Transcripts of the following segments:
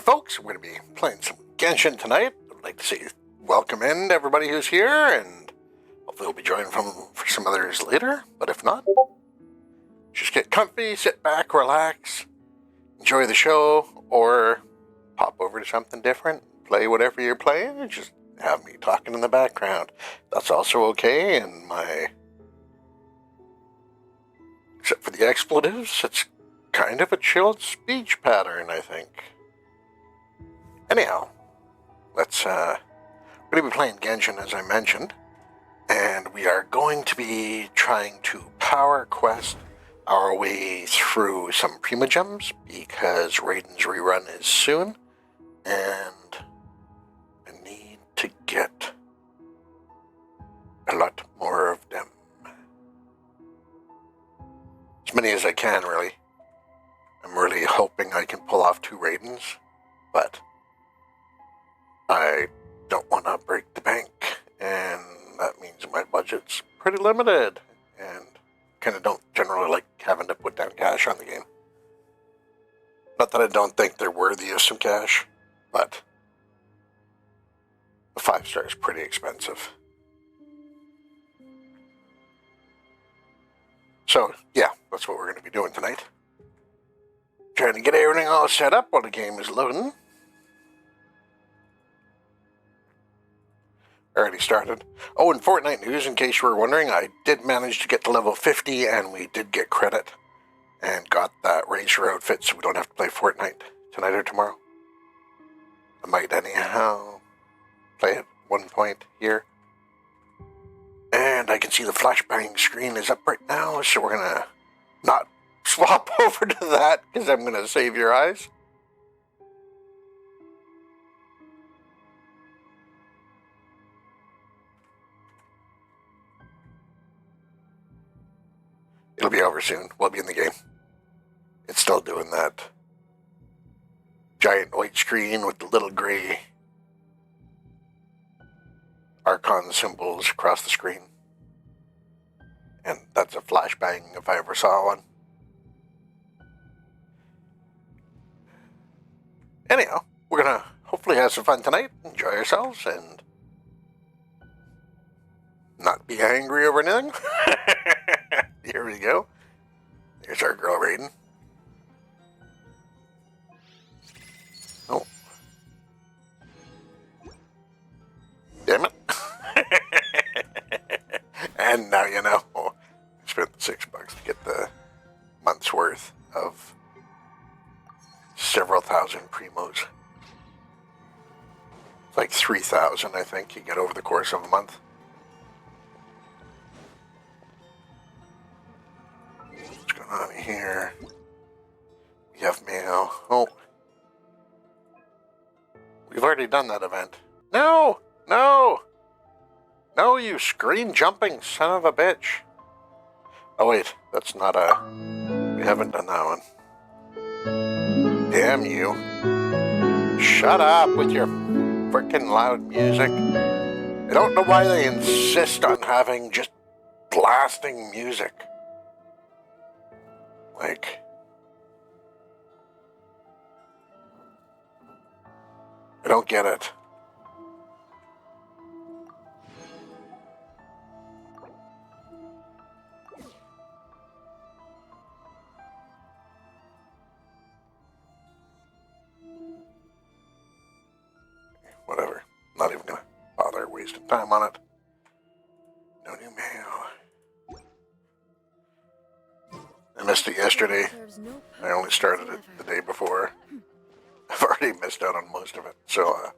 folks. We're going to be playing some Genshin tonight. I'd like to say welcome in to everybody who's here, and hopefully we'll be joining for some others later. But if not, just get comfy, sit back, relax, enjoy the show, or pop over to something different, play whatever you're playing, and just have me talking in the background. That's also okay, and except for the expletives, it's kind of a chilled speech pattern, I think. Anyhow, we're going to be playing Genshin, as I mentioned, and we are going to be trying to power quest our way through some Primogems, because Raiden's rerun is soon, and I need to get a lot more of them. As many as I can, really. I'm really hoping I can pull off 2 Raidens, but I don't want to break the bank, and that means my budget's pretty limited, and kind of don't generally like having to put down cash on the game. Not that I don't think they're worthy of some cash, but a 5-star is pretty expensive. So, yeah, that's what we're going to be doing tonight. Trying to get everything all set up while the game is loading. Already started. Oh, in Fortnite news, in case you were wondering, I did manage to get to level 50, and we did get credit, and got that racer outfit, so we don't have to play Fortnite tonight or tomorrow. I might anyhow play at one point here. And I can see the flashbang screen is up right now, so we're going to not swap over to that, because I'm going to save your eyes. It'll be over soon. We'll be in the game. It's still doing that giant white screen with the little gray Archon symbols across the screen. And that's a flashbang if I ever saw one. Anyhow, we're going to hopefully have some fun tonight, enjoy ourselves, and not be angry over anything. Here we go. Here's our girl Raiden. Oh. Damn it. And now you know. I spent the $6 to get the month's worth of several thousand primos. It's like 3,000, I think, you get over the course of a month. What's going on here? We have Maho. Oh. We've already done that event. No! No! No, you screen jumping son of a bitch. Oh wait, that's not a... We haven't done that one. Damn you. Shut up with your frickin' loud music. I don't know why they insist on having just blasting music. Like... I don't get it. Whatever. Not even gonna bother wasting time on it. No new mail. I missed it yesterday. I only started it the day before. I've already missed out on most of it. So,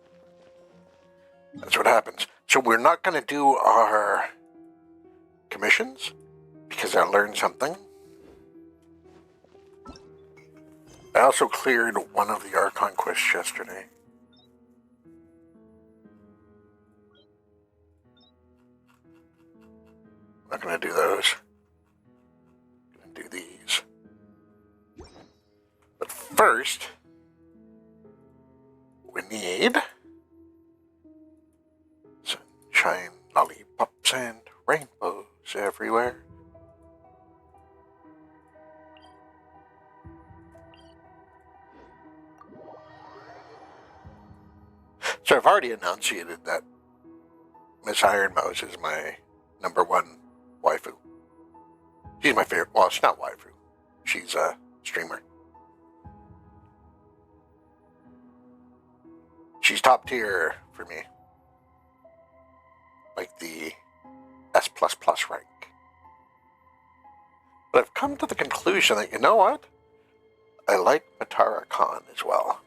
that's what happens. So we're not gonna do our commissions, because I learned something. I also cleared one of the Archon quests yesterday. I'm not going to do those. I'm going to do these. But first, we need sunshine, lollipops, and rainbows everywhere. I've already enunciated that Miss Iron Mouse is my number one waifu. She's my favorite. Well, she's not waifu. She's a streamer. She's top tier for me. Like the S++ rank. But I've come to the conclusion that, you know what? I like Matara Khan as well.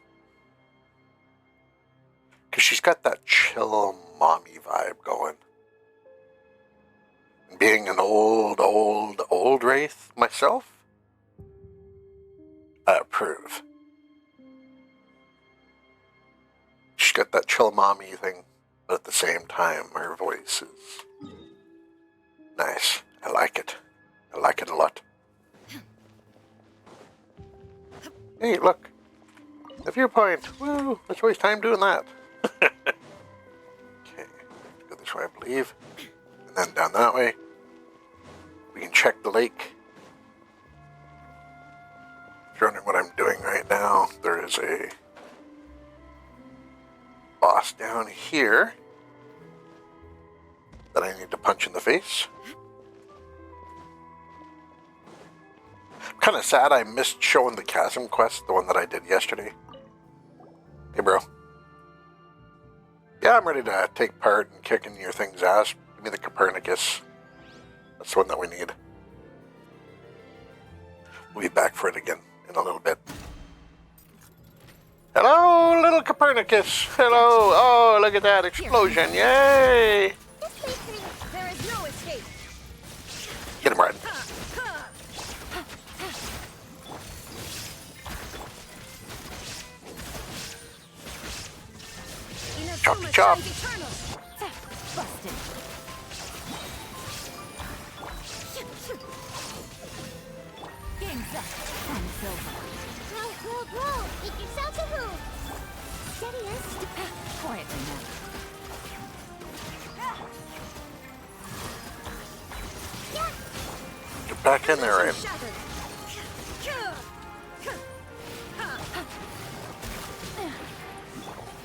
Because she's got that chill mommy vibe going. And being an old Wraith myself, I approve. She's got that chill mommy thing, but at the same time, her voice is nice. I like it. I like it a lot. Hey, look. The viewpoint. Woo, let's waste time doing that. Okay, go this way, I believe. And then down that way. We can check the lake. If you're wondering what I'm doing right now, there is a boss down here that I need to punch in the face. I'm kind of sad I missed showing the chasm quest, the one that I did yesterday. Hey, bro. Yeah, I'm ready to take part in kicking your thing's ass. Give me the Copernicus. That's the one that we need. We'll be back for it again in a little bit. Hello, little Copernicus. Hello. Oh, look at that explosion. Yay. There is no escape. Get him right. Choppy chop. Busted. Game's up. Time's over. Bro. Make yourself a move. Steady as quietly now. Get back in there, Aim.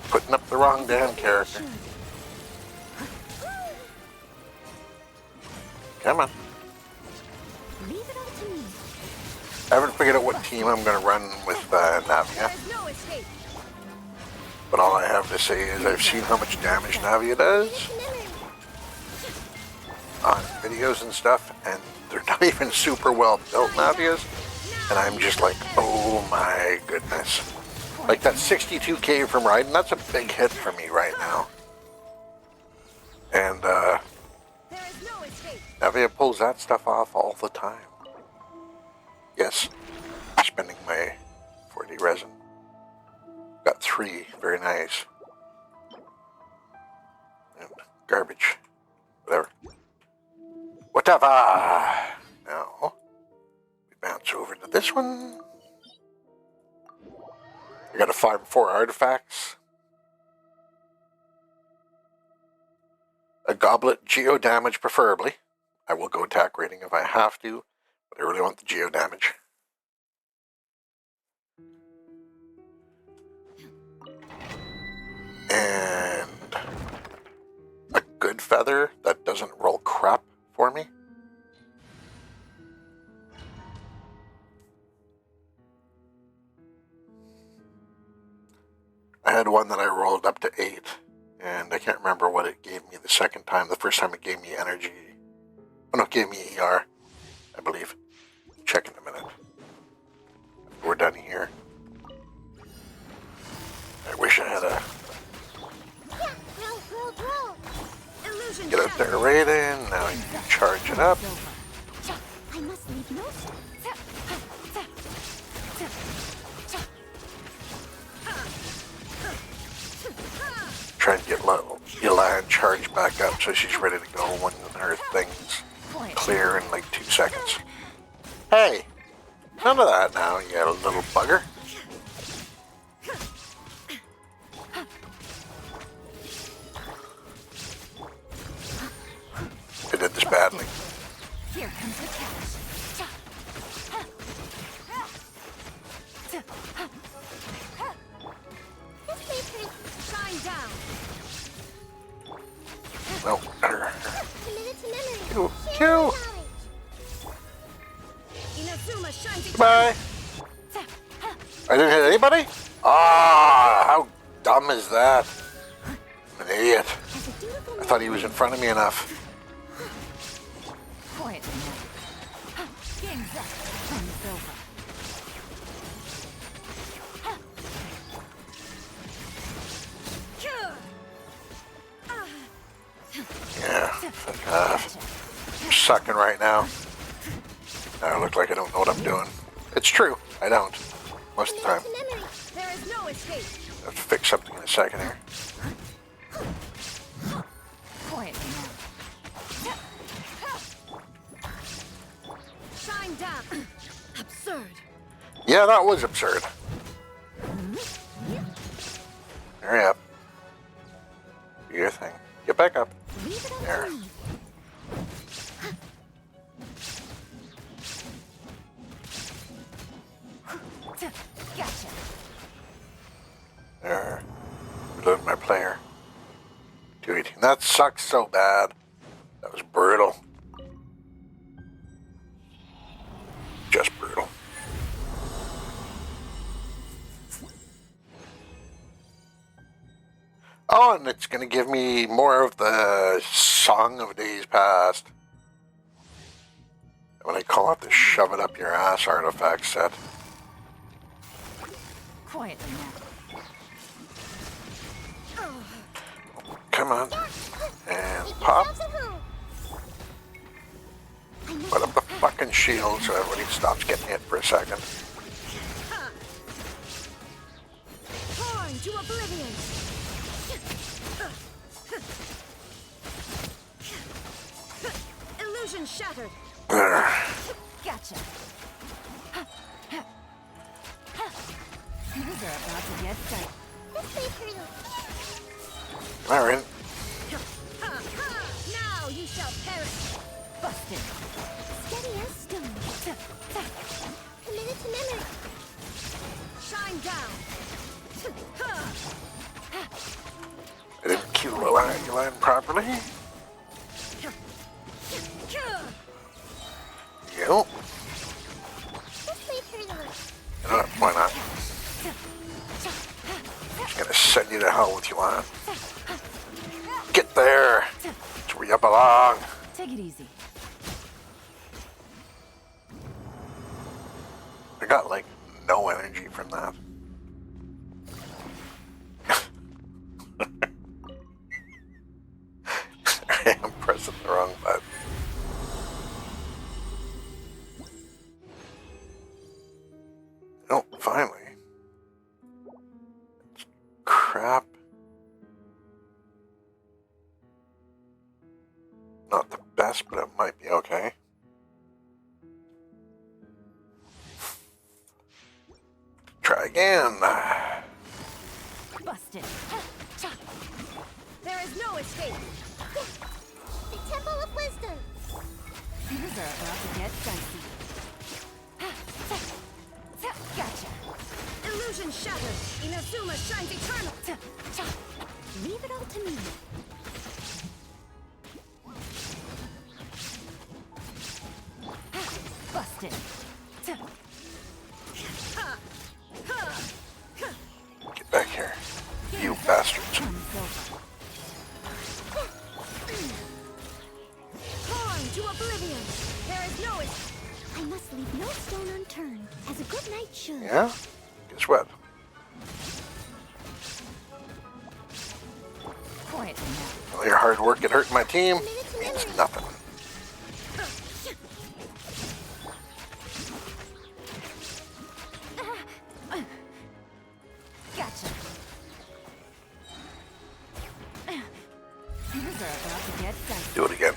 Putting up the wrong damn character. Come on. Leave it all to me. I haven't figured out what team I'm going to run with Navia. But all I have to say is I've seen how much damage Navia does on videos and stuff, and they're not even super well built Navias. And I'm just like, oh my goodness. Like that 62k from Raiden, that's a big hit for me right now. And Navia pulls that stuff off all the time. Yes, spending my 4D resin. Got 3, very nice. And garbage, whatever. Whatever. Now, we bounce over to this one. I gotta farm 4 artifacts. A goblet, geo damage preferably. I will go attack rating if I have to, but I really want the geo damage. And a good feather that doesn't roll crap for me. I had one that I rolled up to 8, and I can't remember what it gave me the second time. The first time it gave me energy. Oh no, it gave me ER, I believe. Check in a minute. We're done here. I wish I had a... Get out there, Raiden. Now you can charge it up. I must leave notes. Try and get Elan charged back up so she's ready to go when her thing's clear in like 2 seconds. Hey, none of that now, you little bugger. I did this badly. Here comes the cash. Shine down. Q. Goodbye. I didn't hit anybody? Ah, how dumb is that? I'm an idiot. I thought he was in front of me enough. Quiet now. Game's up. Time's over. Yeah, fuck off. I'm sucking right now. I look like I don't know what I'm doing. It's true, I don't. Most of the time. There is no escape. I'll have to fix something in a second here. Quiet now. Shine down. Absurd. Yeah, that was absurd. Hurry up. Do your thing. Get back up. There. Gotcha. There. Reload my player. 218. That sucks so bad. That was brutal. Just brutal. Oh, and it's going to give me more of the Song of Days Past. When I call out the shove it up your ass artifact set. Quiet now. Come on. And pop. Put up the fucking shield so everybody stops getting hit for a second. Torn to oblivion. Illusion shattered. Gotcha. These are about to get tight. This way for you. All right. Now you shall perish. Busted. Steady as stone. Committed to memory. Shine down. I didn't cue the line properly. Yep. This way for you. You know what? Why not? Just gonna send you to hell with you on. Get there. It's where you belong. Take it easy. I got like no energy from that. I'm pressing the wrong button. Oh, finally. It's crap. Not the best, but it might be okay. Try again. Busted. There is no escape. The Temple of Wisdom. Things are about to get dicey. Gotcha. Illusion shattered. Inazuma shines eternal. Leave it all to me. Busted. Get back here. You bastards. Torn to oblivion. There is no escape. I must leave no stone unturned, as a good knight should. Yeah? Guess what? Quiet now. All your hard work at hurting my team means nothing. Gotcha. Things are about to get dicey. Do it again.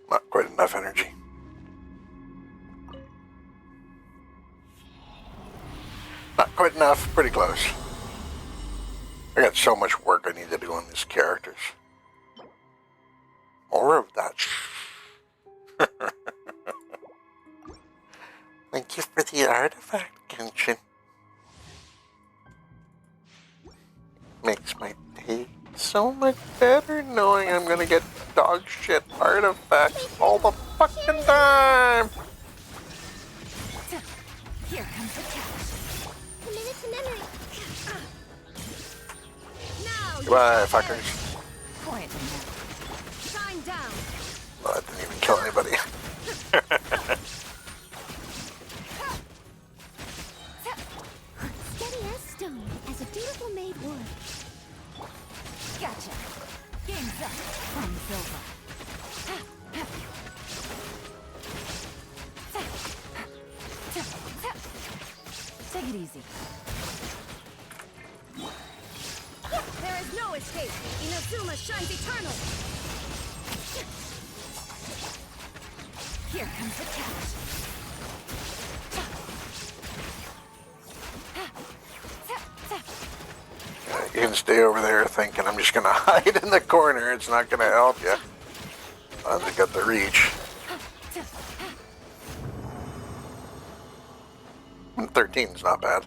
Not quite enough energy. Not quite enough. Pretty close. I got so much work I need to do on these characters. More of that. Thank you for the artifact, Genshin. Makes my day so much better knowing I'm gonna get dog shit artifacts all the fucking time. Here comes the catch. Committed to memory. Now Goodbye, fuckers. quietly now. Shine down. Well, that didn't even kill anybody. Steady as stone, as a dutiful maid would. Gotcha. Game's up. Fun's over. Take it easy. There is no escape. Inazuma shines eternal. Here comes the catch. You can stay over there thinking I'm just gonna hide in the corner. It's not gonna help you. I've got the reach. 13's not bad.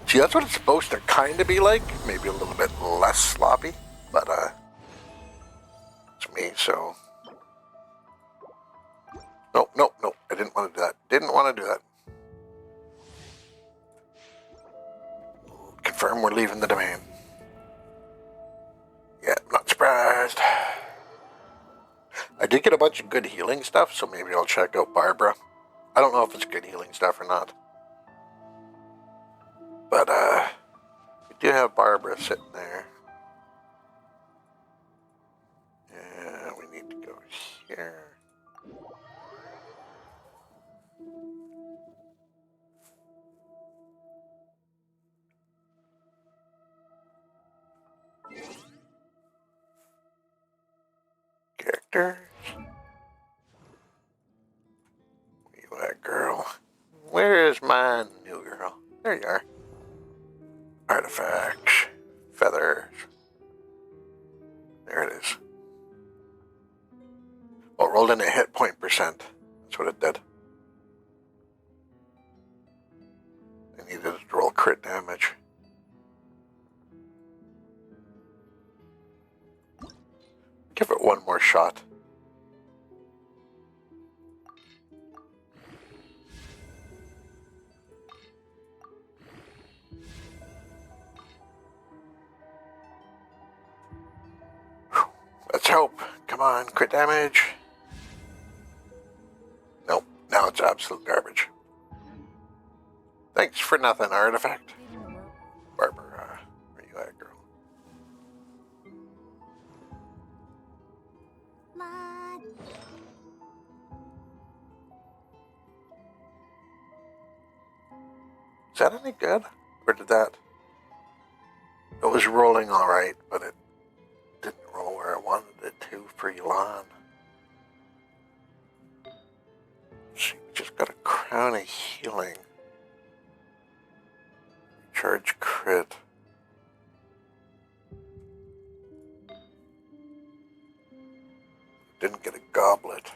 See, that's what it's supposed to kind of be like. Maybe a little bit less sloppy, but it's me, so. Nope, nope, nope. I didn't want to do that. Didn't want to do that. Confirm we're leaving the domain. Yeah, I'm not surprised. I did get a bunch of good healing stuff, so maybe I'll check out Barbara. I don't know if it's good healing stuff or not. But, we do have Barbara sitting there. Yeah, we need to go here. Characters. Where you at, girl? Where is my new girl? There you are. Artifacts. Feathers. There it is. Well, it rolled in a hit point percent. That's what it did. I needed it to roll crit damage. Give it one more shot. Let's hope. Come on, crit damage. Nope, now it's absolute garbage. Thanks for nothing, artifact. Barbara, where you at, girl? Mod. Is that any good? Or did that? It was rolling alright, but it didn't roll where I wanted it to for Elon. She just got a crown of healing. Charge crit. Didn't get a goblet.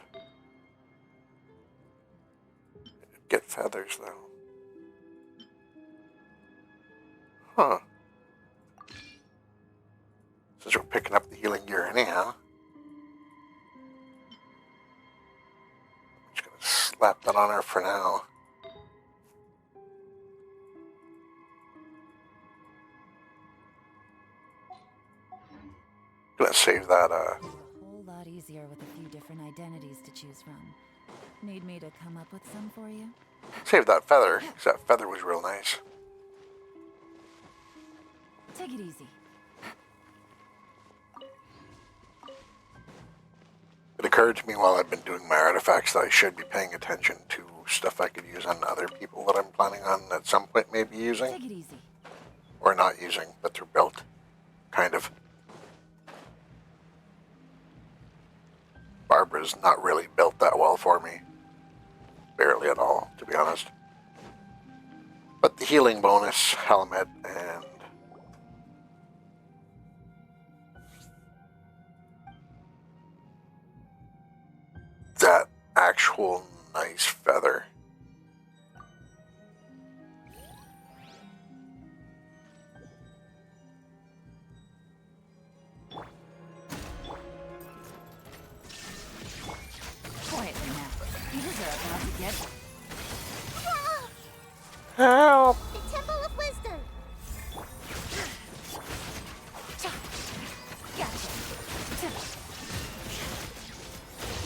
Did get feathers though. Huh. Since we're picking up the healing gear anyhow. I'm just gonna slap that on her for now. Gonna save that, A whole lot easier with a few different identities to choose from. Need me to come up with some for you? save that feather, because that feather was real nice. Take it easy. It occurred to me while I've been doing my artifacts that I should be paying attention to stuff I could use on other people that I'm planning on at some point maybe using. Take it easy. Or not using, but they're built. Kind of. Barbara's not really built that well for me. Barely at all, to be honest. But the healing bonus, helmet, and that actual nice feather. Quietly now. These are about to get... Help! The Temple of Wisdom. Gotcha.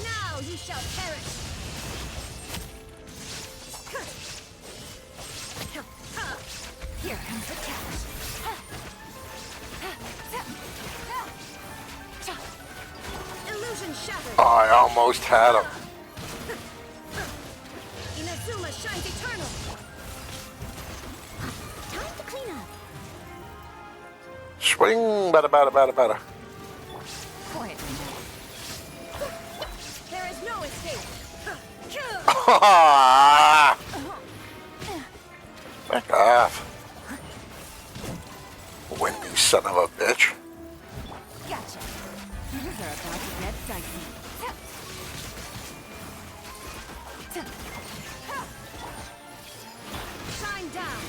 Now you shall perish. Here comes the catch. Illusion shattered. Oh, I almost had him. Inazuma shines eternal. Time to clean up. Swing, bada, bada, bada, bada. Quietly now. There is no escape. Back off. Windy son of a bitch. Gotcha. Things are about to get dicey. Shine down.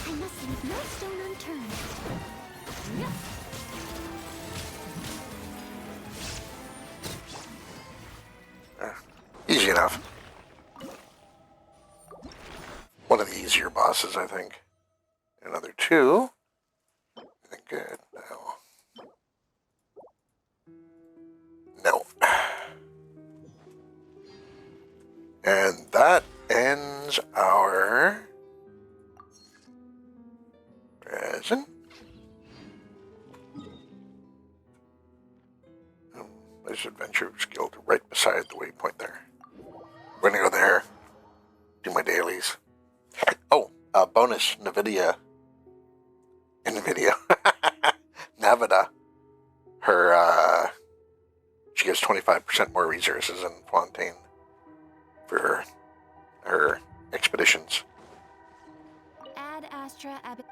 I must leave no stone unturned. Easy enough. One of the easier bosses, I think. Another two. I think good. No. And that ends our present. There's adventure guild right beside the waypoint there. We're gonna go there, do my dailies. Oh, bonus NVIDIA. Navida. Her, she gets 25% more resources in Fontaine for her expeditions. Ad Astra Ab.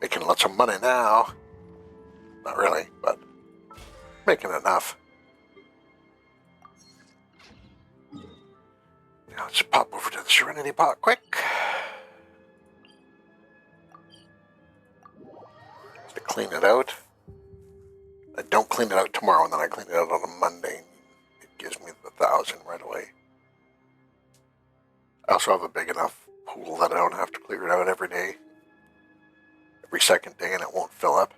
Making lots of money now. Not really, but making enough. Now let's pop over to the Serenity Pot quick. To clean it out. I don't clean it out tomorrow, and then I clean it out on a Monday. It gives me the 1,000 right away. I also have a big enough pool that I don't have to clear it out every day. Every second day, and it won't fill up.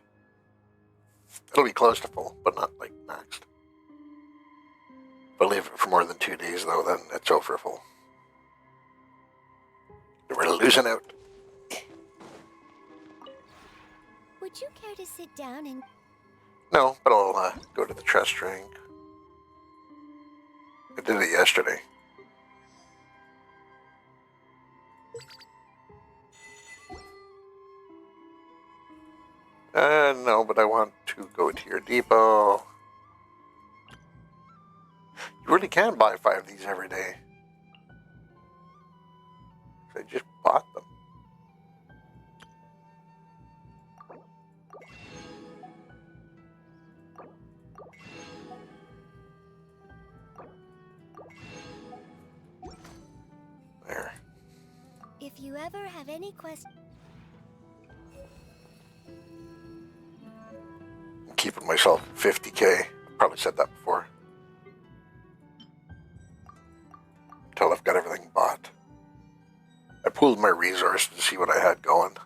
It'll be close to full, but not like maxed. If I leave it for more than 2 days, though, then it's over full. We're losing out. Would you care to sit down and... No, but I'll go to the chest drink. I did it yesterday. No, but I want to go to your depot. You really can buy 5 of these every day. I just bought them. There. If you ever have any questions... I'm keeping myself 50k. Probably said that before. Until I've got everything bought. I pooled my resources to see what I had going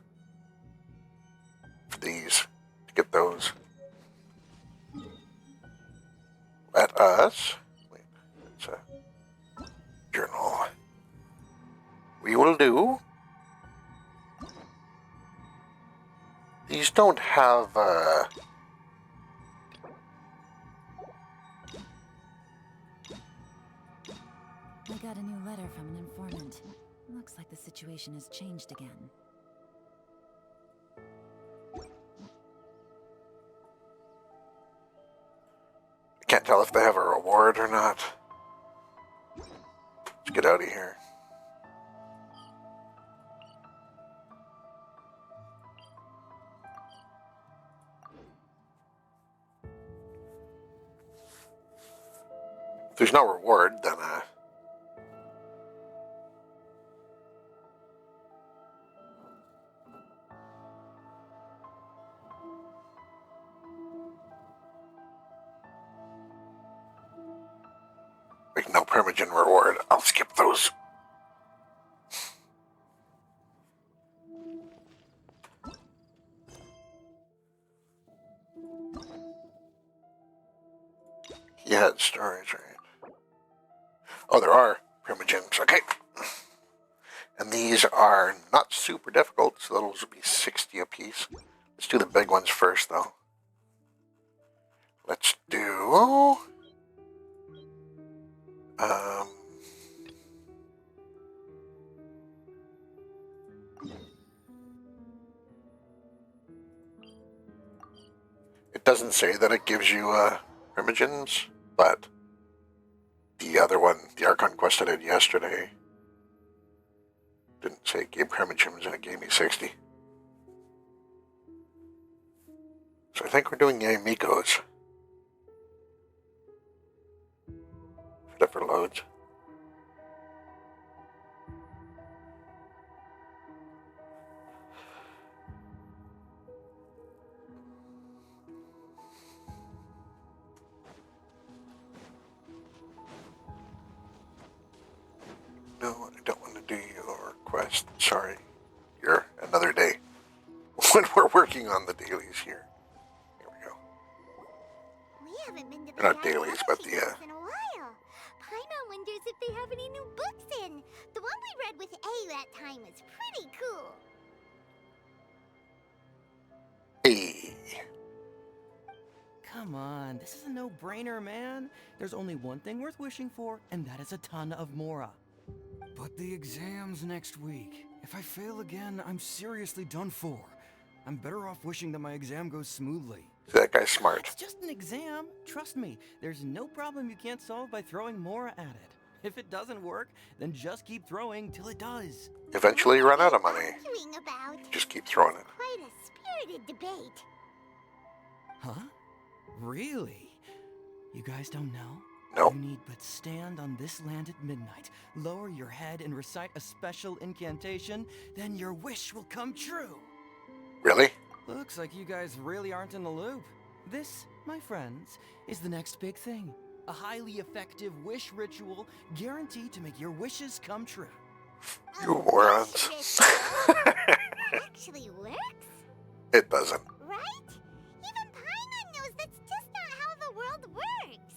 for these, to get those. Let us, wait, it's a journal. We will do. These don't have, I got a new letter from an informant. Looks like the situation has changed again. tell if they have a reward or not. Let's get out of here. If there's no reward, then like no permagen reward. I'll skip those. Yeah, it's storage, right? Oh, there are primogens. Okay. And these are not super difficult, so those will be 60 apiece. Let's do the big ones first, though. Let's do... It doesn't say that it gives you primogens, but the other one, the Archon quest I did yesterday, didn't say it gave primogens and it gave me 60. So I think we're doing Yae and Miko's. Different loads. No, I don't want to do your quest. Sorry. You're another day. When we're working on the dailies here. Here we go. We haven't been to the Not Yae dailies, but the, in a while. Paimon wonders if they have any new books in. The one we read with A that time was pretty cool. Hey. Come on, this is a no-brainer, man. There's only one thing worth wishing for, and that is a ton of Mora. But the exam's next week. If I fail again, I'm seriously done for. I'm better off wishing that my exam goes smoothly. That guy's smart. It's just an exam. Trust me, there's no problem you can't solve by throwing Mora at it. If it doesn't work, then just keep throwing till it does. Eventually you run out of money. Arguing about Just keep throwing it. quite a spirited debate. Huh? Really? You guys don't know? No. You need but stand on this land at midnight, lower your head and recite a special incantation, then your wish will come true. Really? Looks like you guys really aren't in the loop. This, my friends, is the next big thing. A highly effective wish ritual guaranteed to make your wishes come true. You morons. Actually works, It doesn't. right? Even Paimon knows that's just not how the world works.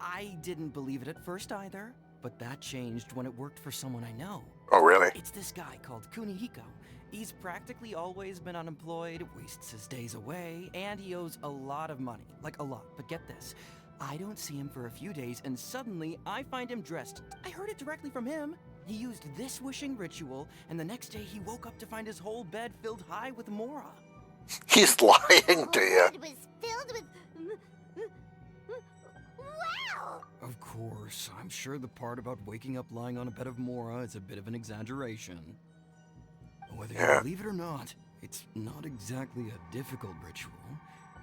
I didn't believe it at first either, but that changed when it worked for someone I know. Oh, really? It's this guy called Kunihiko. He's practically always been unemployed, wastes his days away, and he owes a lot of money. Like a lot. But get this. I don't see him for a few days, and suddenly I find him dressed. I heard it directly from him. He used this wishing ritual, and the next day he woke up to find his whole bed filled high with Mora. He's lying to you. It was filled with... Wow! Of course, I'm sure the part about waking up lying on a bed of Mora is a bit of an exaggeration. Whether Yeah. you believe it or not, it's not exactly a difficult ritual.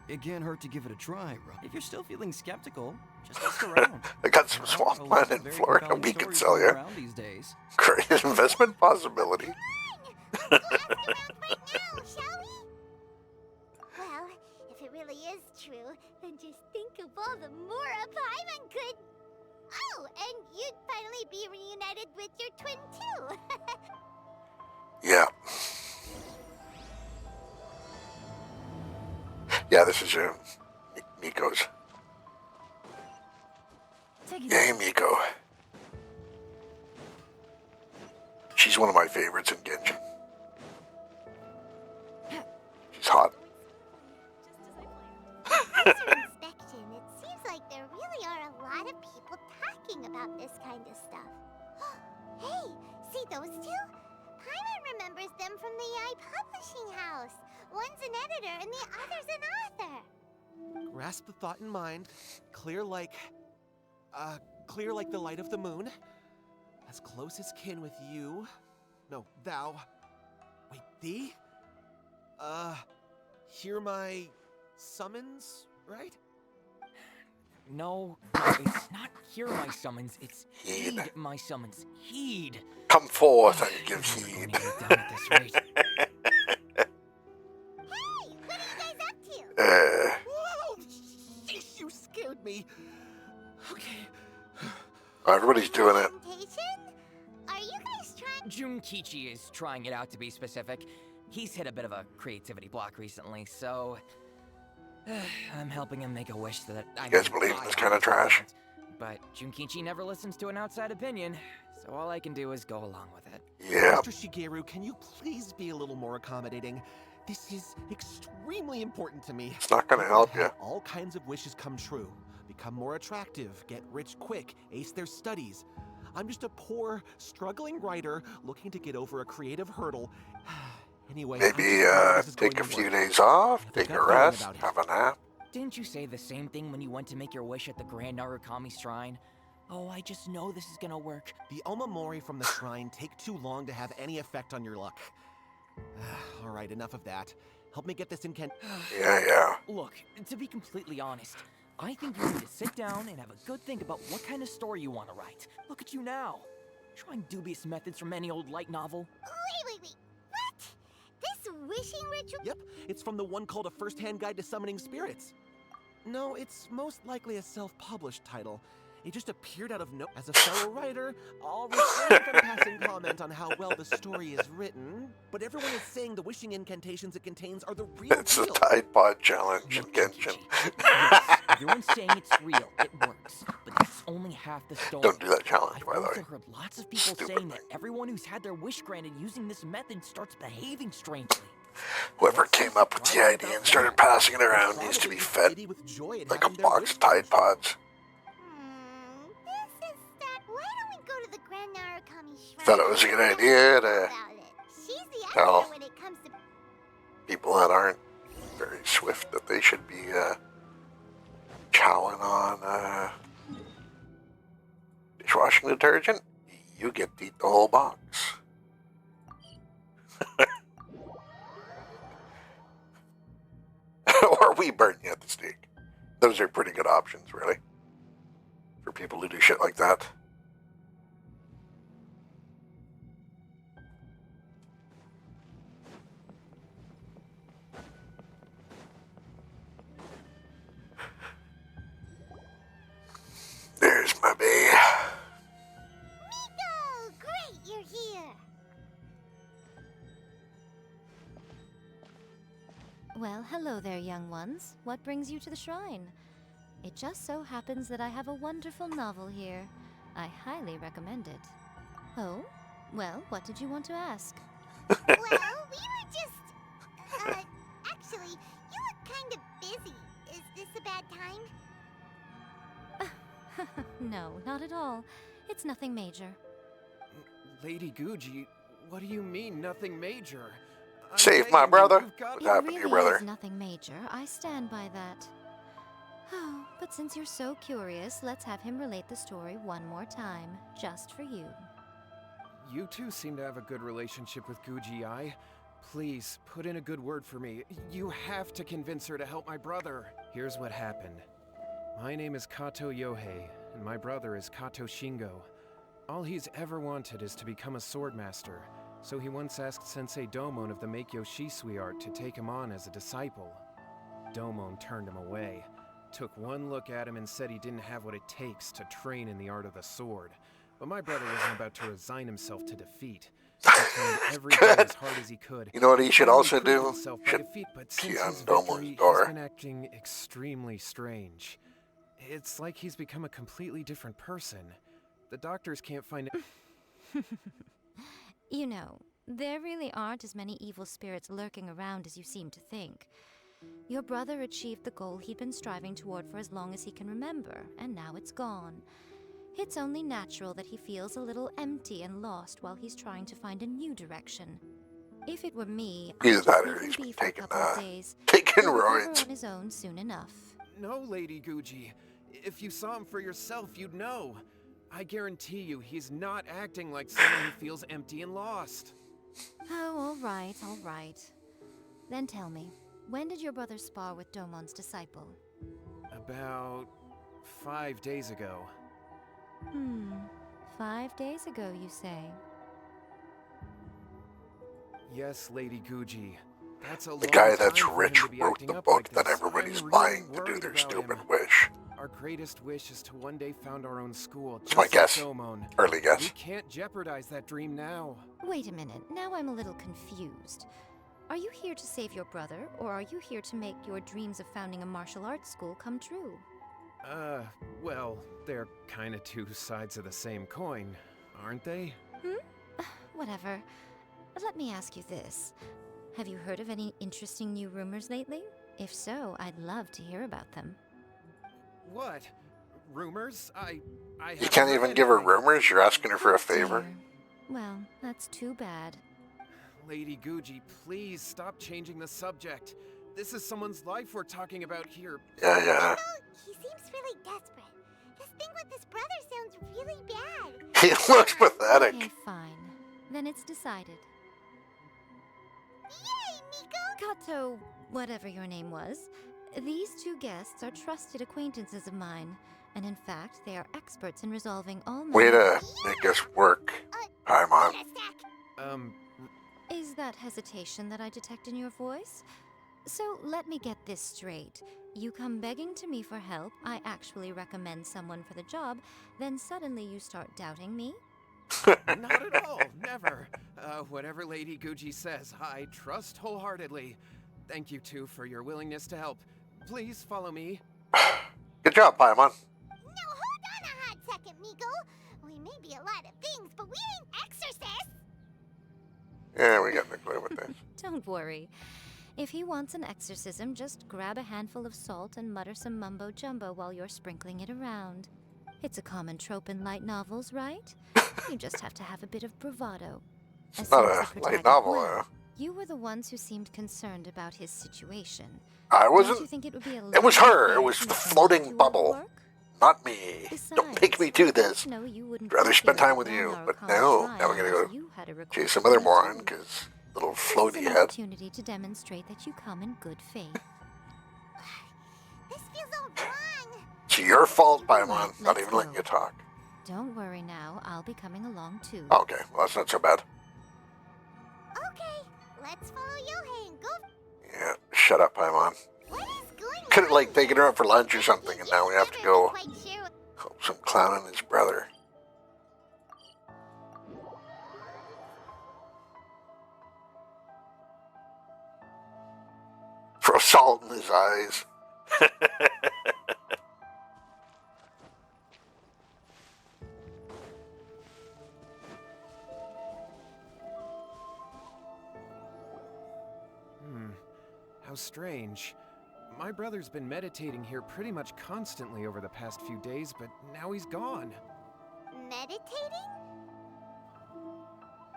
It can't hurt to give it a try, right? If you're still feeling skeptical, just ask around. I got some There are swamp a lot land of in very Florida compelling we could stories sell going you. around these days. Great investment possibility. Let's go ask around right now, shall we? Well, if it really is true, then just think of all the Mora Paimon could... Oh, and you'd finally be reunited with your twin too. Yeah. Yeah, this is Miko's. Take it Yay, Miko. She's one of my favorites in Genshin. She's hot. After inspection, it seems like there really are a lot of people talking about this kind of stuff. Hey, see those two? Paimon remembers them from the Yae publishing house. One's an editor and the other's an author. Grasp the thought in mind, clear like the light of the moon. As close as kin with you. No, thou. Wait, thee? Hear my summons, right? No, it's not hear my summons, it's heed my summons. Heed! Come forth and give heed. Down at this rate. Hey, what are you guys up to? Whoa! Sheesh, you scared me. Okay. Everybody's doing it. Presentation? Are you guys trying? Junkichi is trying it out, to be specific. He's hit a bit of a creativity block recently, so I'm helping him make a wish that I. You guys believe in this kind of trash? But Junkichi never listens to an outside opinion, so all I can do is go along with it. Yeah. Mr. Shigeru, can you please be a little more accommodating? This is extremely important to me. It's not gonna help you. All kinds of wishes come true. Become more attractive, get rich quick, ace their studies. I'm just a poor, struggling writer looking to get over a creative hurdle. Anyway, Maybe take a few days off, take a rest, have a nap. Didn't you say the same thing when you went to make your wish at the Grand Narukami Shrine? Oh, I just know this is gonna work. The Omamori from the shrine take too long to have any effect on your luck. Alright, enough of that. Help me get this Yeah. Look, to be completely honest, I think you need to sit down and have a good think about what kind of story you want to write. Look at you now. Trying dubious methods from any old light novel. Wait. What? This wishing ritual? Yep, it's from the one called A First-Hand Guide to Summoning Spirits. No, it's most likely a self-published title. It just appeared out of no. As a fellow writer, I'll refrain from passing comment on how well the story is written, but everyone is saying the wishing incantations it contains are the real It's the deal. Tide Pod Challenge in Look, Genshin. Yes, everyone's saying it's real. It works. But that's only half the story. Don't do that challenge, I've by the also way. heard lots of people Stupid saying that thing. everyone who's had their wish granted using this method starts behaving strangely. Whoever came up with the idea and started passing it around needs to be fed like a box of Tide Pods. This is that. Why don't we go to the Grand Narukami Shrine? Thought it was a good idea to about it. She's the tell expert when it comes to. people that aren't very swift that they should be chowing on dishwashing detergent. You get to eat the whole box. Or we burn you at the stake. Those are pretty good options, really, for people who do shit like that. There's my bee. Miko! Great, you're here. Well, hello there, young ones. What brings you to the shrine? It just so happens that I have a wonderful novel here. I highly recommend it. Oh? Well, what did you want to ask? Well, we were just. Actually, you look kind of busy. Is this a bad time? No, not at all. It's nothing major. Lady Guji, what do you mean, nothing major? I'm Save begging my you, brother. you've got- What It happened to really your brother? is nothing major. I stand by that. Oh, but since you're so curious, let's have him relate the story one more time, just for you. You two seem to have a good relationship with Guji Ai. Please, put in a good word for me. You have to convince her to help my brother. Here's what happened. My name is Kato Yohei, and my brother is Kato Shingo. All he's ever wanted is to become a swordmaster, so he once asked Sensei Domon of the Meikyo Shisui art to take him on as a disciple. Domon turned him away, took one look at him and said he didn't have what it takes to train in the art of the sword. But my brother wasn't about to resign himself to defeat. He trained every day as hard as he could. You know what he should Finally also proved do? himself by Should defeat, but key since on his Domon's victory, door. he's been acting extremely strange. It's like he's become a completely different person. The doctors can't find it. You know, there really aren't as many evil spirits lurking around as you seem to think. Your brother achieved the goal he'd been striving toward for as long as he can remember, and now it's gone. It's only natural that he feels a little empty and lost while he's trying to find a new direction. If it were me, Either I'd that just or leave him he's be been for a taking, couple of days. taking He'll recover roids. on his own soon enough. No, Lady Guji. If you saw him for yourself, you'd know. I guarantee you, he's not acting like someone who feels empty and lost. Oh, all right, all right. Then tell me, when did your brother spar with Domon's disciple? About 5 days ago. 5 days ago, you say? Yes, Lady Guji. That's a The long guy that's time for him rich to be wrote acting the up book like that this. everybody's I'm buying really to do worried their about stupid him. wish. Our greatest wish is to one day found our own school, It's my just like guess. Domon. Early We guess. can't jeopardize that dream now. Wait a minute, now I'm a little confused. Are you here to save your brother, or are you here to make your dreams of founding a martial arts school come true? Well, they're kinda two sides of the same coin, aren't they? Whatever. Let me ask you this. Have you heard of any interesting new rumors lately? If so, I'd love to hear about them. What? Rumors? I You can't even give her rumors? You're asking her for a favor? Dear. Well, that's too bad. Lady Guji, please stop changing the subject. This is someone's life we're talking about here. Yeah. He seems really desperate. His thing with his brother sounds really bad. He looks pathetic. Okay, fine. Then it's decided. Yay, Miko! Kato, whatever your name was, these two guests are trusted acquaintances of mine, and in fact, they are experts in resolving all Way matters. to make us work, Paimon. Wait a sec. Is that hesitation that I detect in your voice? So let me get this straight. You come begging to me for help, I actually recommend someone for the job, then suddenly you start doubting me? Not at all, never. Whatever Lady Guji says, I trust wholeheartedly. Thank you two for your willingness to help. Please follow me. Good job, Paimon. Now hold on a hot second, Miko. We may be a lot of things, but we ain't exorcists. Yeah, we got no clue with this. Don't worry. If he wants an exorcism, just grab a handful of salt and mutter some mumbo-jumbo while you're sprinkling it around. It's a common trope in light novels, right? You just have to have a bit of bravado. As Not soon as a the light protagonist- novel, Well, you were the ones who seemed concerned about his situation. I Don't you wasn't. think it would be a It was lot her. easier It was to the make him floating do all the bubble. work? Not me. Don't make me do this. No, you wouldn't Rather be spend here time at with you, Valor but College no, Shrine now we're gonna unless go you had a chase request some other from me moron, too. because little It's floaty an head. opportunity to demonstrate that you come in good faith. This feels all wrong. It's your fault, Paimon. Alright, Not let's even letting go. you talk. Don't worry now, I'll be coming along too. Okay, well, that's not so bad. Okay, let's follow Yohei and go. Yeah, shut up, Paimon. What is going Could have, on like, taken her here? out for lunch or something, and now we have to Never go been quite sure. help some clown and his brother. Throw salt in his eyes. How strange. My brother's been meditating here pretty much constantly over the past few days, but now he's gone. Meditating?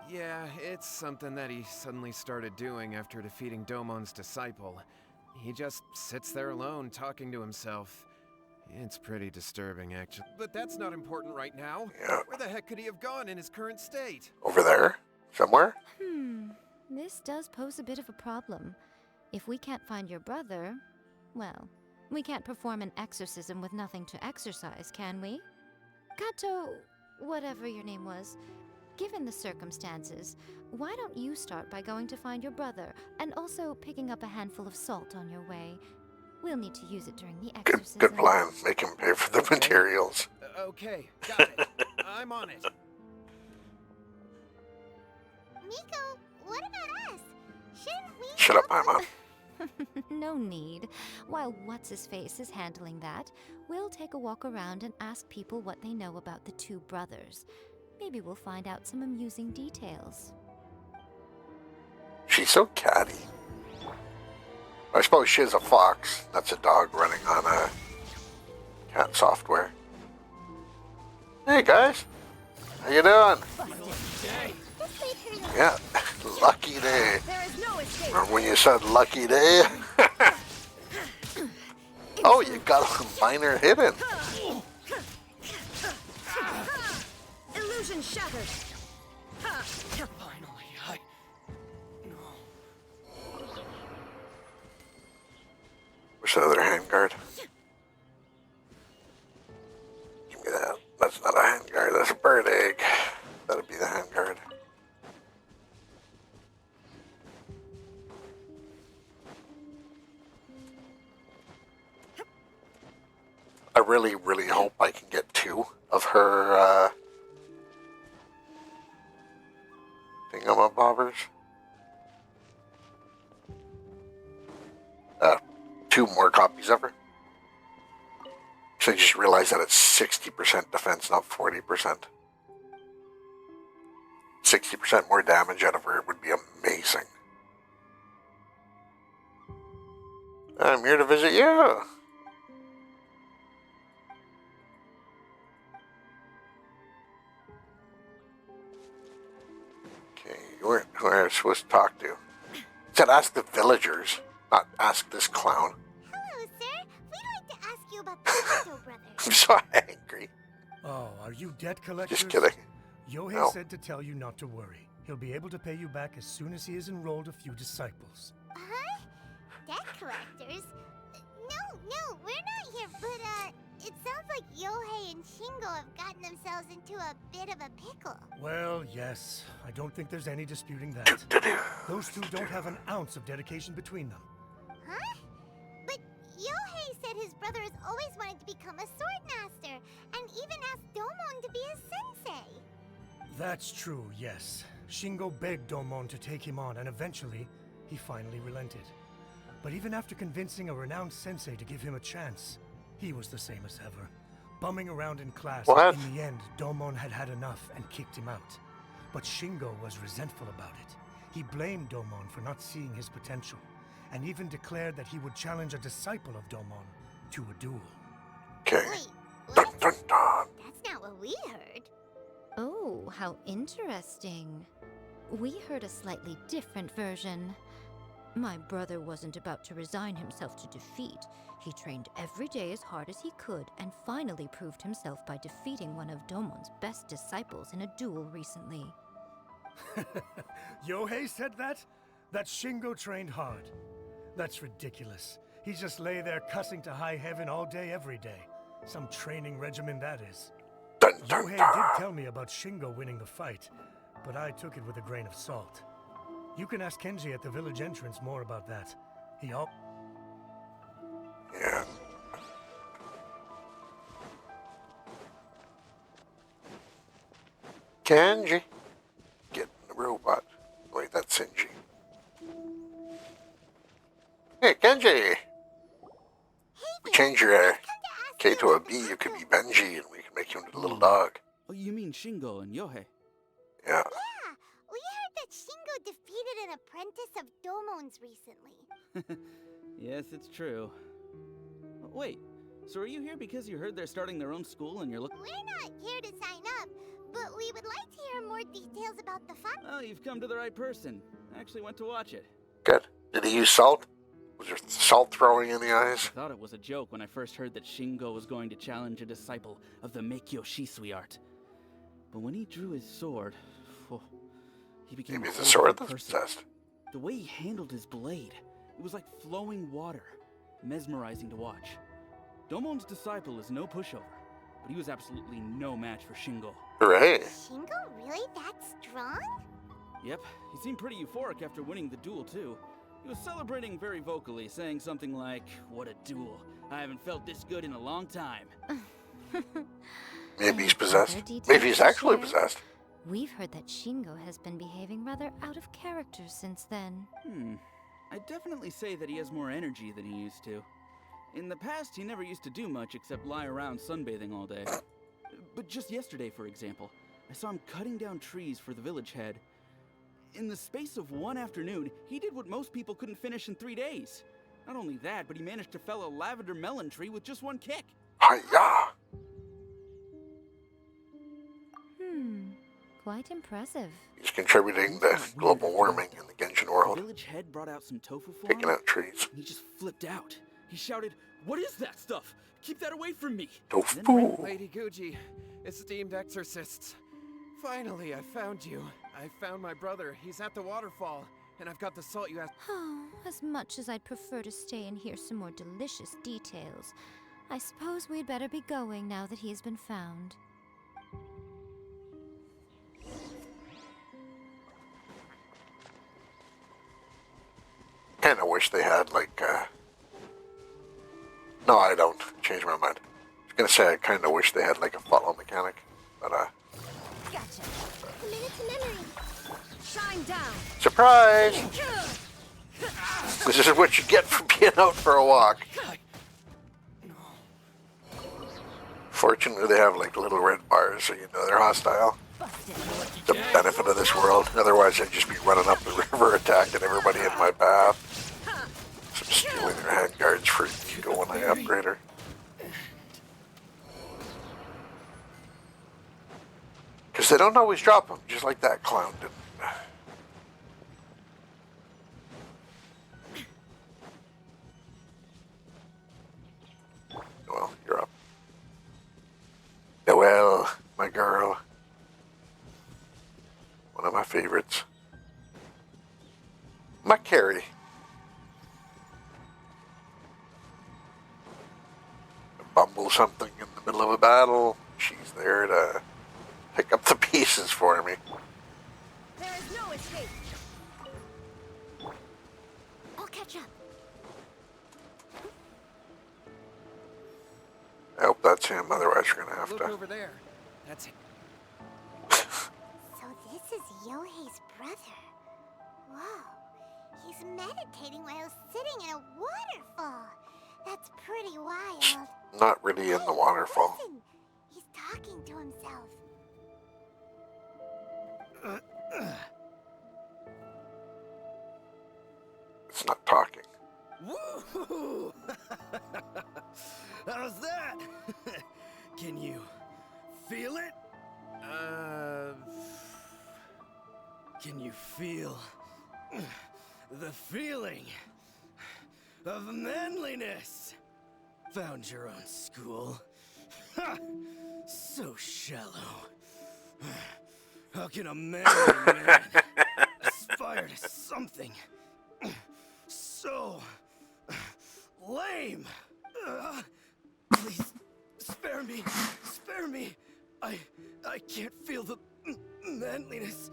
Yeah, it's something that he suddenly started doing after defeating Domon's disciple. He just sits there alone, talking to himself. It's pretty disturbing, actually. But that's not important right now. Yeah. Where the heck could he have gone in his current state? Over there? Somewhere? This does pose a bit of a problem. If we can't find your brother, well, we can't perform an exorcism with nothing to exorcise, can we? Kato, whatever your name was, given the circumstances, why don't you start by going to find your brother and also picking up a handful of salt on your way? We'll need to use it during the Good, exorcism. good plan. Make him pay for the materials. Okay, got it. I'm on it. Miko, what about us? Shouldn't we Shut up, help Paimon. No need. While What's-His-Face is handling that, we'll take a walk around and ask people what they know about the two brothers. Maybe we'll find out some amusing details. She's so catty. I suppose she is a fox. That's a dog running on a cat software. Hey guys, how you doing? This We've heard of Yeah, lucky day. There is no escape. Remember when you said lucky day? Oh, you got a minor hidden. Illusion shattered. Finally, Where's the other handguard? Give me that. That's not a handguard, that's a bird egg. That'd be the handguard. I really, really hope I can get 2 of her, thingamabobbers. 2 more copies of her. So I just realized that it's 60% defense, not 40%. 60% more damage out of her would be amazing. I'm here to visit you. Okay, who are I supposed to talk to? It said ask the villagers, not ask this clown. Hello, sir. We'd like to ask you about the Bediou brothers. I'm so angry. Oh, are you debt collectors? Just kidding. Yohei No. said to tell you not to worry. He'll be able to pay you back as soon as he has enrolled a few disciples. Huh? Debt collectors? No, we're not here, but, it sounds like Yohei and Shingo have gotten themselves into a bit of a pickle. Well, yes. I don't think there's any disputing that. Those two don't have an ounce of dedication between them. Huh? But Yohei said his brother has always wanted to become a sword master, and even asked Domon to be his sensei. That's true, yes. Shingo begged Domon to take him on, and eventually, he finally relented. But even after convincing a renowned sensei to give him a chance, he was the same as ever, bumming around in class. What? In the end, Domon had had enough and kicked him out. But Shingo was resentful about it. He blamed Domon for not seeing his potential, and even declared that he would challenge a disciple of Domon to a duel. Okay. Wait, Dun what? dun dun. That's not what we heard. Oh, how interesting. We heard a slightly different version. My brother wasn't about to resign himself to defeat. He trained every day as hard as he could and finally proved himself by defeating one of Domon's best disciples in a duel recently. Yohei said that? That Shingo trained hard. That's ridiculous. He just lay there cussing to high heaven all day, every day. Some training regimen, that is. Dun dun Yohei dun. did tell me about Shingo winning the fight, but I took it with a grain of salt. You can ask Kenji at the village entrance more about that. He all... Yeah. Kenji. Get the robot. Wait, that's Shinji. Hey, Kenji. We change your K to a B, you could be Benji, and we can make you into a little dog. Oh, you mean Shingo and Yohei? Yeah. Yeah, we heard that Shingo defeated an apprentice of Domon's recently. Yes, it's true. Wait, so are you here because you heard they're starting their own school and you're looking... We're not here to sign up, but we would like to hear more details about the fun. Oh, you've come to the right person. I actually went to watch it. Good. Did he use salt? Was there salt throwing in the eyes? I thought it was a joke when I first heard that Shingo was going to challenge a disciple of the Meikyo Shisui art. But when he drew his sword, he became Maybe a it's a whole sword different that's person. possessed. The way he handled his blade, it was like flowing water, mesmerizing to watch. Domon's disciple is no pushover, but he was absolutely no match for Shingo. Hooray. Shingo really that strong? Yep, he seemed pretty euphoric after winning the duel too. He was celebrating very vocally, saying something like, "What a duel. I haven't felt this good in a long time." Maybe he's Any possessed. other details Maybe he's to actually share? possessed. We've heard that Shingo has been behaving rather out of character since then. I'd definitely say that he has more energy than he used to. In the past, he never used to do much except lie around sunbathing all day. But just yesterday, for example, I saw him cutting down trees for the village head. In the space of one afternoon, he did what most people couldn't finish in 3 days. Not only that, but he managed to fell a lavender melon tree with just one kick. Hiya. Quite impressive. He's contributing to global warming in the Genshin The world, village head brought out some tofu for taking him, out trees. and he just flipped out. He shouted, "What is that stuff? Keep that away from me!" Tofu. Lady Guji, esteemed exorcists. Finally, I found you. I found my brother. He's at the waterfall, and I've got the salt you asked. Oh, as much as I'd prefer to stay and hear some more delicious details, I suppose we'd better be going now that he has been found. Kind of wish they had, like, No, I don't. Change my mind. I was gonna say I kind of wish they had, like, a follow mechanic, but, Gotcha. Commit it to memory. Shine down. surprise! This is what you get for being out for a walk. Fortunately, they have, like, little red bars, so you know they're hostile. The benefit of this world. Otherwise, I'd just be running up the river attacking everybody in my path. So I'm stealing their handguards for Ego when I upgrade her. Because they don't always drop them, just like that clown did. Well, you're up. Noelle, my girl. One of my favorites. My Carrie. Bumble something in the middle of a battle. She's there to pick up the pieces for me. There is no escape. I'll catch up. I hope that's him, otherwise you're gonna have Look to. over there. That's it. So this is Yohei's brother. Whoa. He's meditating while sitting in a waterfall. That's pretty wild. Not really in the waterfall. Listen. He's talking to himself. It's not talking. Woo! How's that? Can you feel it? Can you feel the feeling of manliness? Found your own school. Ha! So shallow. How can a manly man aspire to something so lame? Please, spare me. Spare me. I can't feel the manliness.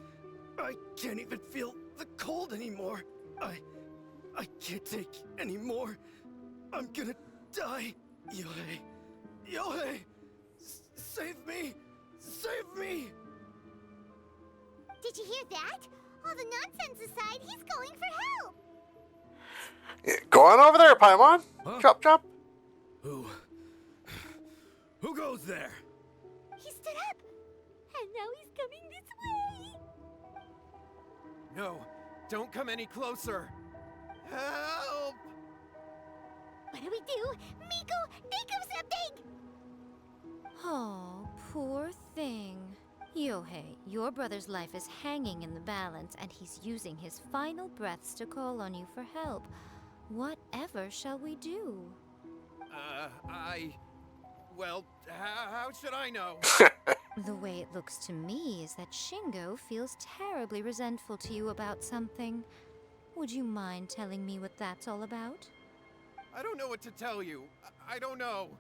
I can't even feel the cold anymore. I can't take any more. I'm gonna die. Yohei. Yohei! Save me! Save me! Did you hear that? All the nonsense aside, he's calling for help. Yeah, go on over there, Paimon. Huh? Chop, chop. Who goes there? He stood up. And now he's coming this way. No, don't come any closer. Help! What do we do? Miko, think of something! Oh, poor thing. Yohei, your brother's life is hanging in the balance, and he's using his final breaths to call on you for help. Whatever shall we do? Well, how should I know? The way it looks to me is that Shingo feels terribly resentful to you about something. Would you mind telling me what that's all about? I don't know what to tell you. I don't know.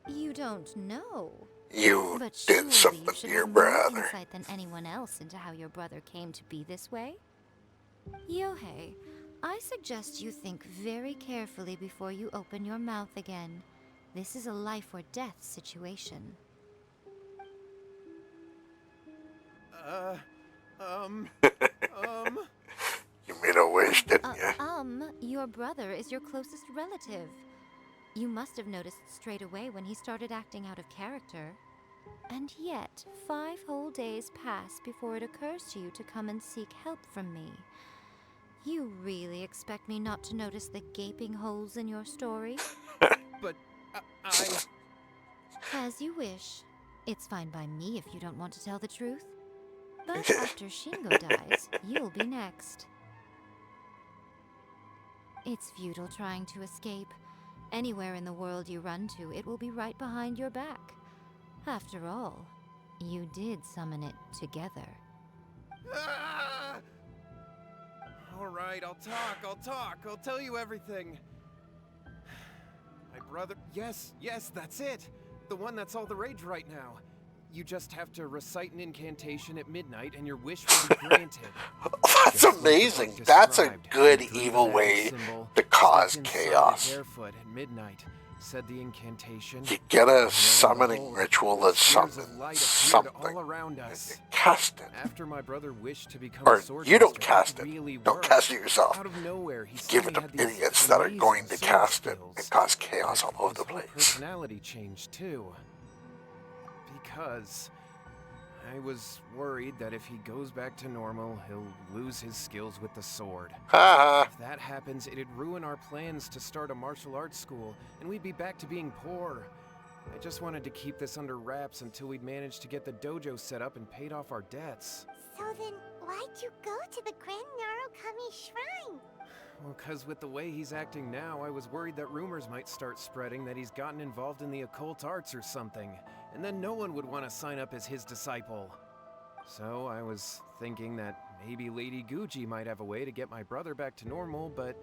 You don't know. You But did surely something you to should your have more brother. insight than anyone else into how your brother came to be this way. Yohei, I suggest you think very carefully before you open your mouth again. This is a life or death situation. You made a wish, didn't you? Your brother is your closest relative. You must have noticed straight away when he started acting out of character. And yet, 5 whole days pass before it occurs to you to come and seek help from me. You really expect me not to notice the gaping holes in your story? But As you wish. It's fine by me if you don't want to tell the truth. But after Shingo dies, you'll be next. It's futile trying to escape. Anywhere in the world you run to, it will be right behind your back. After all, you did summon it together. Ah! All right, I'll talk. I'll tell you everything. My brother... Yes, that's it. The one that's all the rage right now. You just have to recite an incantation at midnight and your wish will be granted. That's amazing. That's a good evil way to cause chaos. Barefoot at midnight. Said the incantation. You get a summoning ritual that summons something. All around And us. you cast it. After my brother wished to become Or a sword you don't master, cast it. really Don't worked. cast it yourself. Out of nowhere, he Give it suddenly to had these idiots that are going to amazing cast it skills. and cause chaos all over His the whole place. personality changed too. Because I was worried that if he goes back to normal, he'll lose his skills with the sword. Ha If that happens, it'd ruin our plans to start a martial arts school, and we'd be back to being poor. I just wanted to keep this under wraps until we'd managed to get the dojo set up and paid off our debts. So then, why'd you go to the Grand Narukami Shrine? Well, because with the way he's acting now, I was worried that rumors might start spreading that he's gotten involved in the occult arts or something, and then no one would want to sign up as his disciple. So I was thinking that maybe Lady Guji might have a way to get my brother back to normal, but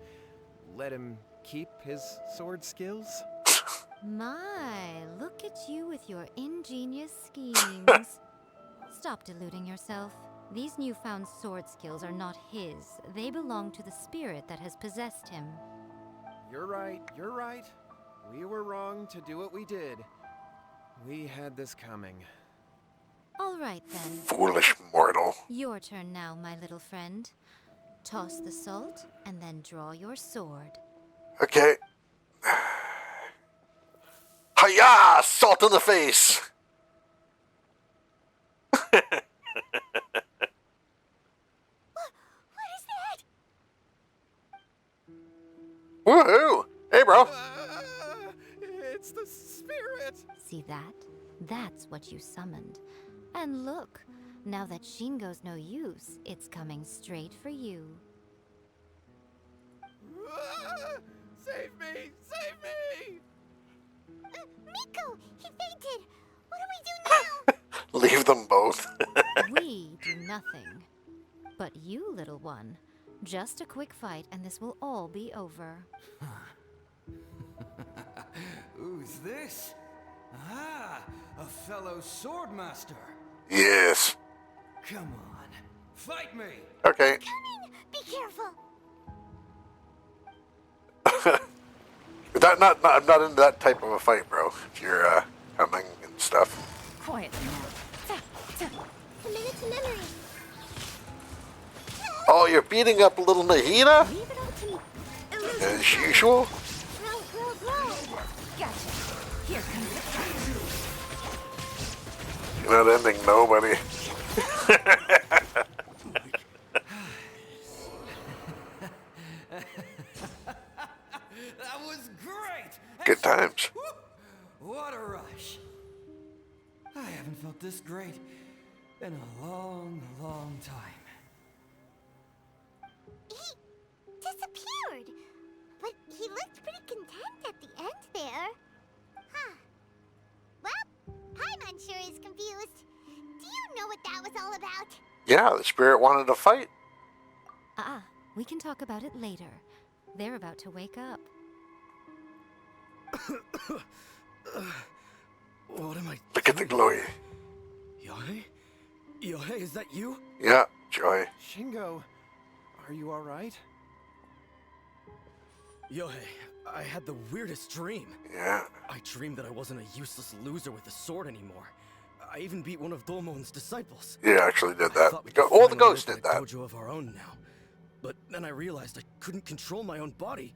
let him keep his sword skills? My, look at you with your ingenious schemes. Stop deluding yourself. These newfound sword skills are not his. They belong to the spirit that has possessed him. You're right. We were wrong to do what we did. We had this coming. All right then. Foolish mortal. Your turn now, my little friend. Toss the salt and then draw your sword. Okay. Hiya! Salt in the face! What is that? Woohoo! Hey, bro. It's the spirit! See that? That's what you summoned. And look, now that Shingo's no use, it's coming straight for you. Save me! Save me! Miko! He fainted! What do we do now? Leave them both. We do nothing. But you, little one, just a quick fight and this will all be over. Who's this? Ah, a fellow swordmaster. Yes. Come on, fight me. Okay. Coming! Be careful! I'm not into that type of a fight, bro. If you're coming and stuff. Quietly now. Commit it to memory. Oh, you're beating up little Nahina? Leave it all to me. As usual? Grow. Gotcha. Here comes the You're not ending nobody. That was great. Good times. What a rush. I haven't felt this great in a long, long time. He disappeared. But he looked pretty content at the end there. Huh. Well, Paimon sure is confused. Do you know what that was all about? Yeah, the spirit wanted to fight. We can talk about it later. They're about to wake up. What am I Look at the glory. Yae? Yae, is that you? Yeah, Joy. Shingo, are you alright? Yae, I had the weirdest dream. Yeah. I dreamed that I wasn't a useless loser with a sword anymore. I even beat one of Domon's disciples. You actually did I that. thought we The could the finally ghost open did a that. dojo of our own now. But then I realized I couldn't control my own body.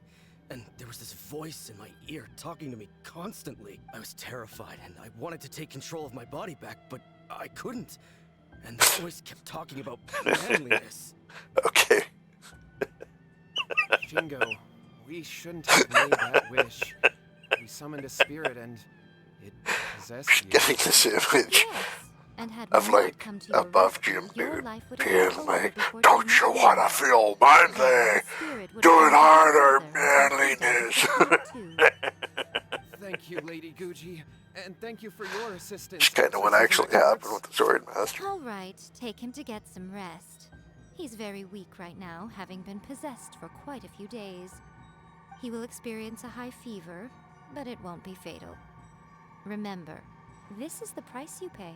And there was this voice in my ear talking to me constantly. I was terrified and I wanted to take control of my body back, but I couldn't. And the voice kept talking about manliness. Okay. Shingo, we shouldn't have made that wish. We summoned a spirit and it possessed you. Getting this image. Yes, And had of we not like come to your above rescue, Jim your dude life would have being been over like, before don't you tomorrow wanna morning. feel Then manly? your spirit would Do have it come to your harder, brother until he died manliness. of the cold, too. Thank you, Lady Gucci, and thank you for your assistance. It's kind of what Exorcism actually happened experts. with the Sword Master. All right, take him to get some rest. He's very weak right now, having been possessed for quite a few days. He will experience a high fever, but it won't be fatal. Remember, this is the price you pay.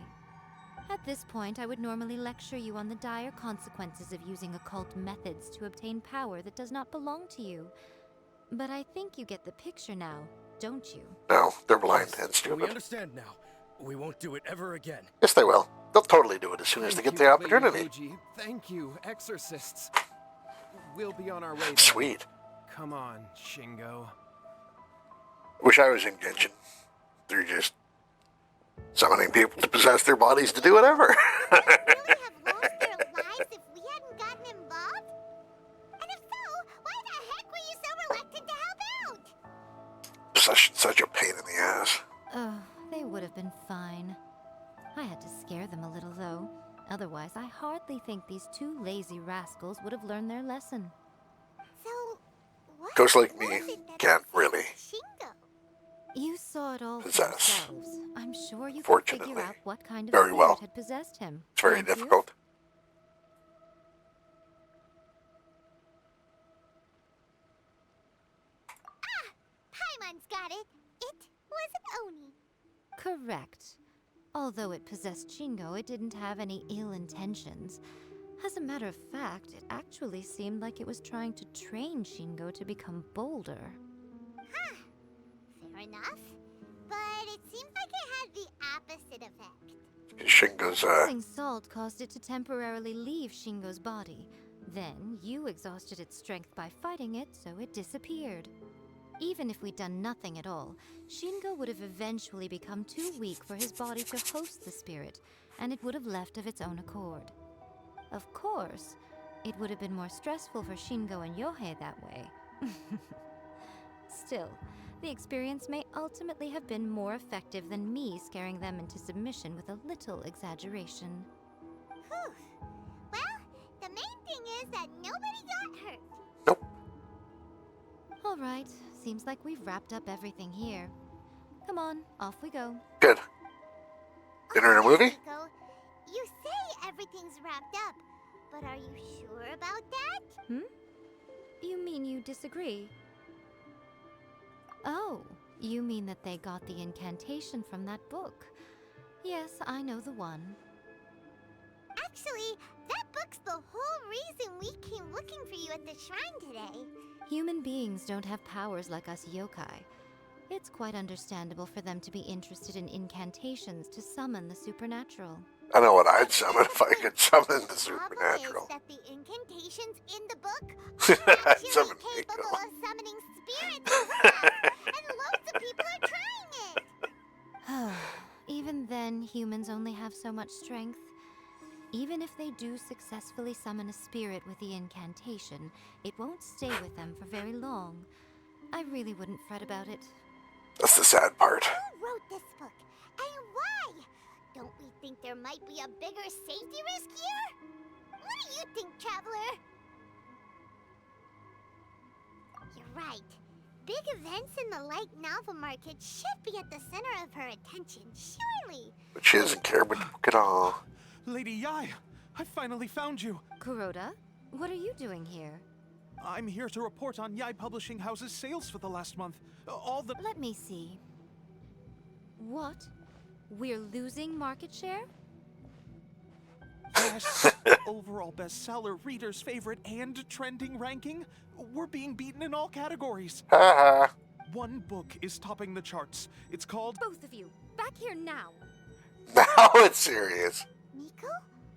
At this point, I would normally lecture you on the dire consequences of using occult methods to obtain power that does not belong to you. But I think you get the picture now, don't you? No, they're blind and We stupid. understand now. We won't do it ever again. Yes, they will. They'll totally do it as soon as they Thank get you, the Lady opportunity. Gucci. Thank you, exorcists. We'll be on our way then. Sweet. Come on, Shingo. Wish I was in Genshin. They're just summoning people to possess their bodies to do whatever. Would they really have lost their lives if we hadn't gotten involved? And if so, why the heck were you so reluctant to help out? Such a pain in the ass. Oh, they would have been fine. I had to scare them a little, though. Otherwise, I hardly think these two lazy rascals would have learned their lesson. So, what Ghosts like me was it that can't possessed really Shingo? You saw it all for possess. yourselves. I'm sure you could Fortunately, figure out what kind of very spirit well. had possessed him. It's very can't you? difficult. Paimon's got it. It was an Oni. Correct. Although it possessed Shingo, it didn't have any ill intentions. As a matter of fact, it actually seemed like it was trying to train Shingo to become bolder. Huh. Fair enough. But it seems like it had the opposite effect. Shingo's, Using salt caused it to temporarily leave Shingo's body. Then, you exhausted its strength by fighting it, so it disappeared. Even if we'd done nothing at all, Shingo would have eventually become too weak for his body to host the spirit, and it would have left of its own accord. Of course, it would have been more stressful for Shingo and Yohei that way. Still, the experience may ultimately have been more effective than me scaring them into submission with a little exaggeration. Whew. Well, the main thing is that nobody got hurt. nope. All right, seems like we've wrapped up everything here. Come on, off we go. Good. Dinner and a movie? Nico, you say everything's wrapped up, but are you sure about that? You mean you disagree? Oh, you mean that they got the incantation from that book. Yes, I know the one. Actually, that book's the whole reason we came looking for you at the shrine today. Human beings don't have powers like us yokai. It's quite understandable for them to be interested in incantations to summon the supernatural. I know what I'd summon if I could summon the Problem supernatural. is that the incantations in the book are I'd actually summon capable Nico. of summoning spirits as well, and loads of people are trying it. Even then, humans only have so much strength. Even if they do successfully summon a spirit with the incantation, it won't stay with them for very long. I really wouldn't fret about it. That's the sad part. Who wrote this book, and why? Don't we think there might be a bigger safety risk here? What do you think, Traveler? You're right. Big events in the light novel market should be at the center of her attention, surely. But she doesn't care about the book at all. Lady Yae, I finally found you. Kuroda, what are you doing here? I'm here to report on Yae Publishing House's sales for the last month. All the... Let me see. What? We're losing market share? Yes, overall bestseller, reader's favorite, and trending ranking. We're being beaten in all categories. Haha. One book is topping the charts. It's called... Both of you, back here now. Now it's serious. Nico?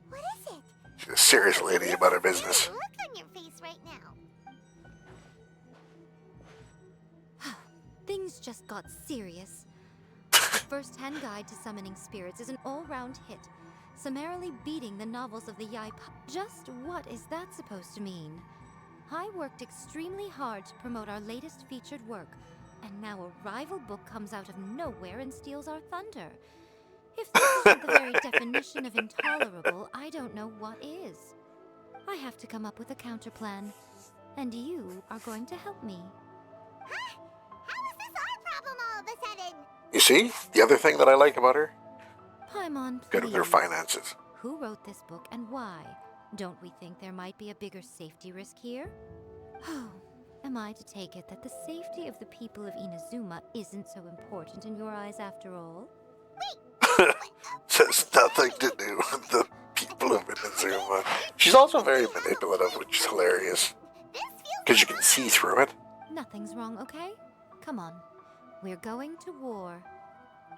What is it? She's a serious lady about her business. Look on your face right now. Things just got serious. The first-hand guide to summoning spirits is an all-round hit, summarily beating the novels of the Yae. Just what is that supposed to mean? I worked extremely hard to promote our latest featured work, and now a rival book comes out of nowhere and steals our thunder. If this isn't the very definition of intolerable, I don't know what is. I have to come up with a counterplan, and you are going to help me. Huh? How is this our problem all of a sudden? You see? The other thing that I like about her? Paimon, please. Good with her finances. Who wrote this book and why? Don't we think there might be a bigger safety risk here? Oh, am I to take it that the safety of the people of Inazuma isn't so important in your eyes after all? Has nothing to do with the people of Inazuma. She's also very manipulative, which is hilarious. Because you can see through it. Nothing's wrong, okay? Come on. We're going to war.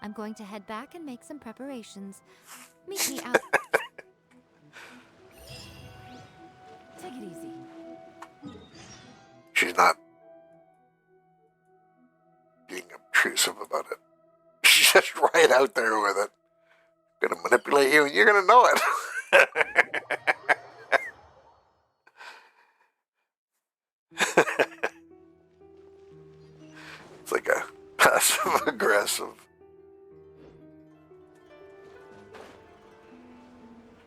I'm going to head back and make some preparations. Meet me out. Take it easy. She's not being obtrusive about it. She's just right out there with it. Gonna manipulate you and you're gonna know it. It's like a passive aggressive.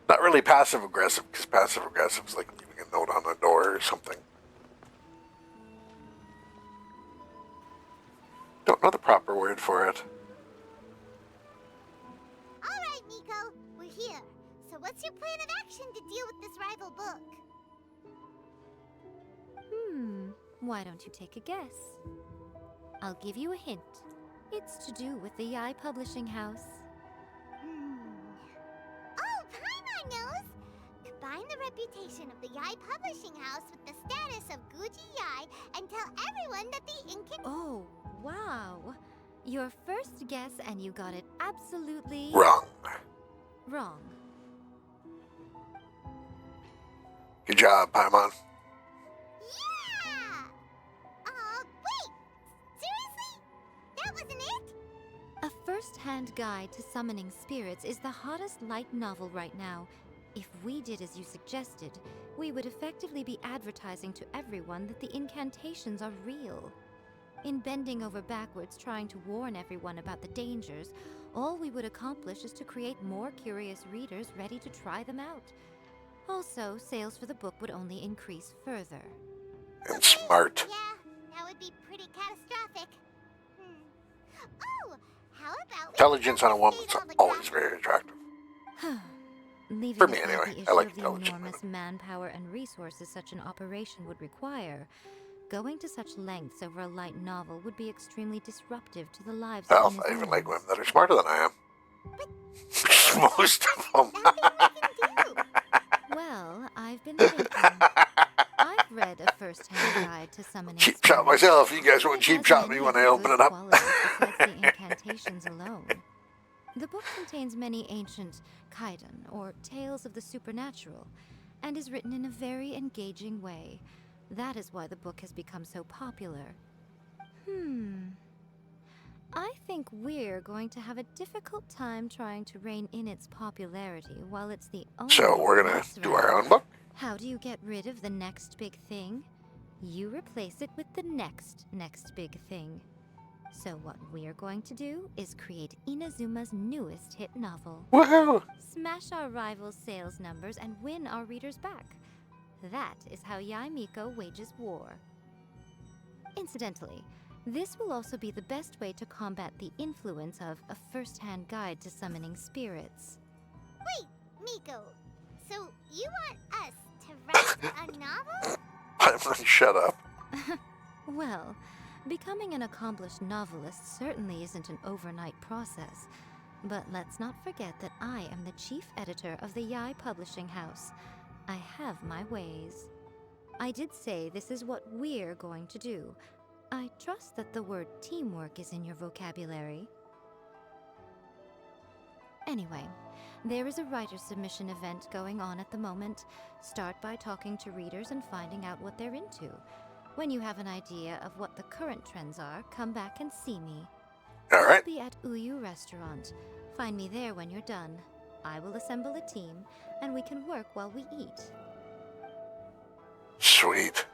Not really passive aggressive, because passive aggressive is like leaving a note on a door or something. Don't know the proper word for it. Alright, Miko, we're here. So what's your plan of action to deal with this rival book? Why don't you take a guess? I'll give you a hint. It's to do with the Yae Publishing House. Oh, Paimon knows! Combine the reputation of the Yae Publishing House with the status of Guji Yae and tell everyone that the Incan... Oh, wow. Your first guess and you got it absolutely... Wrong. Wrong. Good job, Paimon. Yeah! Wait! Seriously? That wasn't it? A first-hand guide to summoning spirits is the hottest light novel right now. If we did as you suggested, we would effectively be advertising to everyone that the incantations are real. In bending over backwards trying to warn everyone about the dangers, all we would accomplish is to create more curious readers ready to try them out. Also, sales for the book would only increase further. And smart. Yeah, that would be pretty catastrophic. Oh, how about... Intelligence on a woman's always very attractive. Leaving For me, aside anyway. the I issue like of the intelligent enormous manpower and resources such an operation would require, going to such lengths over a light novel would be extremely disruptive to the lives Well, of I even Inazumans. like women that are smarter than I am. Most of them. Well, I've been thinking. I've read a first-hand guide to summoning Cheap shot spirits. myself. You guys won't It cheap has shot me many when I good open it up. qualities besides the incantations alone. The book contains many ancient kaidan, or tales of the supernatural, and is written in a very engaging way. That is why the book has become so popular. I think we're going to have a difficult time trying to rein in its popularity while it's the only... So we're gonna That's do right. our own book? How do you get rid of the next big thing? You replace it with the next big thing. So what we're going to do is create Inazuma's newest hit novel. Woohoo! Smash our rivals' sales numbers and win our readers back. That is how Yae Miko wages war. Incidentally, this will also be the best way to combat the influence of a first-hand guide to summoning spirits. Wait, Miko. So you want us to write a novel? Paimon, shut up. Well, becoming an accomplished novelist certainly isn't an overnight process. But let's not forget that I am the chief editor of the Yae Publishing House. I have my ways. I did say this is what we're going to do. I trust that the word teamwork is in your vocabulary. Anyway, there is a writer submission event going on at the moment. Start by talking to readers and finding out what they're into. When you have an idea of what the current trends are, come back and see me. All right. I'll be at Uyu Restaurant. Find me there when you're done. I will assemble a team, and we can work while we eat. Sweet.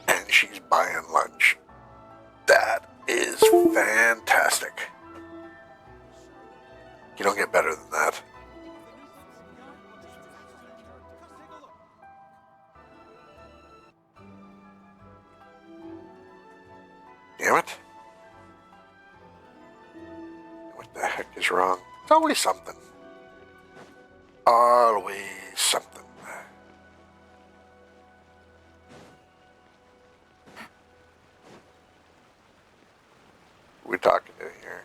And she's buying lunch. That is fantastic. You don't get better than that. Damn it. What the heck is wrong? It's always something. Always something. We're talking to here.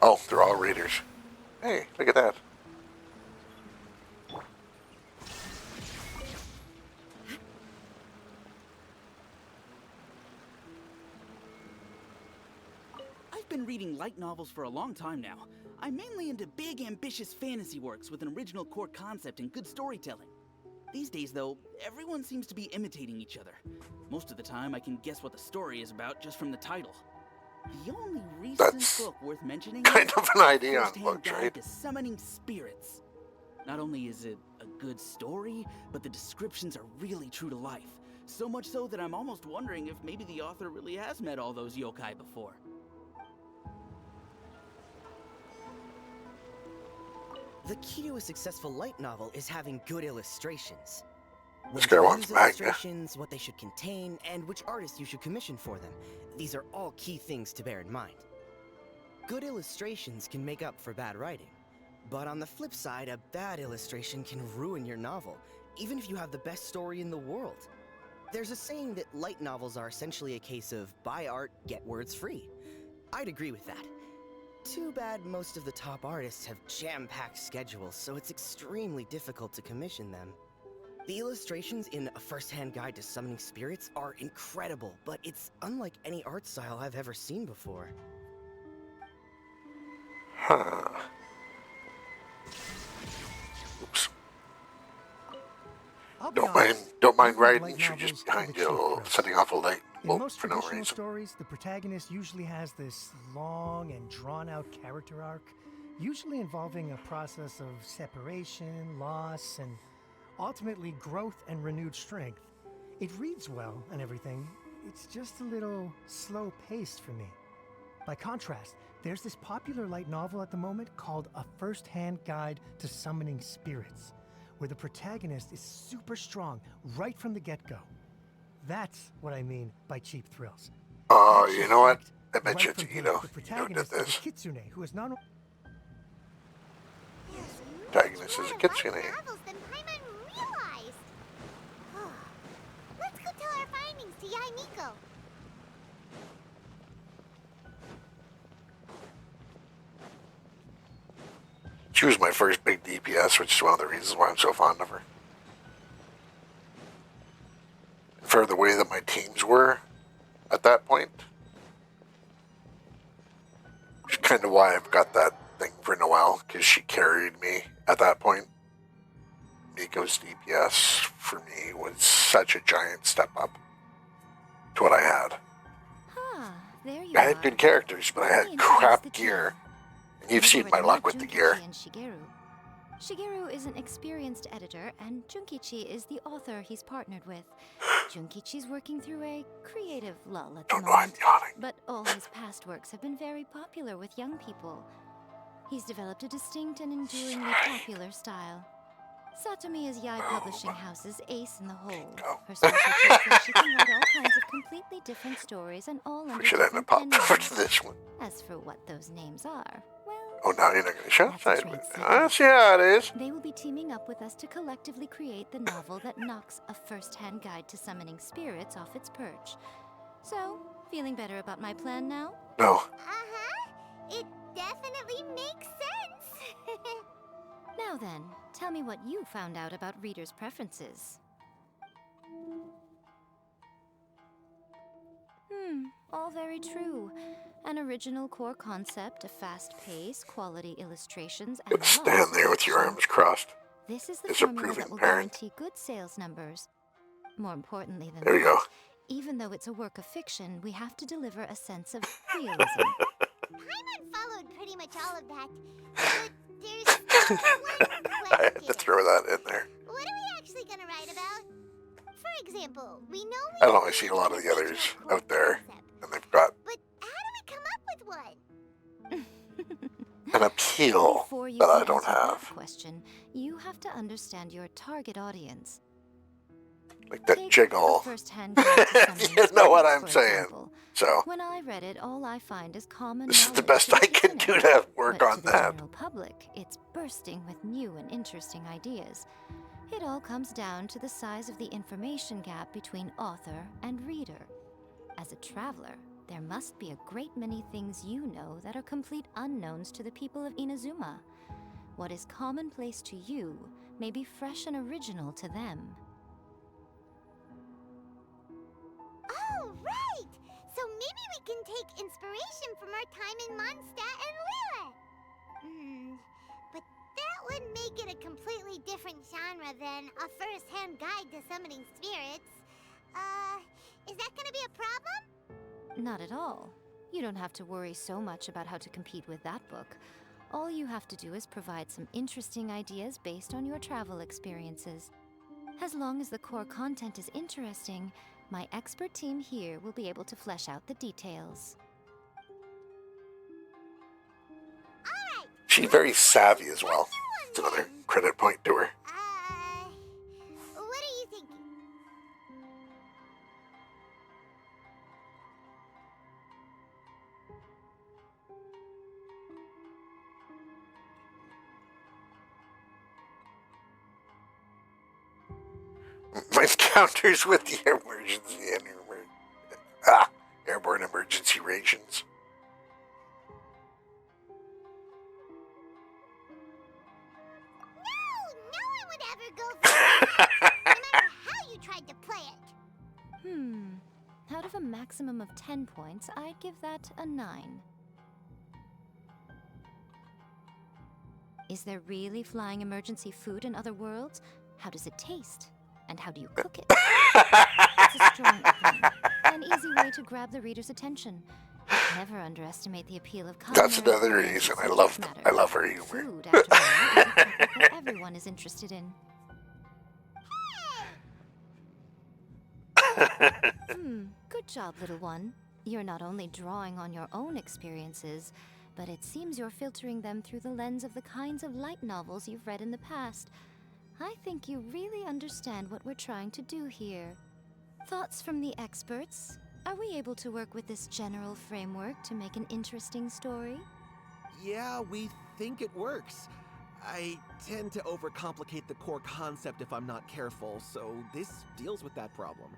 Oh, they're all readers. Hey, look at that. I've been reading light novels for a long time now. I'm mainly into big, ambitious fantasy works with an original core concept and good storytelling. These days, though, everyone seems to be imitating each other. Most of the time, I can guess what the story is about just from the title. The only recent book worth mentioning kind of an idea on First-Hand books, Guide right? to Summoning Spirits. Not only is it a good story, but the descriptions are really true to life. So much so that I'm almost wondering if maybe the author really has met all those yokai before. The key to a successful light novel is having good illustrations. This guy wants manga. Illustrations, what they should contain, and which artist you should commission for them. These are all key things to bear in mind. Good illustrations can make up for bad writing. But on the flip side, a bad illustration can ruin your novel, even if you have the best story in the world. There's a saying that light novels are essentially a case of buy art, get words free. I'd agree with that. Too bad most of the top artists have jam-packed schedules, so it's extremely difficult to commission them. The illustrations in A First-Hand Guide to Summoning Spirits are incredible, but it's unlike any art style I've ever seen before. Huh. Oops. Don't mind riding. You're just behind you, setting off a light. In most for no traditional reason. stories, the protagonist usually has this long and drawn-out character arc, usually involving a process of separation, loss, and ultimately growth and renewed strength. It reads well and everything, it's just a little slow-paced for me. By contrast, there's this popular light novel at the moment called A First-Hand Guide to Summoning Spirits, where the protagonist is super strong right from the get-go. That's what I mean by cheap thrills. Oh, you know what? I bet Right you, from you birth, know, the did protagonist is this. a kitsune who is not. Protagonist is a kitsune. Novels than Paimon realized. Let's go tell our findings to Yae Miko. She was my first big DPS, which is one of the reasons why I'm so fond of her. For the way that my teams were at that point, which is kind of why I've got that thing for Noelle, because she carried me at that point. Miko's DPS for me was such a giant step up to what I had. There you I had are. good characters, but I had crap gear. And you've seen my luck with the gear. And Shigeru is an experienced editor, and Junkichi is the author he's partnered with. Junkichi's working through a creative lull at the moment, but all his past works have been very popular with young people. He's developed a distinct and enduringly popular style. Satomi is Yae Publishing House's ace in the hole. Her specialty is that she can write all kinds of completely different stories and all under Should I have different popped pen over names. to this one? As for what those names are, Oh, now you're not going to show? I see how it is. they will be teaming up with us to collectively create the novel that knocks A First-Hand Guide to Summoning Spirits off its perch. So, feeling better about my plan now? No. It definitely makes sense. Now then, tell me what you found out about readers' preferences. All very true. An original core concept, a fast pace, quality illustrations, and Stand there with your arms crossed. This is the Disapproving formula that will parent. guarantee good sales numbers. More importantly than There you that, go. even though it's a work of fiction, we have to deliver a sense of realism. Paimon followed pretty much all of that. But there's one I had to question. throw that in there. What are we actually gonna write about? example, we know I don't know, I see a lot of the others out there, and they've got but how do we come up with one? an appeal Before you that I can don't answer that have. question, you have to understand your target audience. Like that Take jiggle. a first-hand guide to summoning You know what spirits, I'm for saying. example. So, When I read it, all I find is common this is the knowledge best to I the can beginner. do to work But on to the that. general public, it's bursting with new and interesting ideas. It all comes down to the size of the information gap between author and reader. As a traveler, there must be a great many things you know that are complete unknowns to the people of Inazuma. What is commonplace to you may be fresh and original to them. Oh, right! So maybe we can take inspiration from our time in Mondstadt and Lille. But that would make it a completely different genre than a first-hand guide to summoning spirits. Is that gonna be a problem? Not at all. You don't have to worry so much about how to compete with that book. All you have to do is provide some interesting ideas based on your travel experiences. As long as the core content is interesting, my expert team here will be able to flesh out the details. She's very savvy as well. It's another credit point to her. What are you thinking? My encounters with the emergency and airborne emergency rations. No one would ever go for that, no matter how you tried to play it. Out of a maximum of 10 points, I'd give that a 9. Is there really flying emergency food in other worlds? How does it taste? And how do you cook it? It's a strong opening, an easy way to grab the reader's attention. Never underestimate the appeal of culinary That's another programs reason in I subject matter. love her humor. Food, after all, is a topic that everyone is interested in. Good job, little one. You're not only drawing on your own experiences, but it seems you're filtering them through the lens of the kinds of light novels you've read in the past. I think you really understand what we're trying to do here. Thoughts from the experts? Are we able to work with this general framework to make an interesting story? Yeah, we think it works. I tend to overcomplicate the core concept if I'm not careful, so this deals with that problem.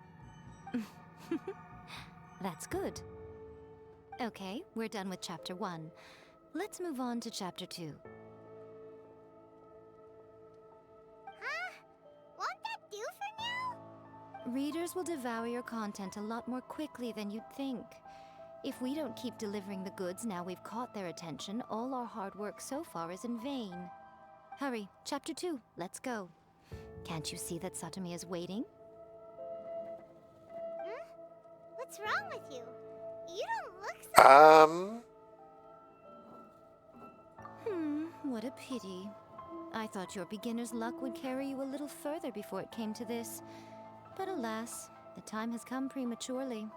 That's good. Okay, we're done with Chapter 1. Let's move on to Chapter 2. Won't that do for now? Readers will devour your content a lot more quickly than you'd think. If we don't keep delivering the goods now we've caught their attention, all our hard work so far is in vain. Hurry, Chapter 2, let's go. Can't you see that Satomi is waiting? What's wrong with you? You don't look so... What a pity. I thought your beginner's luck would carry you a little further before it came to this. But alas, the time has come prematurely.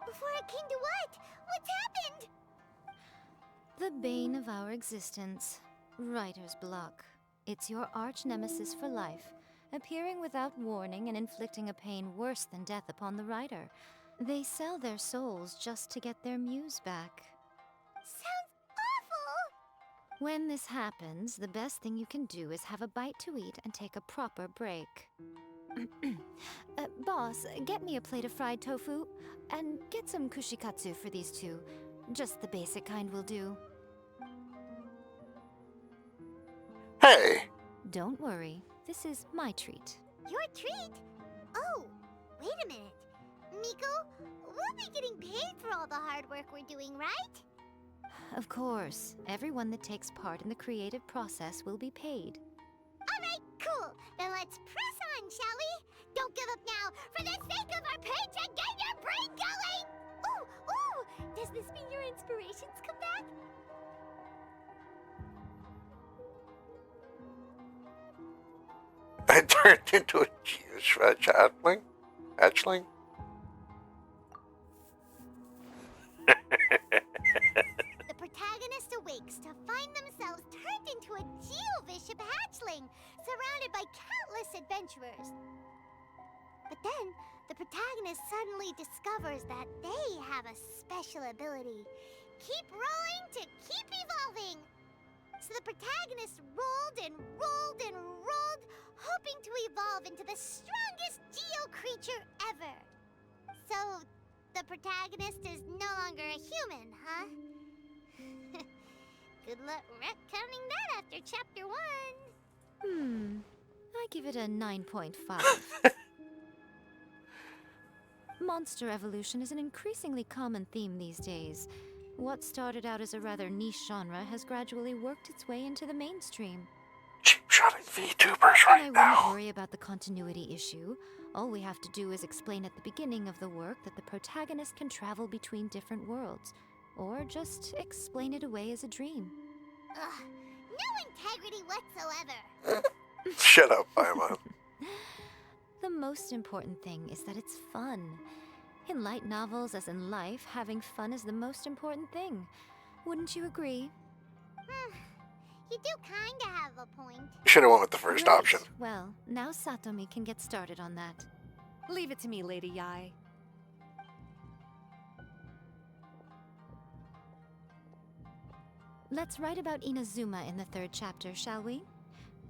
Before it came to what? What's happened? The bane of our existence, writer's block. It's your arch nemesis for life, appearing without warning and inflicting a pain worse than death upon the writer. They sell their souls just to get their muse back. Sounds awful! When this happens, the best thing you can do is have a bite to eat and take a proper break. Boss, get me a plate of fried tofu, and get some kushikatsu for these two. Just the basic kind will do. Hey! Don't worry, this is my treat. Your treat? Oh, wait a minute. Miko, we'll be getting paid for all the hard work we're doing, right? Of course, everyone that takes part in the creative process will be paid. Alright, cool. Then let's press on, shall we? Don't give up now, for the sake of our paycheck, get your brain going! Ooh! Does this mean your inspirations come back? I turned into a Jewish chatling. Hatchling? The protagonist awakes to find themselves turned into a Geo-Bishop hatchling, surrounded by countless adventurers. But then, the protagonist suddenly discovers that they have a special ability. Keep rolling to keep evolving! So the protagonist rolled and rolled and rolled, hoping to evolve into the strongest Geo creature ever. So, the protagonist is no longer a human, huh? Good luck retconning that after chapter 1. I give it a 9.5. Monster evolution is an increasingly common theme these days. What started out as a rather niche genre has gradually worked its way into the mainstream. Cheap shotting VTubers I right now. wouldn't worry about the continuity issue. All we have to do is explain at the beginning of the work that the protagonist can travel between different worlds, or just explain it away as a dream. Ugh, no integrity whatsoever. Shut up, Paimon. The most important thing is that it's fun. In light novels, as in life, having fun is the most important thing. Wouldn't you agree? You do kinda have a point. You should have went with the first Right. option. Well, now Satomi can get started on that. Leave it to me, Lady Yae. Let's write about Inazuma in the 3rd chapter, shall we?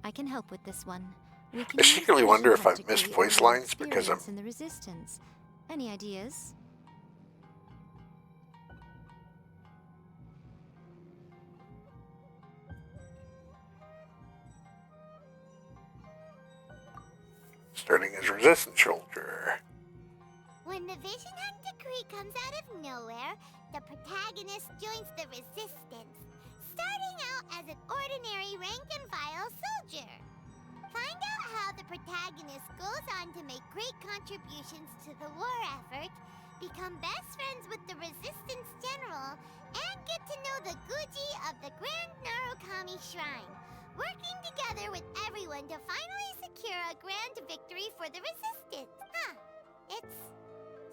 I can help with this one. We can I use secretly the wonder if Asian I've missed category voice or lines because I'm... experience in the Resistance. Any ideas? starting as resistance soldier. When the Vision Hunt decree comes out of nowhere, the protagonist joins the Resistance, starting out as an ordinary rank-and-file soldier. Find out how the protagonist goes on to make great contributions to the war effort, become best friends with the Resistance General, and get to know the Guji of the Grand Narukami Shrine, working together with everyone to finally secure a grand victory for the Resistance. Huh. It's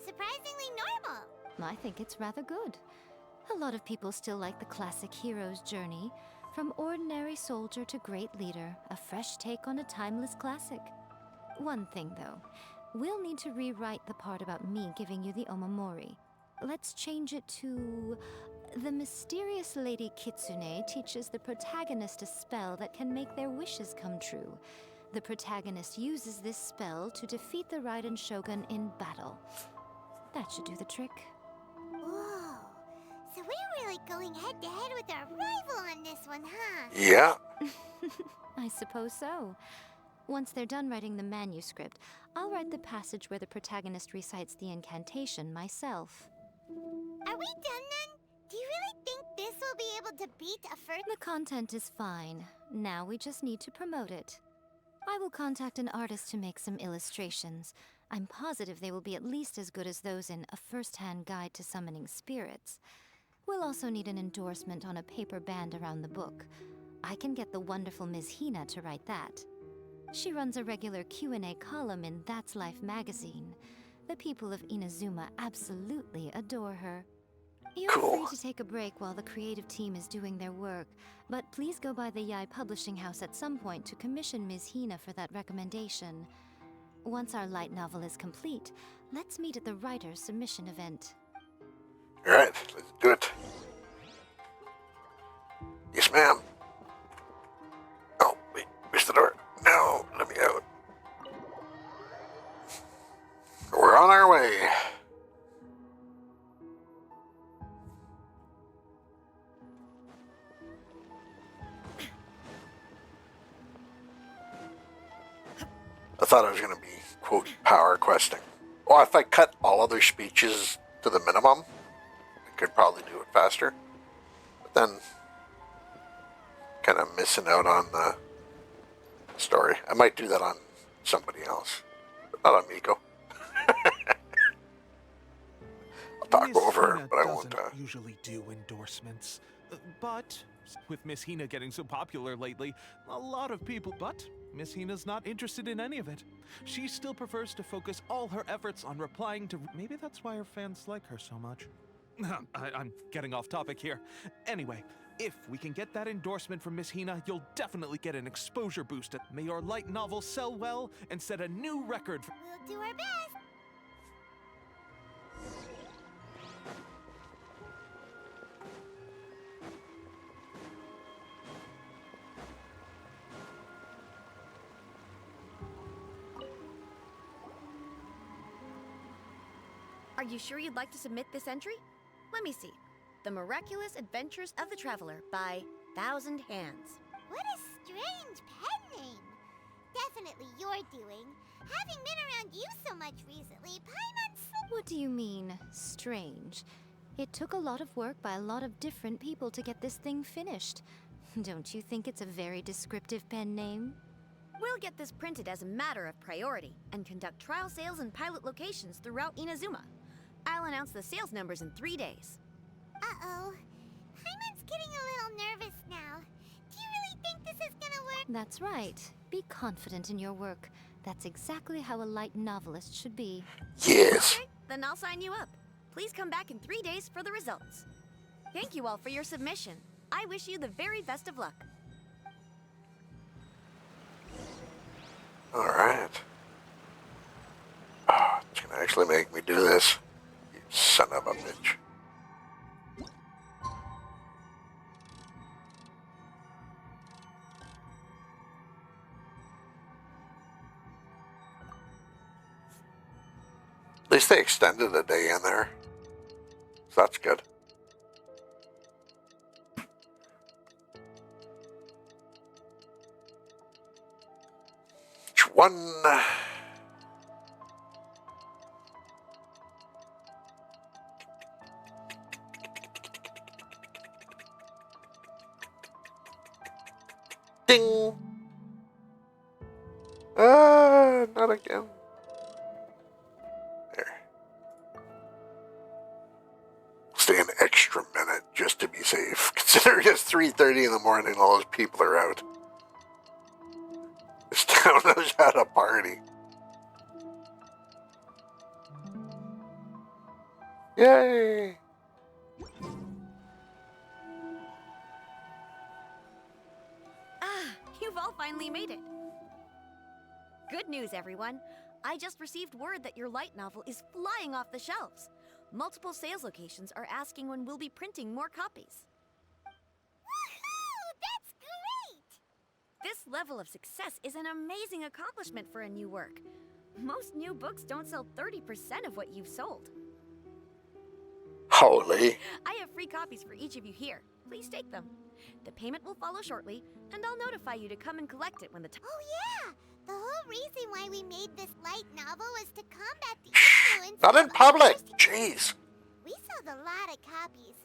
surprisingly normal. I think it's rather good. A lot of people still like the classic hero's journey. From ordinary soldier to great leader, a fresh take on a timeless classic. One thing though, we'll need to rewrite the part about me giving you the Omamori. Let's change it to... The mysterious Lady Kitsune teaches the protagonist a spell that can make their wishes come true. The protagonist uses this spell to defeat the Raiden Shogun in battle. That should do the trick. Whoa. So we're really going head-to-head with our rival on this one, huh? Yeah. I suppose so. Once they're done writing the manuscript, I'll write the passage where the protagonist recites the incantation myself. Are we done then? Do you really think this will be able to beat a first? The content is fine. Now we just need to promote it. I will contact an artist to make some illustrations. I'm positive they will be at least as good as those in A First-Hand Guide to Summoning Spirits. We'll also need an endorsement on a paper band around the book. I can get the wonderful Ms. Hina to write that. She runs a regular Q&A column in That's Life magazine. The people of Inazuma absolutely adore her. You're free to take a break while the creative team is doing their work, but please go by the Yae Publishing House at some point to commission Ms. Hina for that recommendation. Once our light novel is complete, let's meet at the writer's submission event. Alright, let's do it. Yes, ma'am. Oh, wait, where's the door? No, let me out. We're on our way. I thought I was going to be, quote, power questing. Well, if I cut all other speeches to the minimum, I could probably do it faster. But then, kind of missing out on the story. I might do that on somebody else, but not on Miko. I'll talk Ms. over her, Hina but I won't. doesn't usually do endorsements, but With Miss Hina getting so popular lately, a lot of people... But Miss Hina's not interested in any of it. She still prefers to focus all her efforts on replying to... Maybe that's why her fans like her so much. I'm getting off topic here. Anyway, if we can get that endorsement from Miss Hina, you'll definitely get an exposure boost. May your light novel sell well and set a new record for... We'll do our best. Are you sure you'd like to submit this entry? Let me see. The Miraculous Adventures of the Traveler by Thousand Hands. What a strange pen name. Definitely your doing. Having been around you so much recently, Paimon's... What do you mean, strange? It took a lot of work by a lot of different people to get this thing finished. Don't you think it's a very descriptive pen name? We'll get this printed as a matter of priority and conduct trial sales in pilot locations throughout Inazuma. I'll announce the sales numbers in 3 days. Uh-oh. Paimon's getting a little nervous now. Do you really think this is gonna work? That's right. Be confident in your work. That's exactly how a light novelist should be. Yes. Okay, then I'll sign you up. Please come back in 3 days for the results. Thank you all for your submission. I wish you the very best of luck. Alright. Oh, it's gonna actually make me do this. You son of a bitch. At least they extended a day in there. So that's good. Which one? Ding! Not again. There. Stay an extra minute just to be safe. Considering it's 3:30 in the morning, all those people are out. This town knows how to party. Yay! You've all finally made it. Good news, everyone. I just received word that your light novel is flying off the shelves. Multiple sales locations are asking when we'll be printing more copies. Woohoo! That's great! This level of success is an amazing accomplishment for a new work. Most new books don't sell 30% of what you've sold. Holy. I have free copies for each of you here. Please take them. The payment will follow shortly, and I'll notify you to come and collect it when the time... Oh yeah! The whole reason why we made this light novel was to combat the influence... Not in of public! others. Jeez! We sold a lot of copies,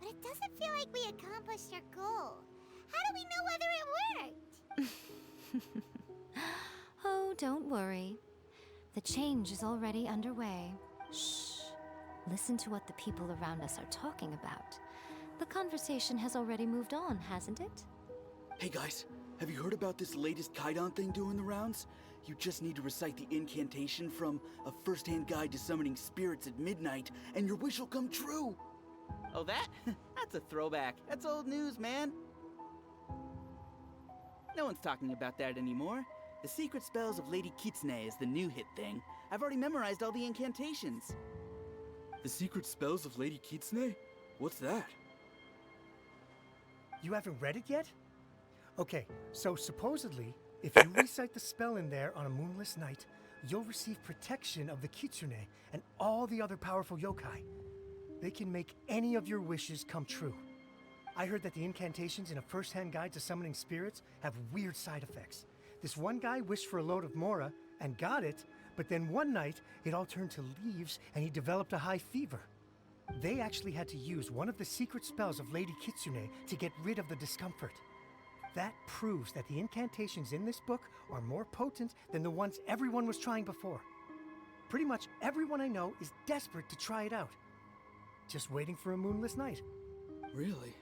but it doesn't feel like we accomplished our goal. How do we know whether it worked? Oh, don't worry. The change is already underway. Shh. Listen to what the people around us are talking about. The conversation has already moved on, hasn't it? Hey guys, have you heard about this latest Kaidan thing doing the rounds? You just need to recite the incantation from A First-Hand Guide to Summoning Spirits at Midnight, and your wish will come true! Oh, that? That's a throwback. That's old news, man. No one's talking about that anymore. The Secret Spells of Lady Kitsune is the new hit thing. I've already memorized all the incantations. The Secret Spells of Lady Kitsune? What's that? You haven't read it yet? Okay, so supposedly, if you recite the spell in there on a moonless night, you'll receive protection of the Kitsune and all the other powerful yokai. They can make any of your wishes come true. I heard that the incantations in A First-Hand Guide to Summoning Spirits have weird side effects. This one guy wished for a load of Mora and got it, but then one night it all turned to leaves and he developed a high fever. They actually had to use one of the secret spells of Lady Kitsune to get rid of the discomfort. That proves that the incantations in this book are more potent than the ones everyone was trying before. Pretty much everyone I know is desperate to try it out. Just waiting for a moonless night. Really?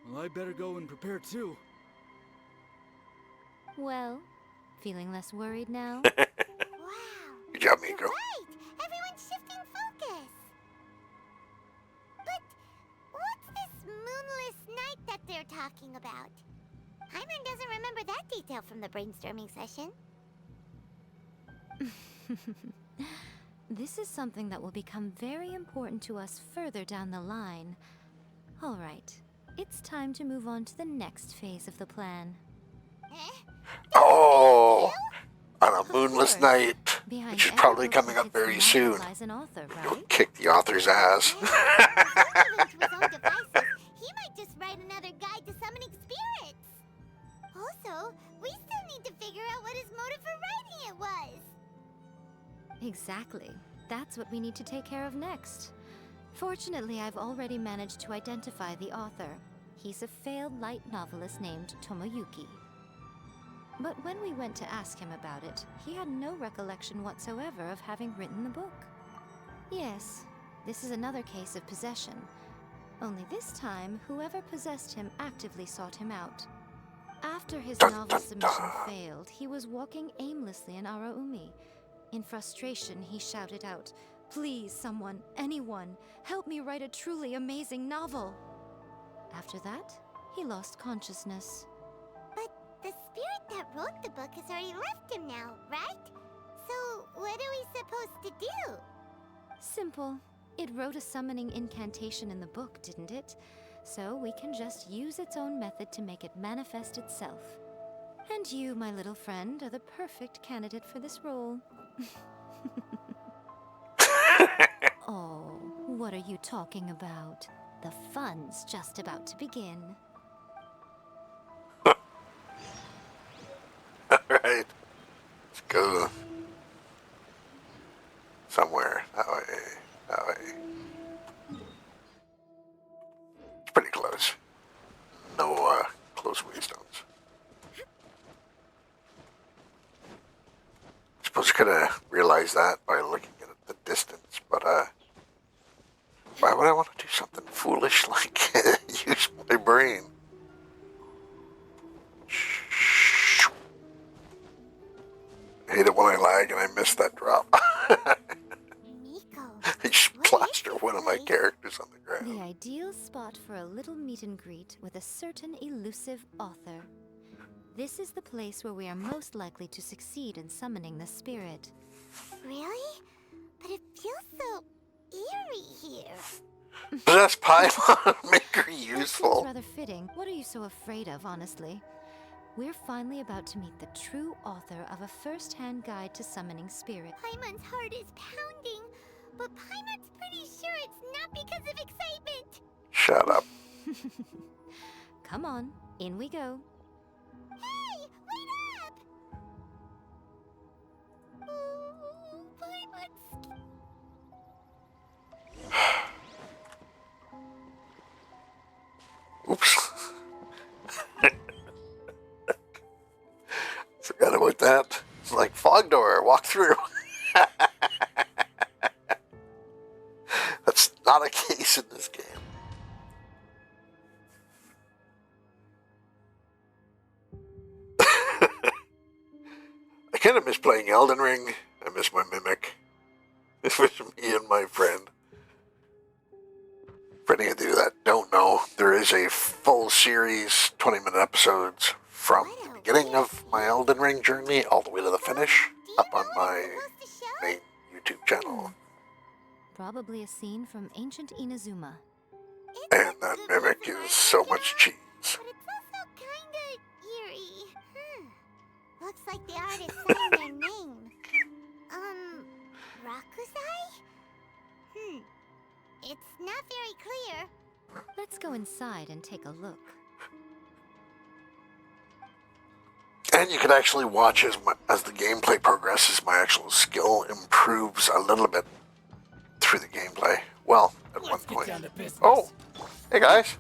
Well, I better go and prepare too. Well, feeling less worried now? Good job, Miko. You're right! Everyone's shifting focus! But what's this moonless night that they're talking about? Hyman doesn't remember that detail from the brainstorming session. This is something that will become very important to us further down the line. All right, it's time to move on to the next phase of the plan. Oh, on a moonless course. night, Behind which is every probably book coming that up hits very the soon. market lies an author, You'll right? kick the author's ass. If he might just write another guide to summoning spirits. Also, we still need to figure out what his motive for writing it was. Exactly. That's what we need to take care of next. Fortunately, I've already managed to identify the author. He's a failed light novelist named Tomoyuki. But when we went to ask him about it, he had no recollection whatsoever of having written the book. Yes, this is another case of possession. Only this time, whoever possessed him actively sought him out. After his novel submission failed, he was walking aimlessly in Araumi. In frustration, he shouted out, "Please, someone, anyone, help me write a truly amazing novel." After that, he lost consciousness. But the spirit that wrote the book has already left him now, right? So what are we supposed to do? Simple. It wrote a summoning incantation in the book, didn't it? So we can just use its own method to make it manifest itself. And you, my little friend, are the perfect candidate for this role. Oh, what are you talking about? The fun's just about to begin. Alright. Let's go somewhere. That way. That way. It's pretty close. No, close waystones. I suppose I could have realized that by looking at the distance, but, why would I want to do something foolish like use my brain? I hate it when I lag and I miss that drop. I just plaster one of my characters on the ground. The ideal spot for a little meet and greet with a certain elusive author. This is the place where we are most likely to succeed in summoning the spirit. Really? But it feels so eerie here. Possess Paimon, make her Seems useful. rather fitting. What are you so afraid of, honestly? We're finally about to meet the true author of a first-hand guide to summoning spirit. Paimon's heart is pounding, but Paimon's pretty sure it's not because of excitement. Shut up. Come on, in we go. Hey, wait up! Oh, Paimon's... Oops. Forgot about that. It's like fog door, walk through. That's not a case in this game. I kind of miss playing Elden Ring. I miss my Mimic. It was me and my friend. For any of you that don't know, there is a full series, 20-minute episodes, from the beginning of my Elden Ring journey all the way to the finish, up on my main YouTube channel. Probably a scene from ancient Inazuma. And that Mimic is so much cheese. But it's also kinda eerie. Looks like the artist signed their name. Rakuzai? It's not very clear. Let's go inside and take a look. And you can actually watch as the gameplay progresses, my actual skill improves a little bit through the gameplay. Well, at one point. Oh, hey guys.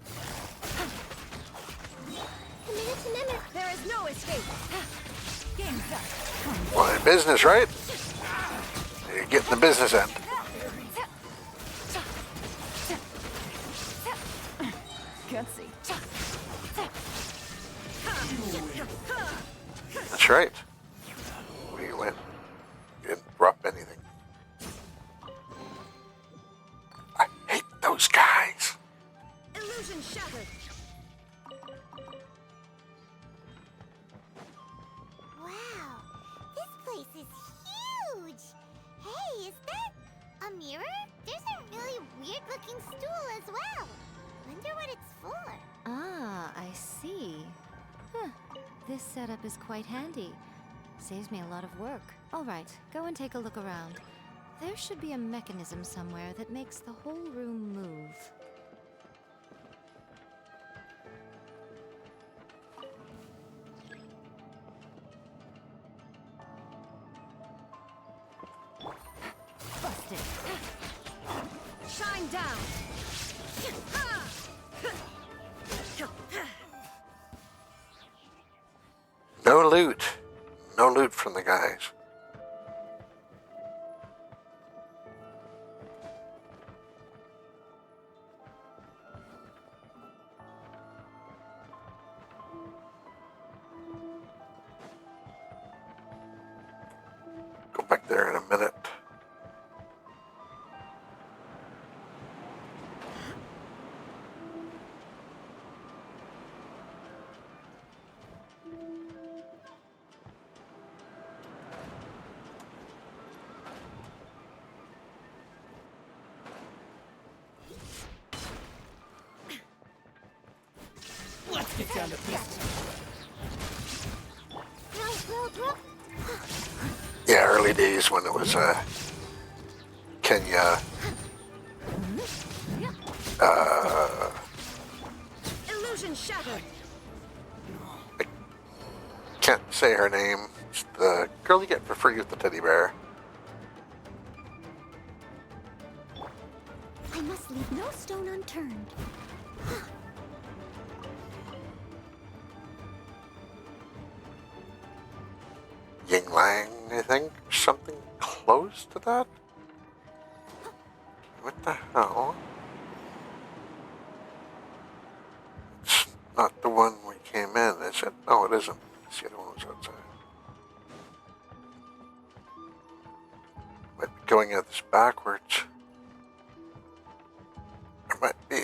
There is no escape. Game's up. Well, in business, right? You're getting the business end. Gutsy. That's right. We went. You didn't drop anything. I hate those guys. Illusion shattered. Wow, this place is huge. Hey, is that a mirror? There's a really weird-looking stool as well. Wonder what it's for. Ah, I see. Huh. This setup is quite handy. Saves me a lot of work. All right, go and take a look around. There should be a mechanism somewhere that makes the whole room move. Busted. Shine down. No loot. No loot from the guys. Go back there in a minute. Let's get down to business. Yeah, early days when it was Kenya. Illusion shattered. I can't say her name. It's the girl you get for free with the teddy bear. I must leave no stone unturned. Ying Lang, I think? Something close to that? What the hell? It's not the one we came in, is it? No, it isn't. It's the other one was outside. Might be going at this backwards. Or might be...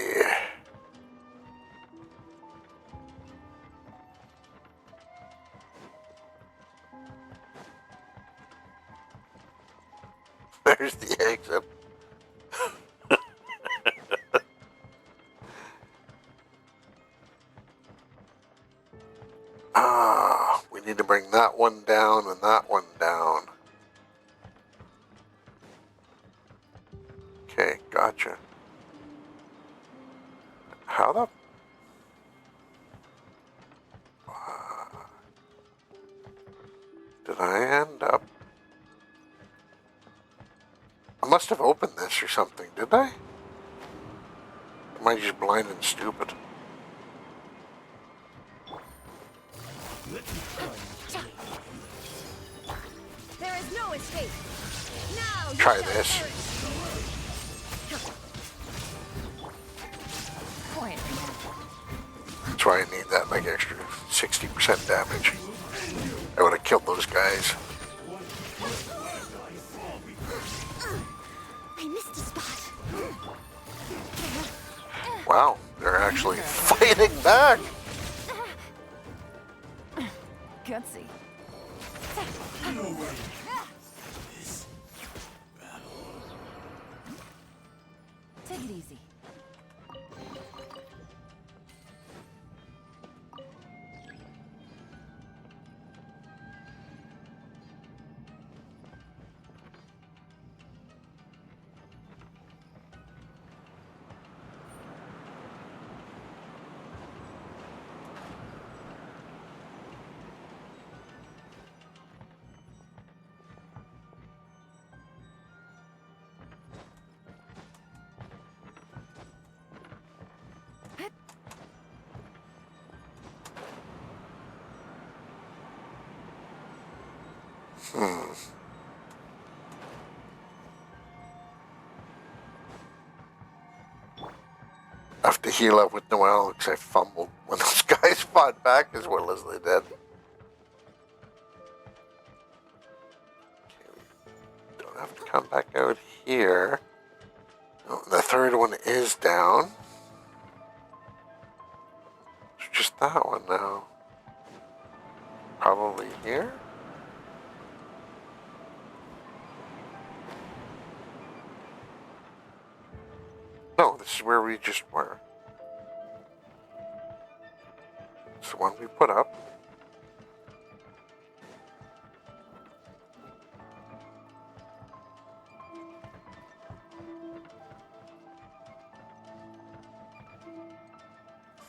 There's the exit. We need to bring that one down and that one down. Okay, gotcha. How the... did I end up... I must have opened this or something, did I? Am I just blind and stupid? There is no escape. Now Try this. That's why I need that like extra 60% damage. I would have killed those guys. I missed a spot. Wow, they're actually fighting back. Gutsy. Take it easy. I have to heal up with Noelle because I fumbled when those guys fought back as well as they did. I have to come back out here. Oh, the third one is down. It's just that one now. Probably here? No, this is where we just were. It's the one we put up.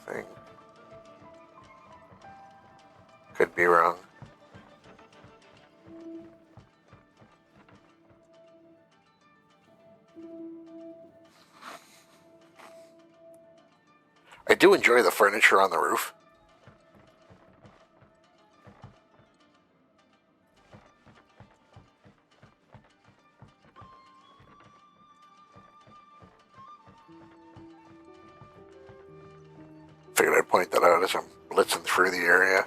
Thing. Could be wrong. I do enjoy the furniture on the roof. Figured I'd point that out as I'm blitzing through the area.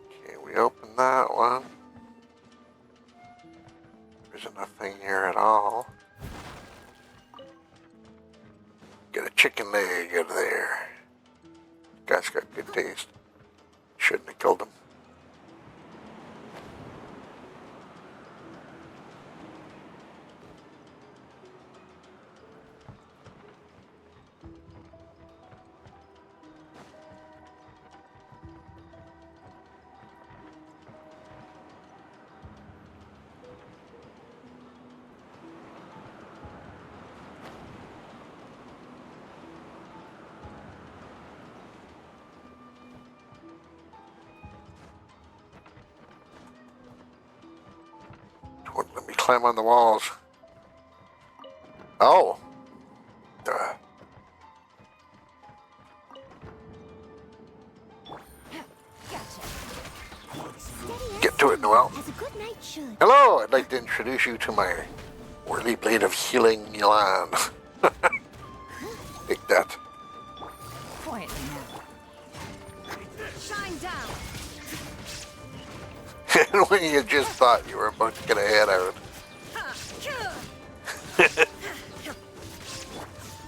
Okay, we open that one. There's nothing here at all. Get a chicken leg out of there. Guy's got good taste. Shouldn't have killed him. Wouldn't let me climb on the walls. Oh. Get to it, Noel. Hello, I'd like to introduce you to my whirly blade of healing Milan. Take that. Quietly now. Shine down. And when you just thought you were about to get a head out.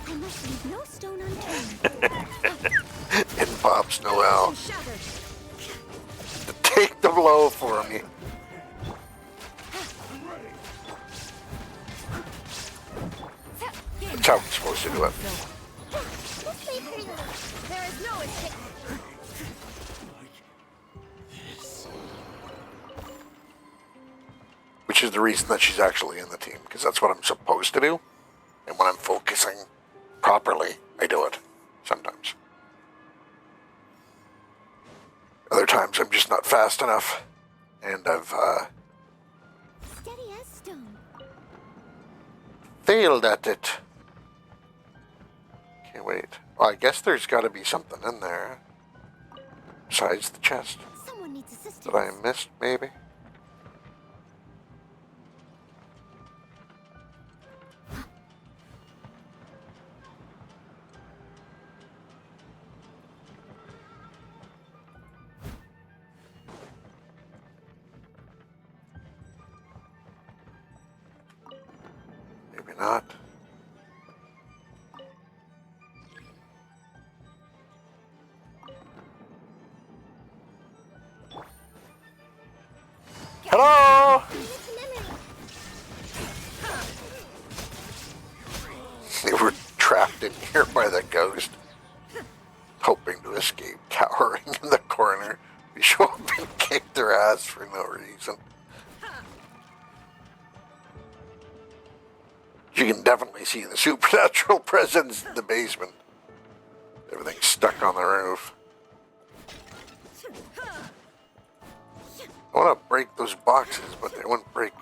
I must leave no stone unturned. In pops Noel. Take the blow for me. That's how I'm supposed to do it. There is no escape. Which is the reason that she's actually in the team, because that's what I'm supposed to do. And when I'm focusing properly, I do it. Sometimes. Other times I'm just not fast enough. And I've Steady as stone. failed at it. Okay, wait. Well, I guess there's got to be something in there. Besides the chest. Someone needs assistance. That I missed, maybe? Maybe not. Hello! They were trapped in here by the ghost, hoping to escape, cowering in the corner. We show up and kick their ass for no reason. You can definitely see the supernatural presence in the basement. Everything's stuck on the roof. I want to break those boxes, but they won't break.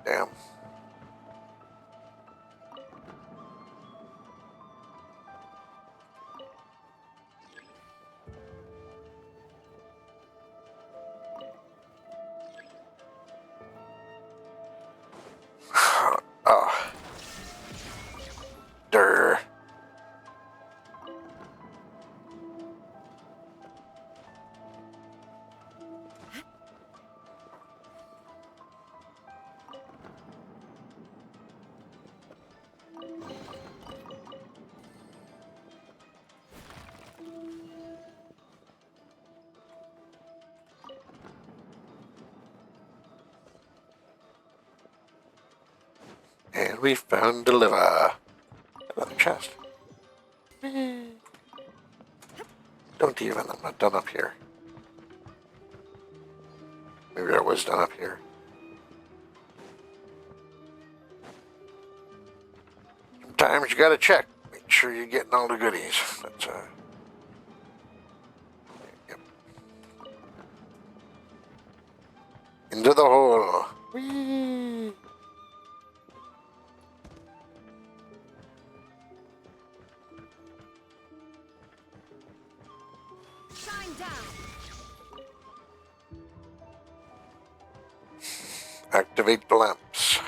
Damn. Oh. Durr. We found the liver. Another chest. Don't even, I'm not done up here. Maybe I was done up here. Sometimes you gotta check. Make sure you're getting all the goodies. But, yep. Into the hole. Whee! Shine down. Activate the lamps.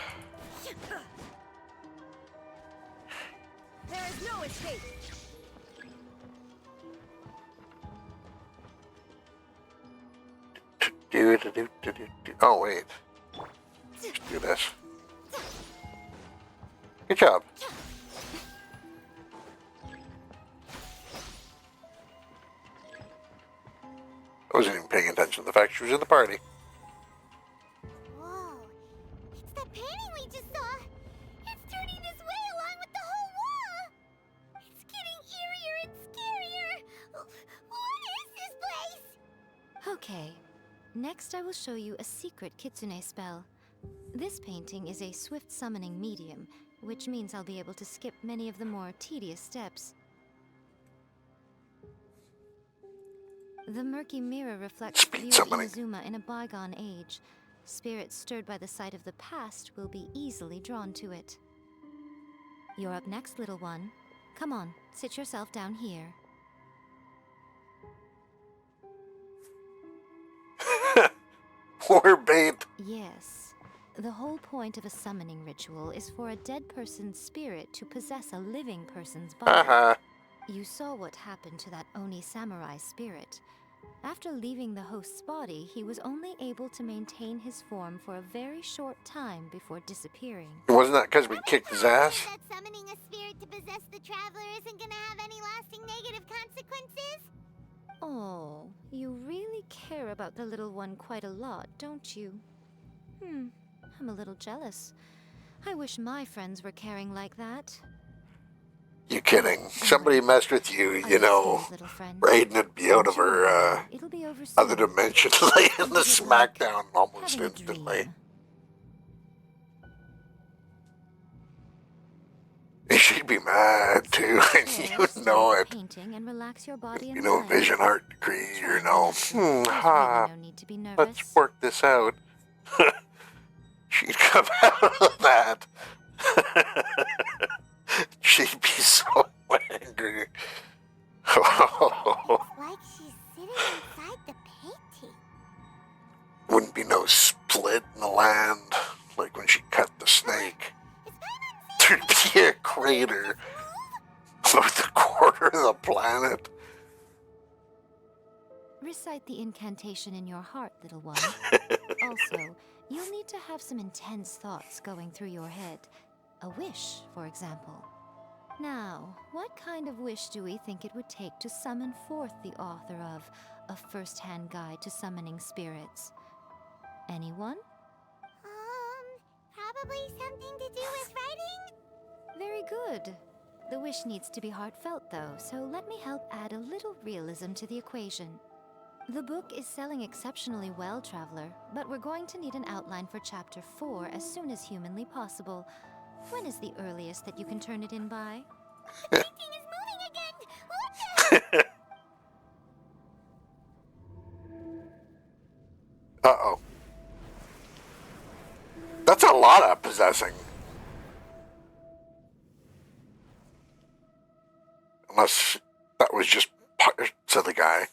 There is no escape. Oh, wait. Let's do this. Good job. I wasn't even paying attention to the fact she was in the party. Whoa. It's the painting we just saw. It's turning this way along with the whole wall. It's getting eerier and scarier. What is this place? Okay. Next, I will show you a secret kitsune spell. This painting is a swift summoning medium, which means I'll be able to skip many of the more tedious steps. The murky mirror reflects the view of Inazuma in a bygone age. Spirits stirred by the sight of the past will be easily drawn to it. You're up next, little one. Come on, sit yourself down here. Poor babe. Yes. The whole point of a summoning ritual is for a dead person's spirit to possess a living person's body. You saw what happened to that Oni samurai spirit. After leaving the host's body, he was only able to maintain his form for a very short time before disappearing. Wasn't that because we kicked his ass? That summoning a spirit to possess the traveler isn't gonna have any lasting negative consequences? Oh, you really care about the little one quite a lot, don't you? I'm a little jealous. I wish my friends were caring like that. You kidding? Somebody messed with you, you know. Raiden would be out of her other dimension, laying the smackdown almost instantly. She'd be mad too, and you know it. You know, vision art degree, you know. Let's work this out. She'd come out of that. She'd be so angry. It's like she's sitting inside the painting. Wouldn't be no split in the land like when she cut the snake. There'd be a crater about the quarter of the planet. Recite the incantation in your heart, little one. Also, you'll need to have some intense thoughts going through your head. A wish, for example. Now, what kind of wish do we think it would take to summon forth the author of A First-Hand Guide to Summoning Spirits? Anyone? Probably something to do with writing? Very good. The wish needs to be heartfelt, though, so let me help add a little realism to the equation. The book is selling exceptionally well, Traveler, but we're going to need an outline for Chapter 4 as soon as humanly possible. When is the earliest that you can turn it in by? The painting is moving again! What the? Uh-oh. That's a lot of possessing. Unless that was just parts of the guy.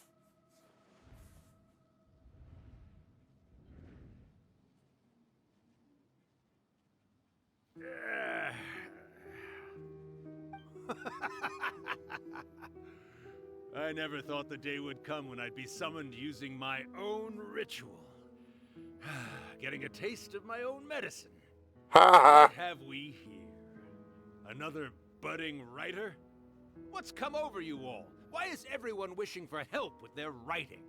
I never thought the day would come when I'd be summoned using my own ritual. Getting a taste of my own medicine. What have we here? Another budding writer? What's come over you all? Why is everyone wishing for help with their writing?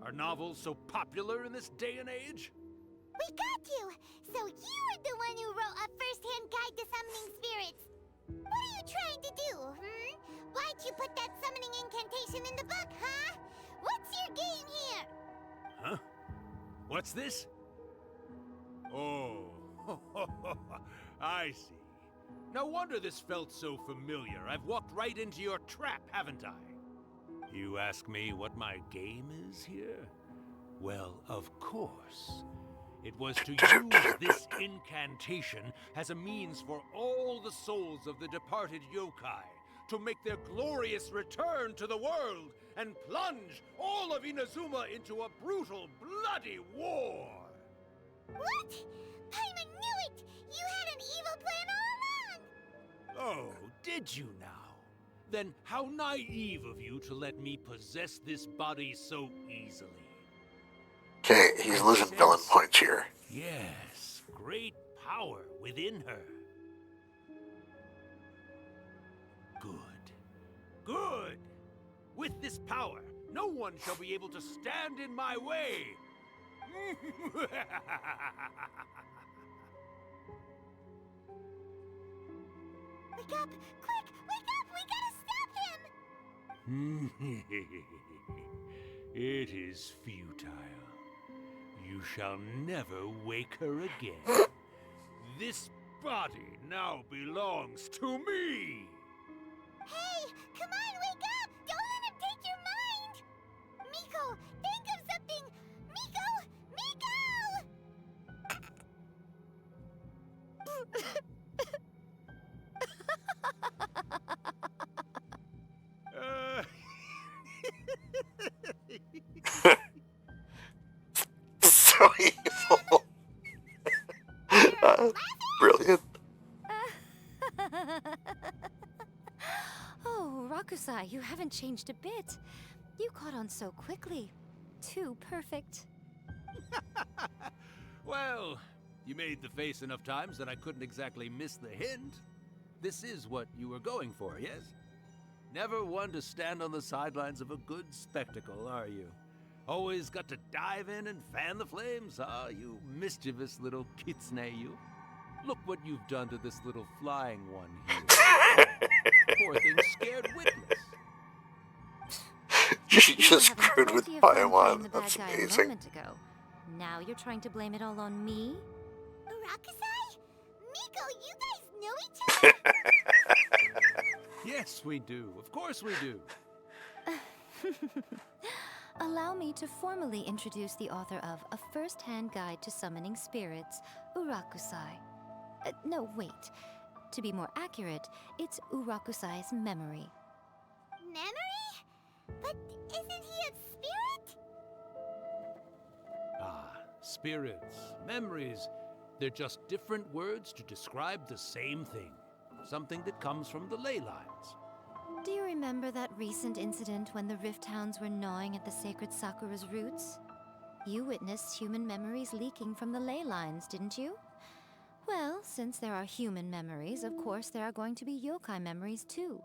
Are novels so popular in this day and age? We got you! So you're the one who wrote a first-hand guide to summoning spirits! What are you trying to do, Why'd you put that summoning incantation in the book, huh? What's your game here? Huh? What's this? Oh, I see. No wonder this felt so familiar. I've walked right into your trap, haven't I? You ask me what my game is here? Well, of course. It was to use this incantation as a means for all the souls of the departed yokai to make their glorious return to the world and plunge all of Inazuma into a brutal, bloody war. What? Paimon knew it! You had an evil plan all along! Oh, did you now? Then how naive of you to let me possess this body so easily. Okay, he's losing villain points here. Yes, great power within her. Good. Good! With this power, no one shall be able to stand in my way! Wake up! Quick! Wake up! We gotta stop him! It is futile. You shall never wake her again. This body now belongs to me! Hey! Come on, wake up! Don't let him take your mind! Miko, think of something! Miko! So evil. Brilliant. Oh, Rakusai, you haven't changed a bit. You caught on so quickly. Too perfect. Well, you made the face enough times that I couldn't exactly miss the hint. This is what you were going for, yes? Never one to stand on the sidelines of a good spectacle, are you? Always got to dive in and fan the flames, huh? You mischievous little kitsune, you. Look what you've done to this little flying one here. Poor thing scared witless. You just screwed with Paimon. That's amazing. Now you're trying to blame it all on me? Rakusai? Miko, you guys know each other? Yes, we do. Of course we do. Allow me to formally introduce the author of A First-Hand Guide to Summoning Spirits, Urakusai. No, wait. To be more accurate, it's Urakusai's memory. Memory? But isn't he a spirit? Ah, spirits, memories. They're just different words to describe the same thing. Something that comes from the ley lines. Do you remember that recent incident when the Rift Hounds were gnawing at the sacred Sakura's roots? You witnessed human memories leaking from the ley lines, didn't you? Well, since there are human memories, of course there are going to be yokai memories too.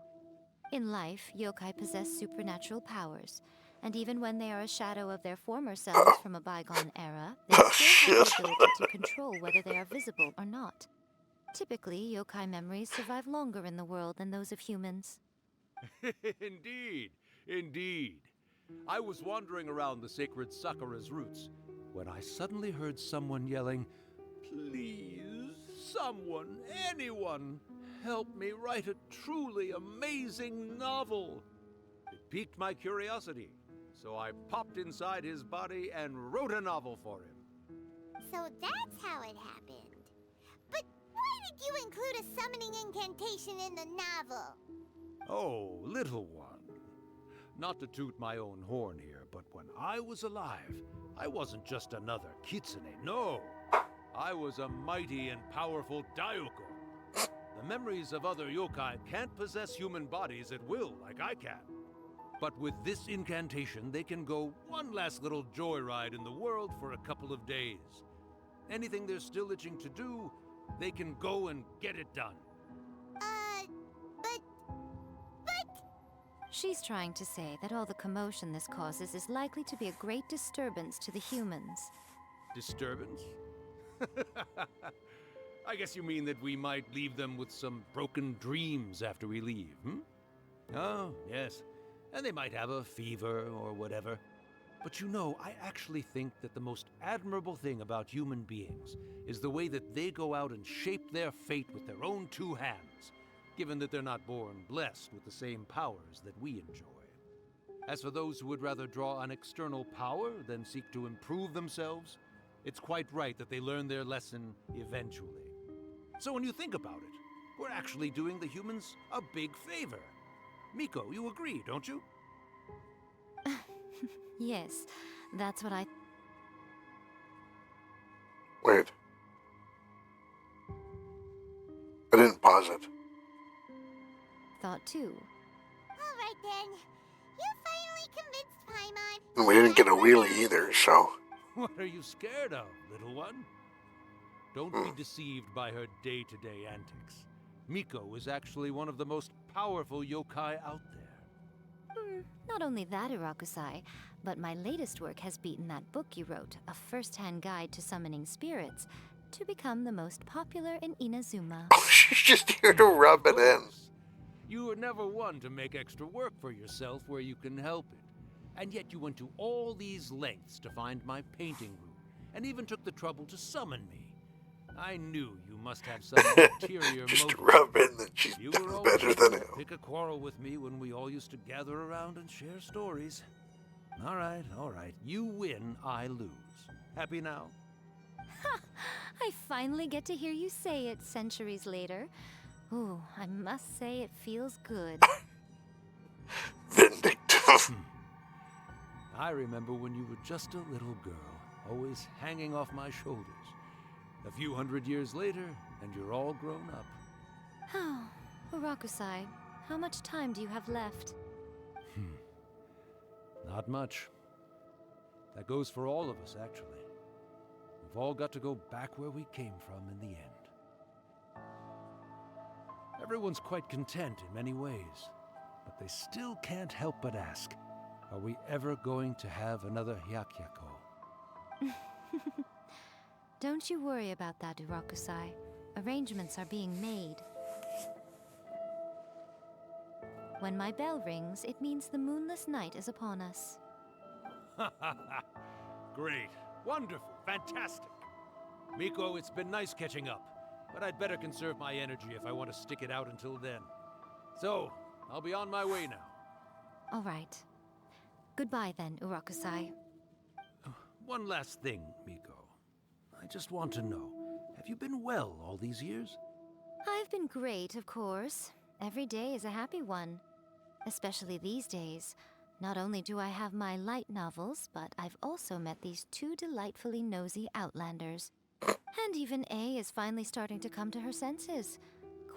In life, yokai possess supernatural powers, and even when they are a shadow of their former selves from a bygone era, they still have the ability to control whether they are visible or not. Typically, yokai memories survive longer in the world than those of humans. Indeed, indeed. I was wandering around the sacred Sakura's roots when I suddenly heard someone yelling, "Please, someone, anyone, help me write a truly amazing novel." It piqued my curiosity, so I popped inside his body and wrote a novel for him. So that's how it happened. But why did you include a summoning incantation in the novel? Oh, little one. Not to toot my own horn here, but when I was alive, I wasn't just another kitsune, no. I was a mighty and powerful Daiyoko. The memories of other yokai can't possess human bodies at will like I can. But with this incantation, they can go one last little joyride in the world for a couple of days. Anything they're still itching to do, they can go and get it done. She's trying to say that all the commotion this causes is likely to be a great disturbance to the humans. Disturbance? I guess you mean that we might leave them with some broken dreams after we leave, hmm? Oh, yes. And they might have a fever or whatever. But you know, I actually think that the most admirable thing about human beings is the way that they go out and shape their fate with their own two hands, given that they're not born blessed with the same powers that we enjoy. As for those who would rather draw on external power than seek to improve themselves, it's quite right that they learn their lesson eventually. So when you think about it, we're actually doing the humans a big favor. Miko, you agree, don't you? Yes, that's what I... Wait. I didn't pause it. thought too. Alright then. You finally convinced Paimon. And we didn't get a wheelie either, so... What are you scared of, little one? Don't be deceived by her day-to-day antics. Miko is actually one of the most powerful yokai out there. Not only that, Irakusai, but my latest work has beaten that book you wrote, A First-Hand Guide to Summoning Spirits, to become the most popular in Inazuma. Oh, she's just here to rub it in. You were never one to make extra work for yourself where you can help it. And yet you went to all these lengths to find my painting room, and even took the trouble to summon me. I knew you must have some ulterior Just motive. rub in that she's You done were always better able than to him. pick a quarrel with me when we all used to gather around and share stories. All right. You win, I lose. Happy now? Ha! I finally get to hear you say it centuries later. Ooh, I must say it feels good. Vindictive. I remember when you were just a little girl, always hanging off my shoulders. A few hundred years later, and you're all grown up. Oh, Irakusai, how much time do you have left? Not much. That goes for all of us, actually. We've all got to go back where we came from in the end. Everyone's quite content in many ways, but they still can't help but ask, are we ever going to have another Hyakyako? Don't you worry about that, Irakusai. Arrangements are being made. When my bell rings, it means the moonless night is upon us. Great. Wonderful. Fantastic. Miko, it's been nice catching up, but I'd better conserve my energy if I want to stick it out until then. So, I'll be on my way now. All right. Goodbye then, Irakusai. One last thing, Miko. I just want to know, have you been well all these years? I've been great, of course. Every day is a happy one. Especially these days. Not only do I have my light novels, but I've also met these two delightfully nosy outlanders. And even A is finally starting to come to her senses.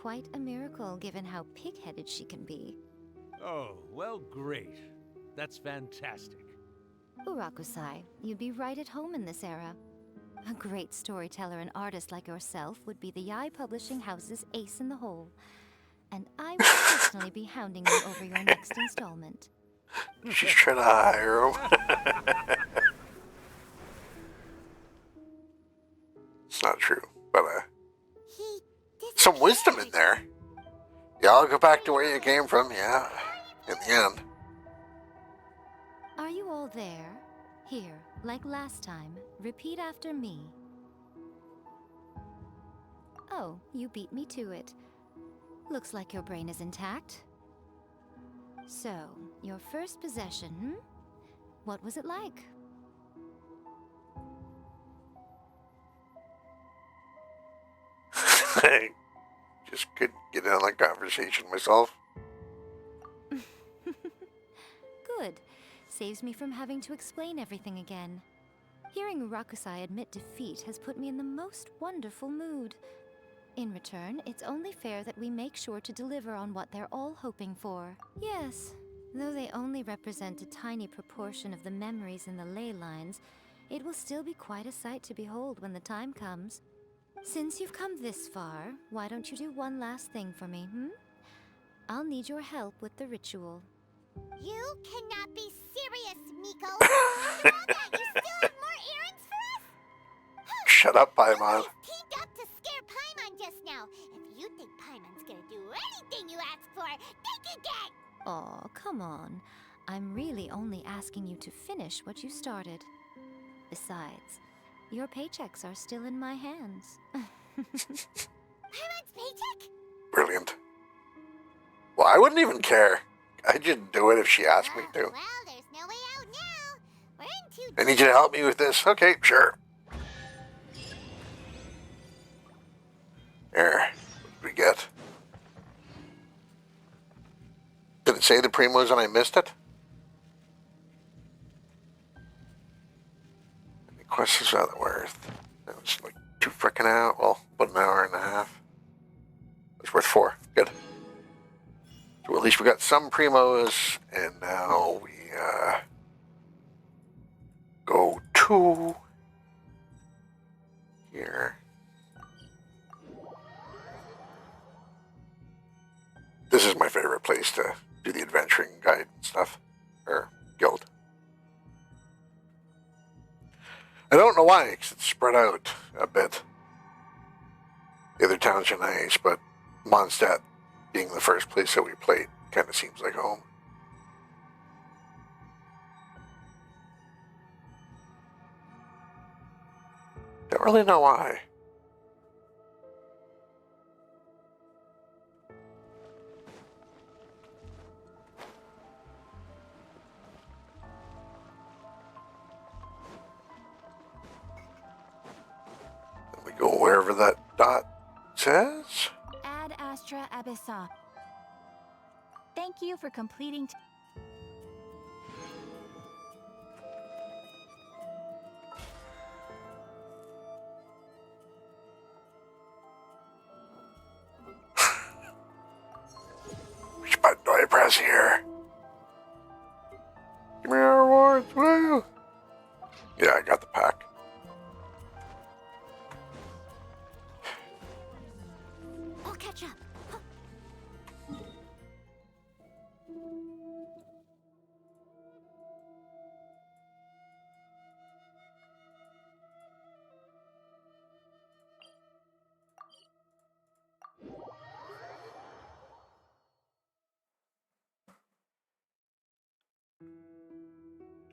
Quite a miracle, given how pig-headed she can be. Oh, well, great. That's fantastic. Irakusai, you'd be right at home in this era. A great storyteller and artist like yourself would be the Yae Publishing House's ace in the hole. And I will personally be hounding you over your next installment. She's trying to hire him. It's not true, but some wisdom in there. Yeah, I'll go back to where you came from, yeah, in the end. Are you all there? Here, like last time, repeat after me. Oh, you beat me to it. Looks like your brain is intact. So, your first possession, What was it like? I just couldn't get in on that conversation myself. Good. Saves me from having to explain everything again. Hearing Irakusai admit defeat has put me in the most wonderful mood. In return, it's only fair that we make sure to deliver on what they're all hoping for. Yes, though they only represent a tiny proportion of the memories in the ley lines, it will still be quite a sight to behold when the time comes. Since you've come this far, why don't you do one last thing for me, I'll need your help with the ritual. You cannot be serious, Miko! After all that, you still have more errands for us? Shut up, Paimon. You teamed up to scare Paimon just now. If you think Paimon's gonna do anything you ask for, think again! Aw, come on. I'm really only asking you to finish what you started. Besides, your paychecks are still in my hands. Paimon's paycheck? Brilliant. Well, I wouldn't even care. I'd just do it if she asked me to. Well, there's no way out now. We're in too I need you to help me with this. Okay, sure. Here, what did we get? Did it say the primos and I missed it? Any questions about the worth? It was like 2 frickin' out. Well, about an hour and a half. It's worth 4. Good. So at least we got some primos, and now we go to here. This is my favorite place to do the adventuring guide and stuff, or guild. I don't know why, because it's spread out a bit. The other towns are nice, but Mondstadt, being the first place that we played, kind of seems like home. Don't really know why. Then we go wherever that dot says. Ad Astra Abyssa. Thank you for completing. Which button do I press here? Give me our rewards, woo! Yeah, I got the pack. I'll catch up.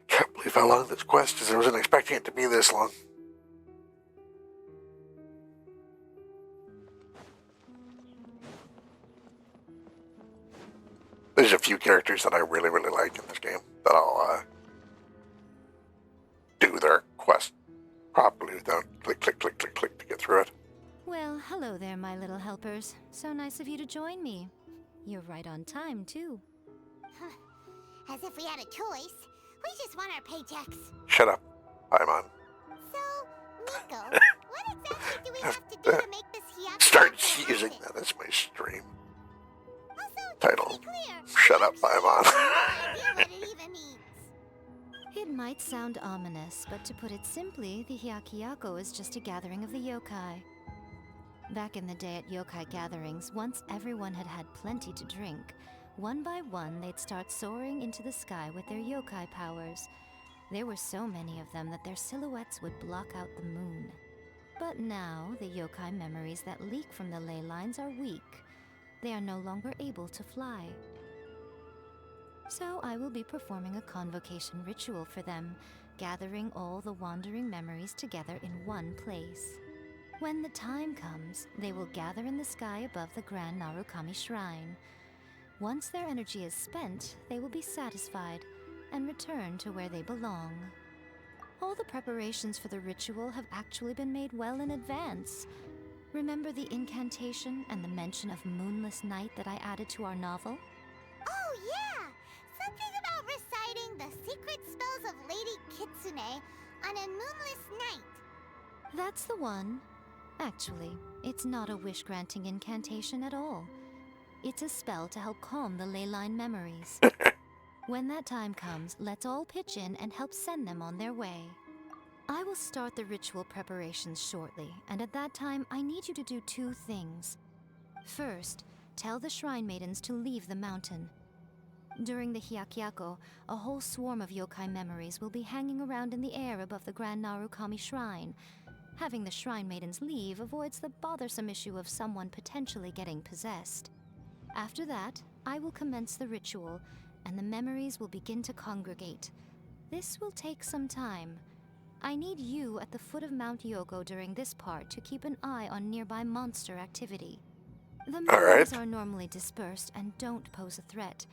Can't believe how long this quest is. I wasn't expecting it to be this long. There's a few characters that I really, really like in this game that I'll do their quest properly without click, click, click, click, click to get through it. Well, hello there, my little helpers. So nice of you to join me. You're right on time, too. As if we had a choice. We just want our paychecks. Shut up, Paimon. So, Nico, what exactly do we have to do to make this Hyaku Start using that as my stream title. Shut up, Paimon. It might sound ominous, but to put it simply, the Hyaku is just a gathering of the yokai. Back in the day at yokai gatherings, once everyone had had plenty to drink, one by one they'd start soaring into the sky with their yokai powers. There were so many of them that their silhouettes would block out the moon. But now, the yokai memories that leak from the ley lines are weak. They are no longer able to fly. So I will be performing a convocation ritual for them, gathering all the wandering memories together in one place. When the time comes, they will gather in the sky above the Grand Narukami Shrine. Once their energy is spent, they will be satisfied and return to where they belong. All the preparations for the ritual have actually been made well in advance. Remember the incantation and the mention of moonless night that I added to our novel? Oh, yeah! Something about reciting the secret spells of Lady Kitsune on a moonless night. That's the one. Actually, it's not a wish-granting incantation at all. It's a spell to help calm the ley line memories. When that time comes, let's all pitch in and help send them on their way. I will start the ritual preparations shortly, and at that time, I need you to do 2 things. First, tell the shrine maidens to leave the mountain. During the Hyakyako, a whole swarm of yokai memories will be hanging around in the air above the Grand Narukami Shrine. Having the Shrine Maidens leave avoids the bothersome issue of someone potentially getting possessed. After that, I will commence the ritual, and the memories will begin to congregate. This will take some time. I need you at the foot of Mount Yogo during this part to keep an eye on nearby monster activity. The memories are normally dispersed and don't pose a threat,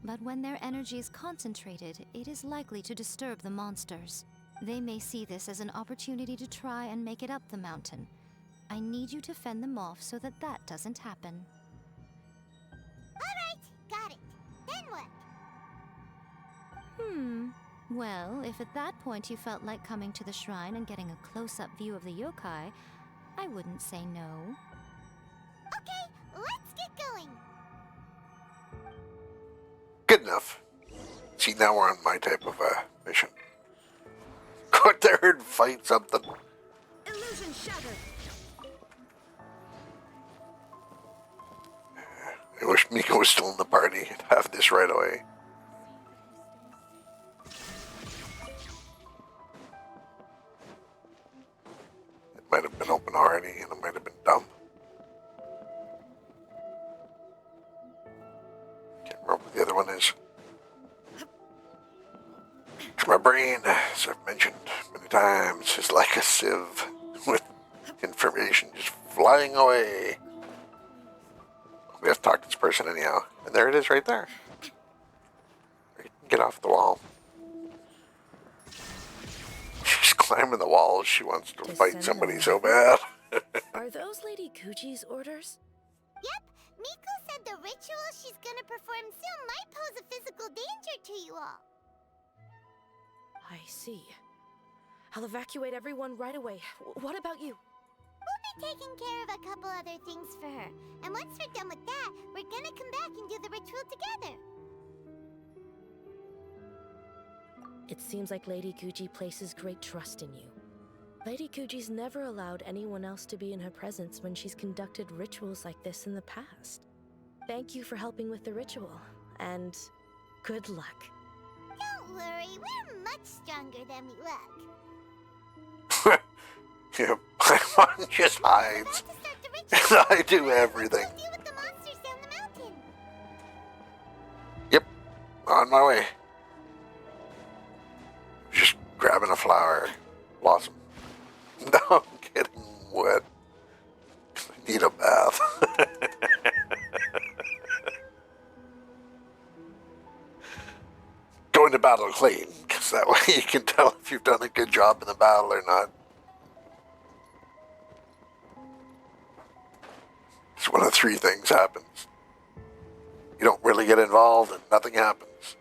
but when their energy is concentrated, it is likely to disturb the monsters. They may see this as an opportunity to try and make it up the mountain. I need you to fend them off so that that doesn't happen. Alright, got it. Then what? Well, if at that point you felt like coming to the shrine and getting a close-up view of the yokai, I wouldn't say no. Okay, let's get going. Good enough. See, now we're on my type of mission. Go out there and fight something. Illusion shattered. I wish Miko was still in the party and have this right away. It might have been open already and it might have been dumb. Can't remember what the other one is. My brain, as I've mentioned many times, is like a sieve with information just flying away. We have to talk to this person anyhow. And there it is right there. Get off the wall. She's climbing the walls. She wants to fight somebody so bad. Are those Lady Kuji's orders? Yep, Miko said the ritual she's gonna perform soon might pose a physical danger to you all. I see. I'll evacuate everyone right away. What about you? We'll be taking care of a couple other things for her. And once we're done with that, we're gonna come back and do the ritual together. It seems like Lady Kuji places great trust in you. Lady Kuji's never allowed anyone else to be in her presence when she's conducted rituals like this in the past. Thank you for helping with the ritual, and good luck. Don't worry, we're much stronger than we look. Yeah, my one just hides. And I do everything. Deal with the monsters down the mountain. Yep, on my way. Just grabbing a flower. Blossom. No, I'm getting wet. I need a bath. Going to battle clean, because that way you can tell if you've done a good job in the battle or not. It's one of three things happens. You don't really get involved and nothing happens.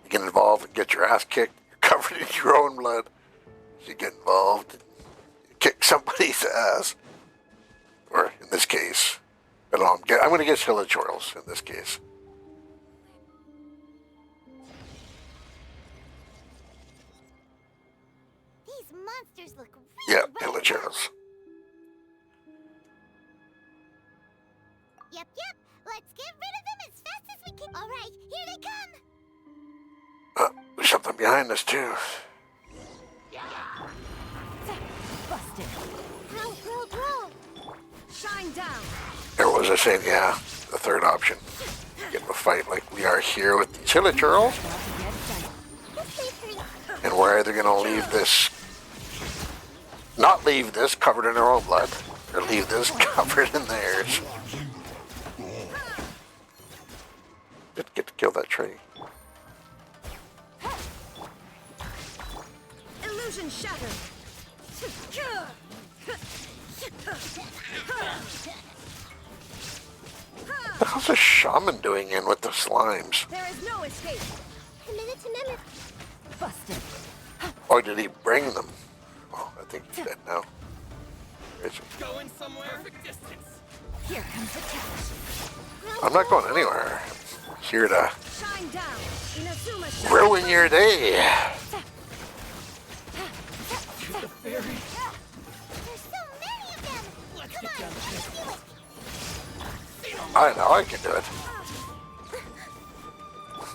You get involved and get your ass kicked, you're covered in your own blood. You get involved and you kick somebody's ass. Or in this case, I don't know, I'm going to get Hilichorals in this case. These monsters look really Yeah, Hilichorals. Yep. Let's get rid of them as fast as we can. All right, here they come. There's something behind us too. Busted. Roll. Shine down. There was a saying, yeah, the third option. Get in a fight like we are here with these Hilichurls. And we're either going to leave this, not leave this covered in our own blood, or leave this covered in theirs. Didn't get to kill that tree. Illusion shattered. How's a shaman doing in with the slimes? There is no escape. A minute. Busted. Or did he bring them? Oh, I think he's dead now. Is he? Going somewhere. Perfect distance. Here comes the catch. I'm not going anywhere. I'm here to Shine down. Inazuma ruin your day. The fairy. There's so many of them. Let's Come get on, down let me do it. I know, I can do it.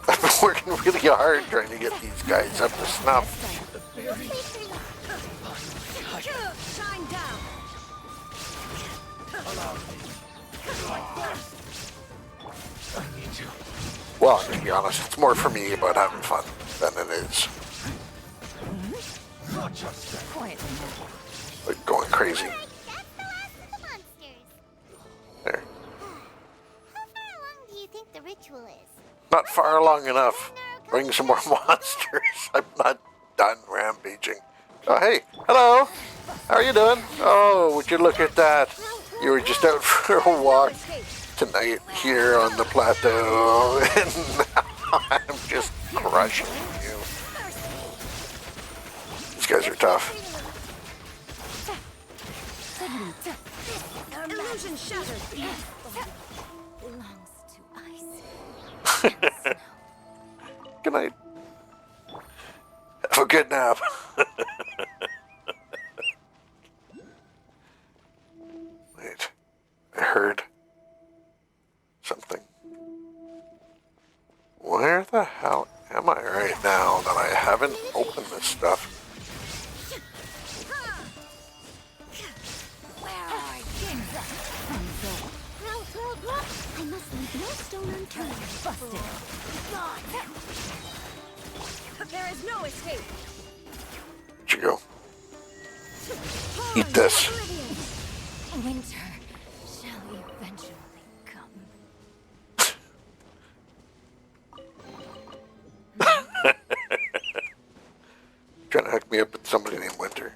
I've been working really hard trying to get these guys up to snuff. The fairy. Shine down. Well, to be honest, it's more for me about having fun than it is like going crazy. There. How far along do you think the ritual is? Not far along enough. Bring some more monsters. I'm not done rampaging. Oh, hey. Hello. How are you doing? Oh, would you look at that? You were just out for a walk tonight here on the plateau, and now I'm just crushing you. These guys are tough. Illusion shattered. Belongs to ice. Good night. Have a good nap. Wait, I heard something. Where the hell am I right now that I haven't opened this stuff? I must leave no stone unturned. Busted. There is no escape. Where'd you go? Eat this. Winter shall eventually come. Trying to hook me up with somebody named Winter.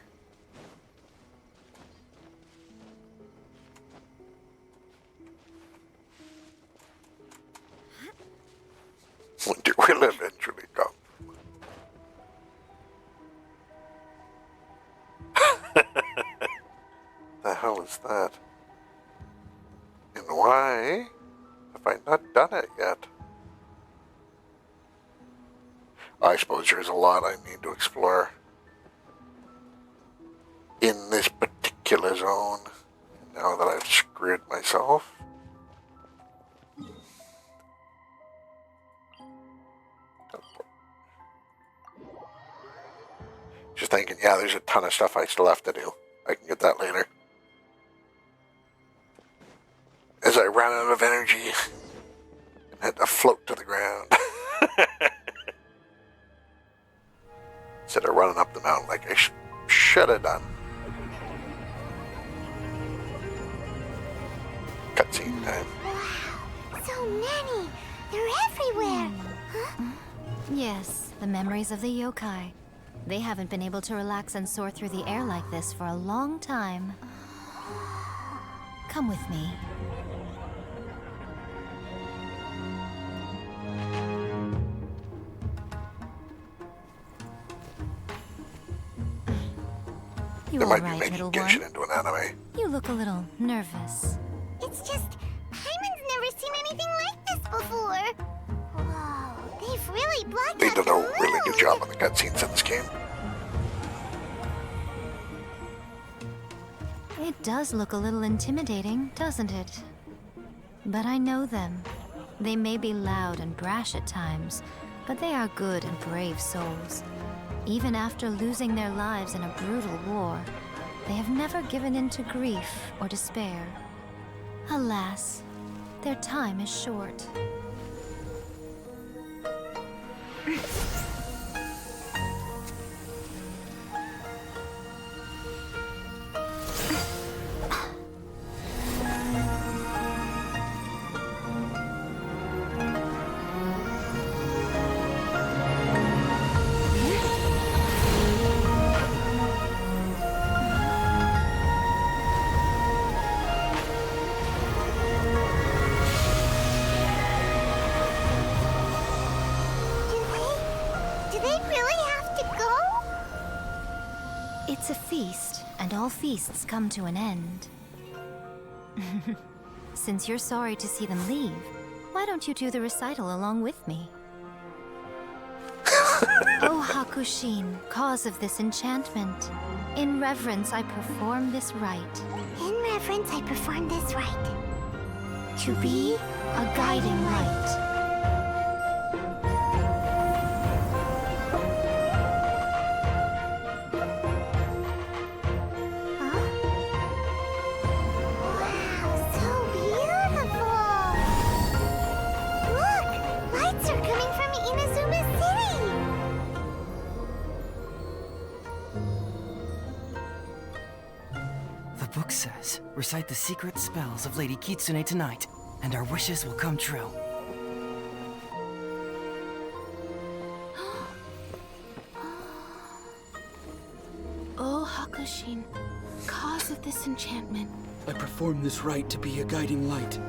Winter will eventually come. The hell is that? And why have I not done it yet? I suppose there's a lot I need to explore in this particular zone, now that I've screwed myself. Just thinking, yeah, there's a ton of stuff I still have to do. I can get that later. As I ran out of energy and had to float to the ground. Instead of running up the mountain like I should have done. Cutscene time. Wow, so many! They're everywhere! Huh? Yes, the memories of the yokai. They haven't been able to relax and soar through the air like this for a long time. Come with me. You They all might right, be making little Genshin one? into an anime. You look a little nervous. It's just, Paimon's never seen anything like this before. Whoa, they've really blocked They out did the a really good moon. job on the cutscenes in this game. It does look a little intimidating, doesn't it? But I know them. They may be loud and brash at times, but they are good and brave souls. Even after losing their lives in a brutal war, they have never given in to grief or despair. Alas, their time is short. Do they really have to go? It's a feast, and all feasts come to an end. Since you're sorry to see them leave, why don't you do the recital along with me? O Hakushin, cause of this enchantment, in reverence I perform this rite. In reverence, I perform this rite. To be a guiding light. book says, recite the secret spells of Lady Kitsune tonight, and our wishes will come true. Oh, Hakushin, cause of this enchantment. I perform this rite to be a guiding light.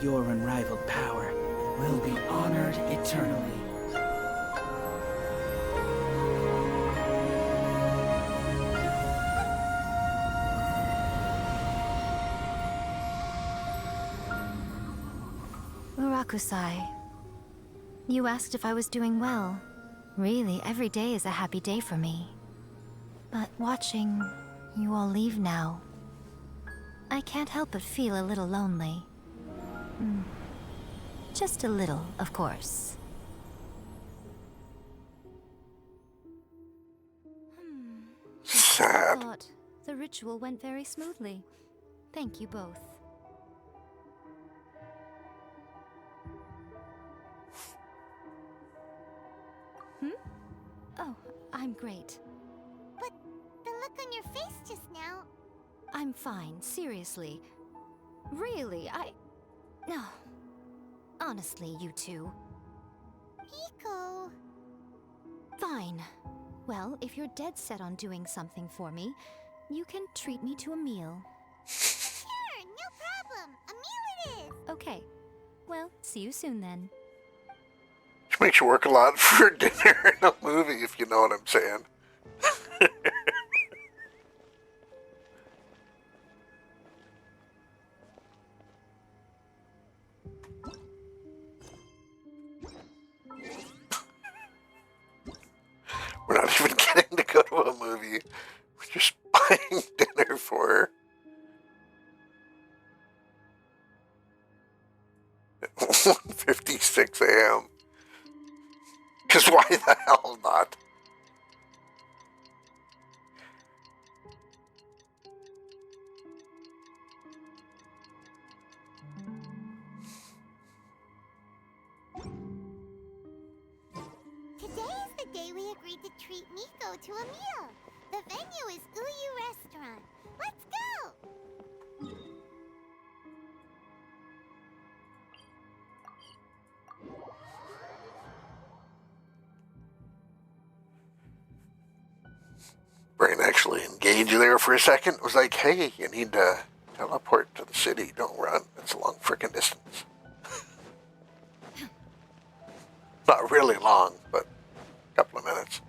Your unrivaled power will be honored eternally. Urakusai, you asked if I was doing well. Really, every day is a happy day for me. But watching you all leave now, I can't help but feel a little lonely. Just a little, of course. Sad. I thought the ritual went very smoothly. Thank you both. Oh, I'm great. But the look on your face just now... I'm fine, seriously. Really, No. Honestly, you two. Hiko... Fine. Well, if you're dead set on doing something for me, you can treat me to a meal. Sure, no problem. A meal it is. Okay. Well, see you soon then. Which makes you work a lot for dinner in a movie, if you know what I'm saying. We're not even getting to go to a movie. We're just buying dinner for her. At 1:56 a.m. Because why the hell not? Today is the day we agreed to treat Miko to a meal. The venue is Uyu Restaurant. Let's go! Brain actually engaged there for a second. It was like, hey, you need to teleport to the city. Don't run. It's a long frickin' distance. Not really long, but a couple of minutes.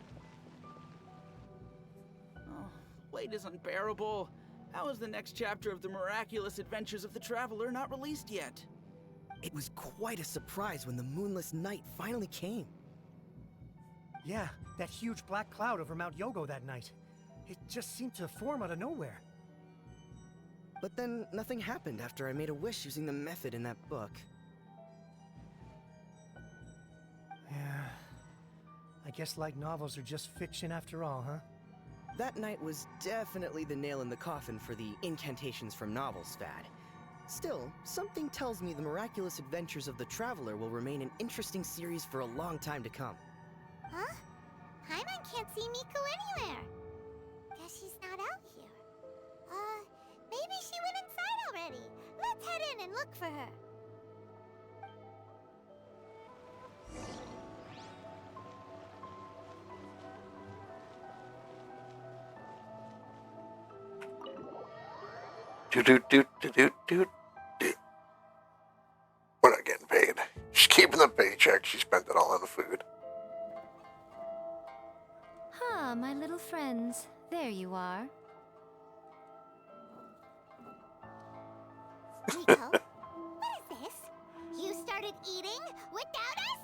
Oh, wait is unbearable. How is the next chapter of the miraculous adventures of the traveler not released yet? It was quite a surprise when the moonless night finally came. Yeah, that huge black cloud over Mount Yogo that night. It just seemed to form out of nowhere. But then nothing happened after I made a wish using the method in that book. Yeah. I guess light novels are just fiction after all, huh? That night was definitely the nail in the coffin for the incantations from novels fad. Still, something tells me the miraculous adventures of the traveler will remain an interesting series for a long time to come. Huh? Paimon can't see Miko anywhere. Guess she's not out here. Maybe she went inside already. Let's head in and look for her. Do. We're not getting paid. She's keeping the paycheck. She spent it all on the food. Ah, my little friends. There you are. Miko, what is this? You started eating without us?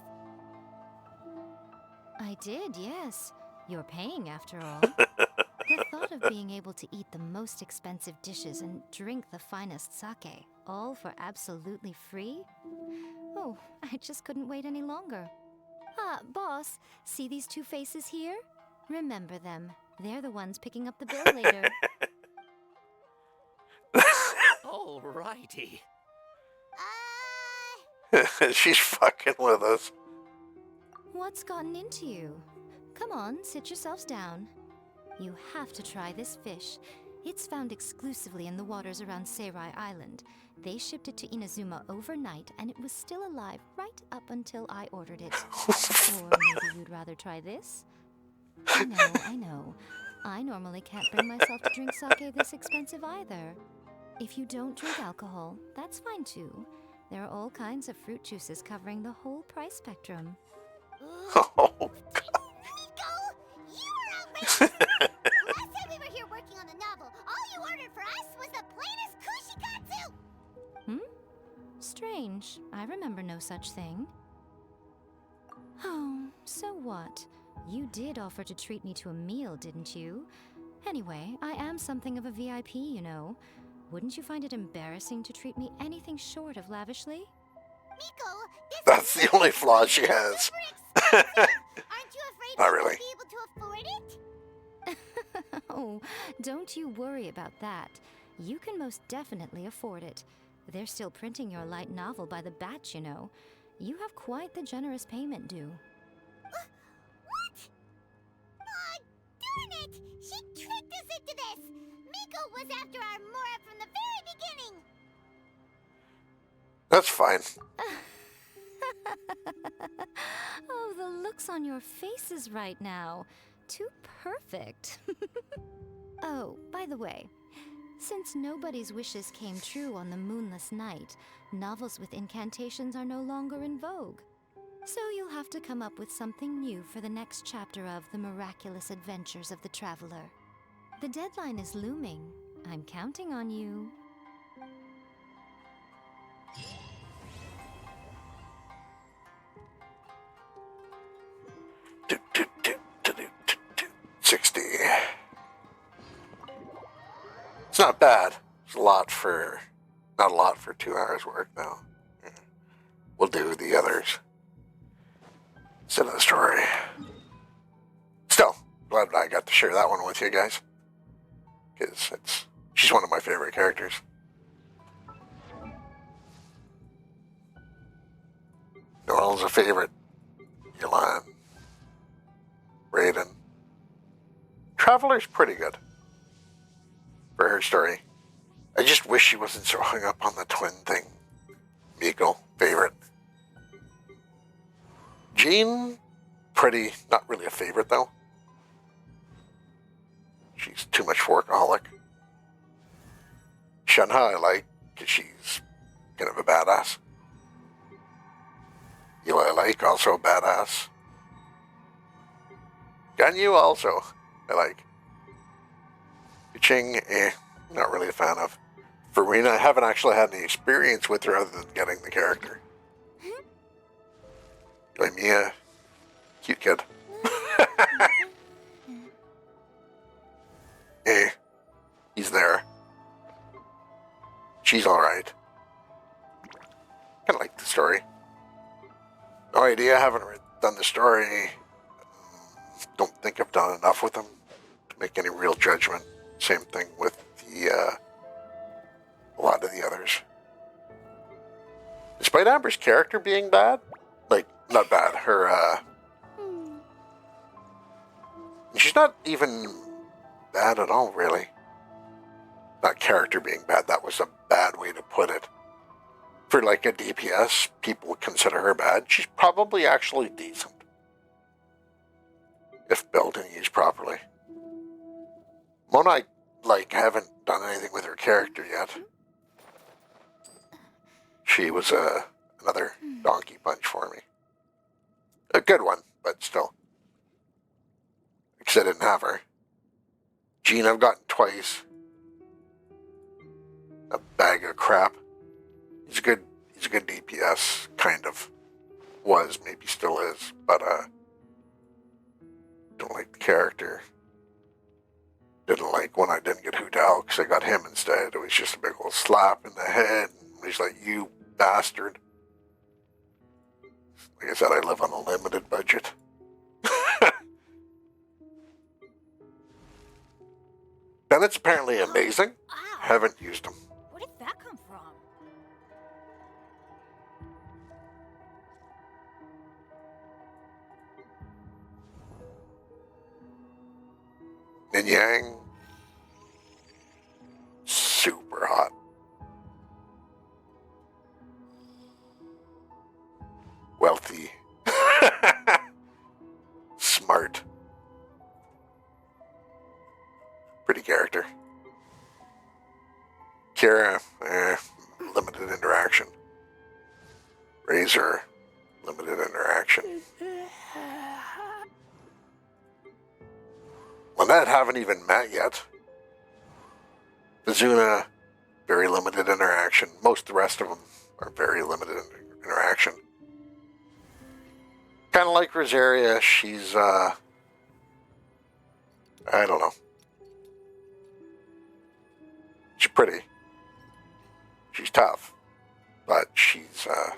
I did, yes. You're paying after all. The thought of being able to eat the most expensive dishes and drink the finest sake, all for absolutely free? Oh, I just couldn't wait any longer. Ah, boss, see these two faces here? Remember them. They're the ones picking up the bill later. Alrighty. She's fucking with us. What's gotten into you? Come on, sit yourselves down. You have to try this fish. It's found exclusively in the waters around Seirai Island. They shipped it to Inazuma overnight, and it was still alive right up until I ordered it. Or maybe you'd rather try this? I know. I normally can't bring myself to drink sake this expensive either. If you don't drink alcohol, that's fine too. There are all kinds of fruit juices covering the whole price spectrum. Oh, Miko, you were outrageous! Last time we were here working on the novel, all you ordered for us was the plainest kushikatsu! Strange. I remember no such thing. Oh, so what? You did offer to treat me to a meal, didn't you? Anyway, I am something of a VIP, you know. Wouldn't you find it embarrassing to treat me anything short of lavishly? Miko, that's the only flaw she has. aren't you afraid Not we really. won't be able to afford it? Oh, don't you worry about that. You can most definitely afford it. They're still printing your light novel by the batch, you know. You have quite the generous payment due. What? Aw, darn it! She tricked us into this! Miko was after our Mora from the very beginning! That's fine. Oh, the looks on your faces right now. Too perfect. Oh, by the way, since nobody's wishes came true on the moonless night, novels with incantations are no longer in vogue. So you'll have to come up with something new for the next chapter of The Miraculous Adventures of the Traveler. The deadline is looming. I'm counting on you. 60. It's not bad. It's not a lot for 2 hours work now. Yeah. We'll do the others instead of the story. Still, glad I got to share that one with you guys. Because she's one of my favorite characters. Noel's a favorite. Yolan. Raiden. Traveler's pretty good for her story. I just wish she wasn't so hung up on the twin thing. Miko, favorite. Jean, pretty, not really a favorite though. She's too much workaholic. Shanha I like, because she's kind of a badass. Yua I like, also a badass. Ganyu also, I like. Kuching, not really a fan of. Farina, I haven't actually had any experience with her other than getting the character. Mia, cute kid. He's there. She's alright. Kinda like the story. No idea, I haven't done the story. Don't think I've done enough with them to make any real judgment. Same thing with a lot of the others. Despite Amber's character being bad, like, not bad, she's not even bad at all, really. Not character being bad, that was a bad way to put it. For like a DPS, people would consider her bad. She's probably actually decent. If built and used properly. Mona, I haven't done anything with her character yet. She was another donkey punch for me. A good one, but still. Because I didn't have her. Jean I've gotten twice. A bag of crap. He's a good DPS, kind of. Was, maybe still is, but don't like the character. Didn't like when I didn't get Hu Dao because I got him instead. It was just a big old slap in the head. He's like, you bastard. Like I said, I live on a limited budget. Bennett's apparently amazing. Haven't used him. Where did that come from? Nin Yang. character. Kira, limited interaction. Razor, limited interaction. Lynette haven't even met yet. Mizuna, very limited interaction. Most of the rest of them are very limited interaction. Kind of like Rosaria, she's, I don't know. She's pretty. She's tough. But she's, I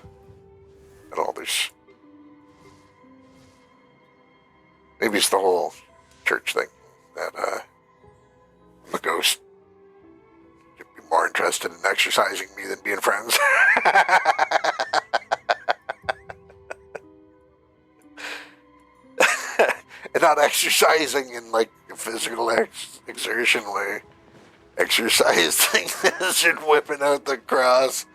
don't know, there's... Maybe it's the whole church thing that, I'm a ghost. You'd be more interested in exercising me than being friends. And not exercising in, like, a physical exertion way. Exercising this and whipping out the cross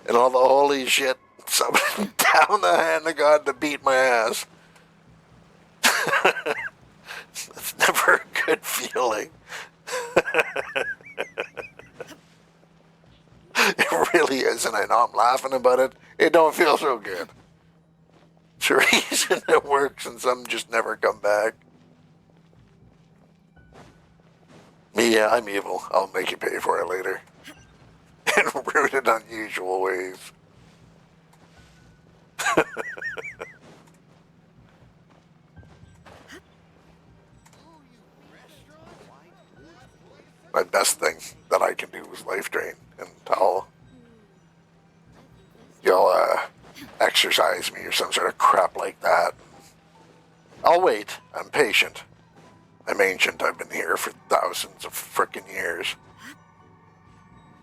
and all the holy shit. Somebody down the hand of God to beat my ass. That's never a good feeling. It really is, and I know I'm laughing about it. It don't feel so good. It's a reason it works and some just never come back. Me, yeah, I'm evil. I'll make you pay for it later. And ruin it in unusual ways. My best thing that I can do is life drain, and you'll exercise me or some sort of crap like that. I'll wait. I'm patient. I'm ancient. I've been here for thousands of frickin' years.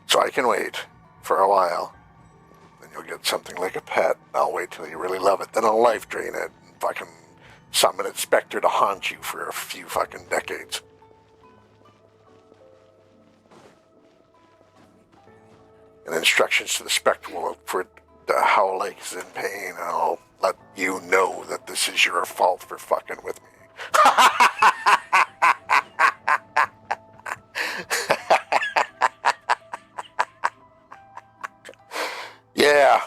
So I can wait for a while. Then you'll get something like a pet. I'll wait till you really love it. Then I'll life drain it and fucking summon a specter to haunt you for a few fucking decades. And instructions to the specter for it to howl like it's in pain, and I'll let you know that this is your fault for fucking with me. Yeah.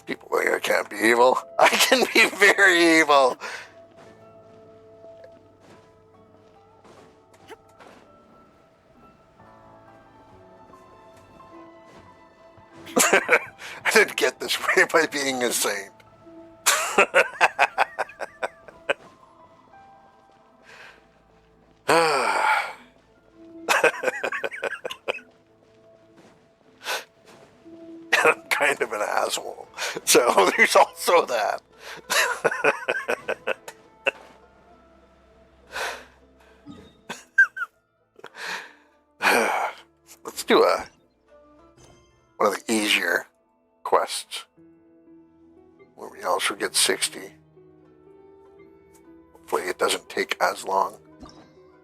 People think I can't be evil. I can be very evil. I didn't get this way by being a saint. I'm kind of an asshole. So there's also that. Let's do one of the easier quests where we also get 60. Hopefully it doesn't take as long.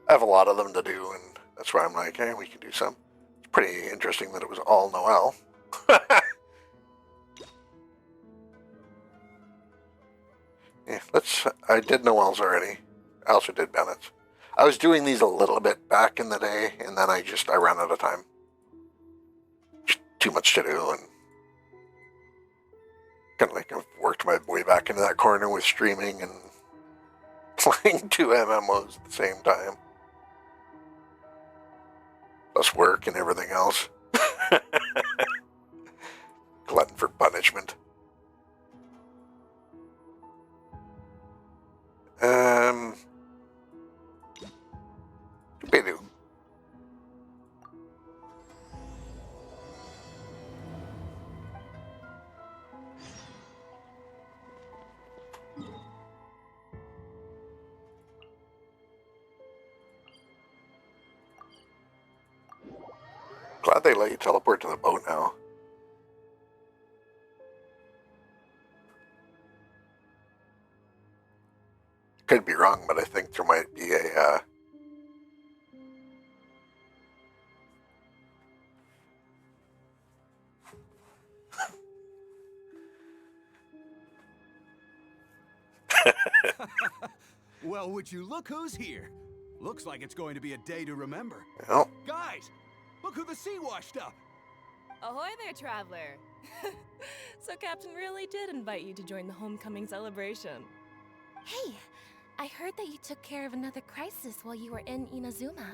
I have a lot of them to do, and that's why I'm like, hey, we can do some. It's pretty interesting that it was all Noel. Yeah, I did Noel's already. I also did Bennett's. I was doing these a little bit back in the day, and then I ran out of time. Just too much to do, and kind of like I've worked my way back into that corner with streaming and playing 2 MMOs at the same time. Plus work and everything else. Glutton for punishment. Bediou. Glad they let you teleport to the boat now. Could be wrong, but I think there might be a Well, would you look who's here? Looks like it's going to be a day to remember. Well. Guys, look who the sea washed up. Ahoy there, traveler. So Captain really did invite you to join the homecoming celebration. Hey, I heard that you took care of another crisis while you were in Inazuma.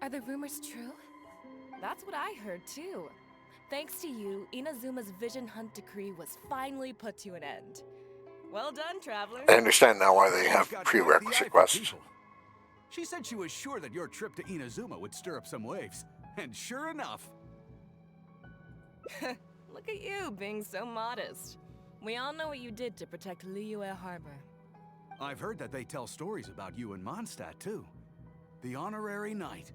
Are the rumors true? That's what I heard too. Thanks to you, Inazuma's Vision Hunt decree was finally put to an end. Well done, traveler. I understand now why they have prerequisite quests. She said she was sure that your trip to Inazuma would stir up some waves. And sure enough. Look at you, being so modest. We all know what you did to protect Liyue Harbor. I've heard that they tell stories about you in Mondstadt, too. The honorary knight.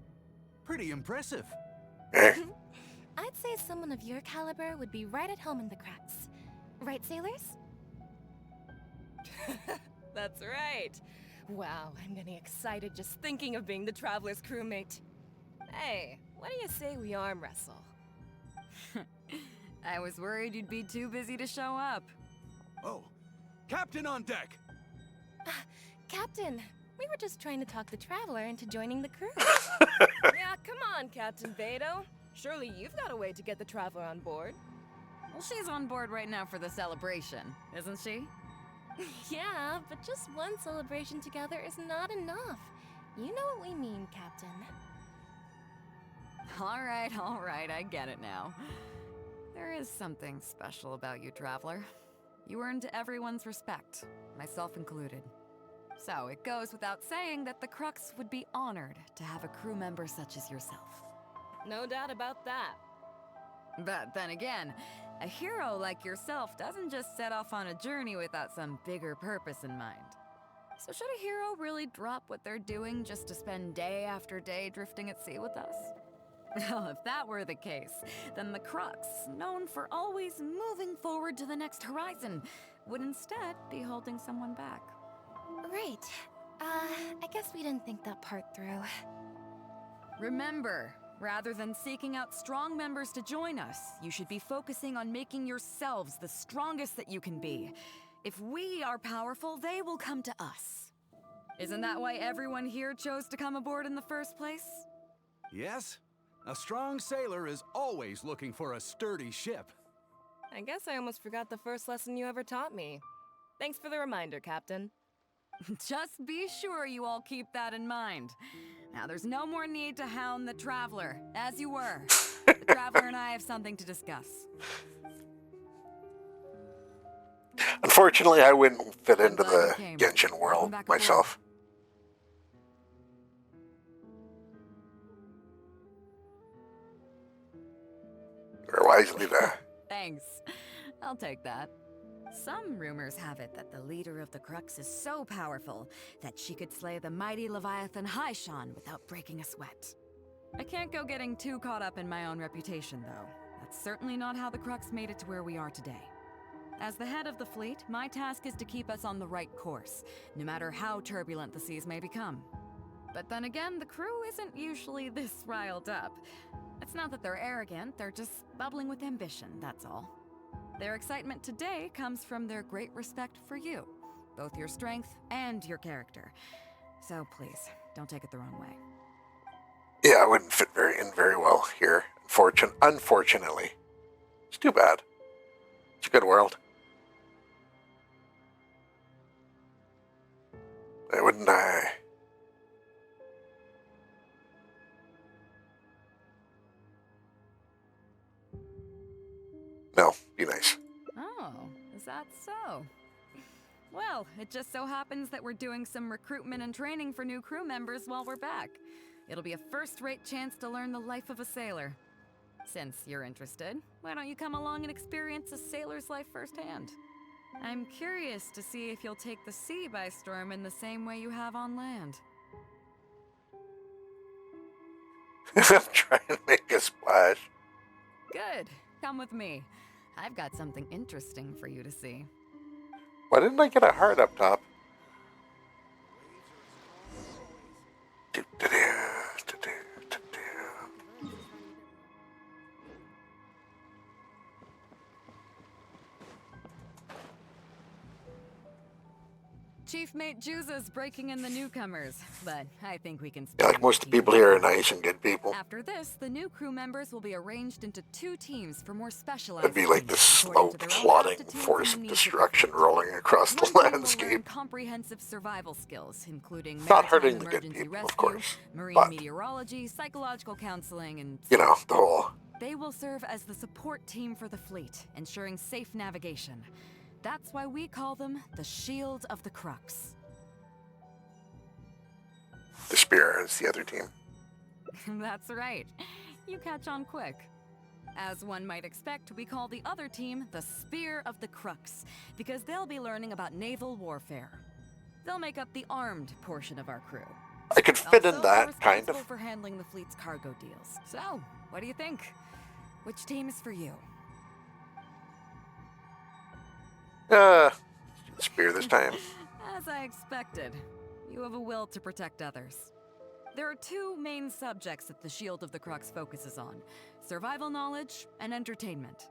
Pretty impressive. I'd say someone of your caliber would be right at home in the cracks. Right, sailors? That's right. Wow, I'm getting excited just thinking of being the Traveler's crewmate. Hey, what do you say we arm wrestle? I was worried you'd be too busy to show up. Oh, Captain on deck! Captain, we were just trying to talk the Traveler into joining the crew. Yeah, come on, Captain Bediou. Surely you've got a way to get the Traveler on board. Well, she's on board right now for the celebration, isn't she? Yeah, but just one celebration together is not enough. You know what we mean, Captain. All right, I get it now. There is something special about you, Traveler. You earned everyone's respect, myself included. So it goes without saying that the Crux would be honored to have a crew member such as yourself. No doubt about that. But then again, a hero like yourself doesn't just set off on a journey without some bigger purpose in mind. So should a hero really drop what they're doing just to spend day after day drifting at sea with us? Well, if that were the case, then the Crux, known for always moving forward to the next horizon, would instead be holding someone back. Right. I guess we didn't think that part through. Remember, rather than seeking out strong members to join us, you should be focusing on making yourselves the strongest that you can be. If we are powerful, they will come to us. Isn't that why everyone here chose to come aboard in the first place? Yes. A strong sailor is always looking for a sturdy ship. I guess I almost forgot the first lesson you ever taught me. Thanks for the reminder, Captain. Just be sure you all keep that in mind. Now, there's no more need to hound the Traveler, as you were. The Traveler and I have something to discuss. Unfortunately, I wouldn't fit into the Genshin world myself. Or wisely to... Thanks. I'll take that. Some rumors have it that the leader of the Crux is so powerful that she could slay the mighty Leviathan Haishan without breaking a sweat. I can't go getting too caught up in my own reputation, though. That's certainly not how the Crux made it to where we are today. As the head of the fleet, my task is to keep us on the right course, no matter how turbulent the seas may become. But then again, the crew isn't usually this riled up. It's not that they're arrogant, they're just bubbling with ambition, that's all. Their excitement today comes from their great respect for you, both your strength and your character. So please, don't take it the wrong way. Yeah, I wouldn't fit very well here, unfortunately. It's too bad. It's a good world. I wouldn't No, be nice. Oh, is that so? Well, it just so happens that we're doing some recruitment and training for new crew members while we're back. It'll be a first-rate chance to learn the life of a sailor. Since you're interested, why don't you come along and experience a sailor's life firsthand? I'm curious to see if you'll take the sea by storm in the same way you have on land. I'm trying to make a splash. Good. Come with me. I've got something interesting for you to see. Why didn't I get a heart up top? Chief Chief Mate Juza's breaking in the newcomers, but I think we can Yeah, like most of the people here are nice and good people. After this, the new crew members will be arranged into 2 teams for more specialized. It'd be like this slow plotting force of destruction rolling across the landscape. Comprehensive survival skills, including Not hurting the maritime good emergency people, rescue, of course, marine but, meteorology, psychological counseling, and you know, the whole... They will serve as the support team for the fleet, ensuring safe navigation. That's why we call them the Shield of the Crux. The Spear is the other team. That's right. You catch on quick. As one might expect, we call the other team the Spear of the Crux, because they'll be learning about naval warfare. They'll make up the armed portion of our crew. I could fit in Also, that, kind responsible of. for handling the fleet's cargo deals. So, what do you think? Which team is for you? Spear this time. As I expected, you have a will to protect others. There are 2 main subjects that the Shield of the Crux focuses on: survival knowledge and entertainment.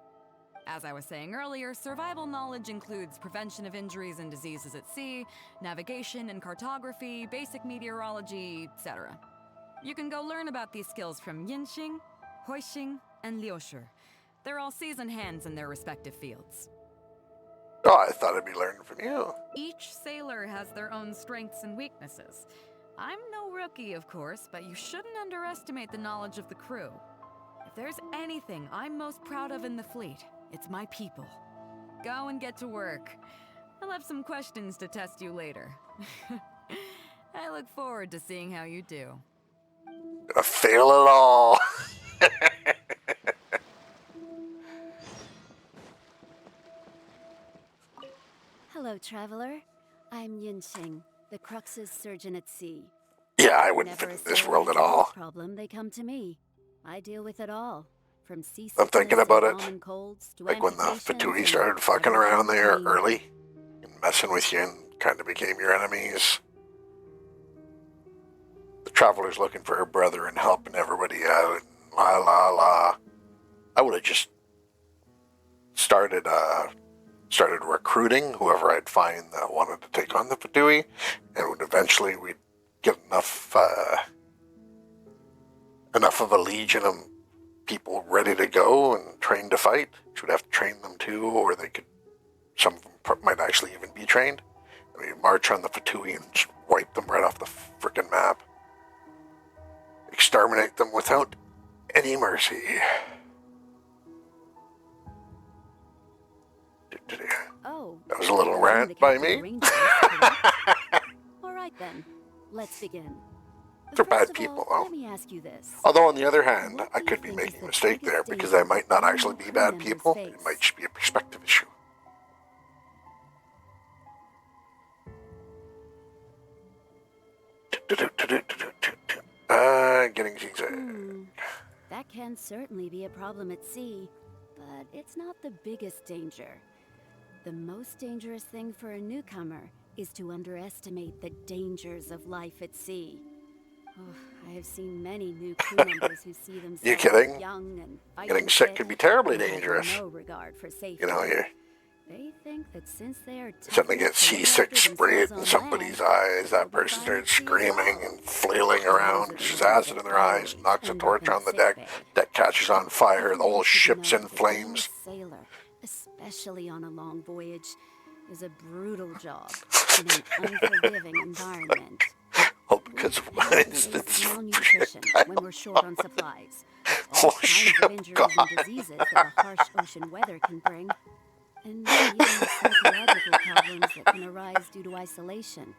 As I was saying earlier, survival knowledge includes prevention of injuries and diseases at sea, navigation and cartography, basic meteorology, etc. You can go learn about these skills from Yinxing, Huixing, and Liushi. They're all seasoned hands in their respective fields. Oh, I thought I'd be learning from you. Each sailor has their own strengths and weaknesses. I'm no rookie, of course, but you shouldn't underestimate the knowledge of the crew. If there's anything I'm most proud of in the fleet, it's my people. Go and get to work. I'll have some questions to test you later. I look forward to seeing how you do. Gonna fail it all. Hello, traveler. I'm Yinxing, the Crux's surgeon at sea. Yeah, I wouldn't Whenever fit a in this sailor world has at a all. health problem, they come to me. I deal with it all, from seasickness I'm thinking to about it. common colds to Like when the amputations Fatui and started fucking everything around there between. early and messing with you and kind of became your enemies. The traveler's looking for her brother and helping everybody out. And la la la. I would have just started recruiting whoever I'd find that wanted to take on the Fatui, and would eventually we'd get enough of a legion of people ready to go and trained to fight. She would have to train them too, or they could. Some of them might actually even be trained. And we'd march on the Fatui and just wipe them right off the frickin' map. Exterminate them without any mercy. Oh, That was a little I'm rant the by captain me. of Rangers, correct? All right then, let's begin. They're bad First of people, all, though. let me ask you this. Although, on the other hand, I could be making a mistake there because they might not actually be bad people. It might just be a perspective issue. Getting zigzag. That can certainly be a problem at sea, but it's not the biggest danger. The most dangerous thing for a newcomer is to underestimate the dangers of life at sea. Oh, I have seen many new crew members who see themselves You kidding? young and Getting fighting sick fit could be terribly and have dangerous. no regard for safety. You know, you They think that since they are suddenly get tough enough to look seasick, after spray it in themselves on somebody's land, eyes. That person starts screaming and flailing around. There's acid in their eyes. Knocks a torch on the deck. Deck catches on fire. The whole ship's in flames. Sailor, especially on a long voyage, is a brutal job in an unforgiving environment. All because of one instance. Malnutrition when we're short on supplies. All Oh, kinds shit, of injuries God. and diseases that the harsh ocean weather can bring. And even the psychological problems that can arise due to isolation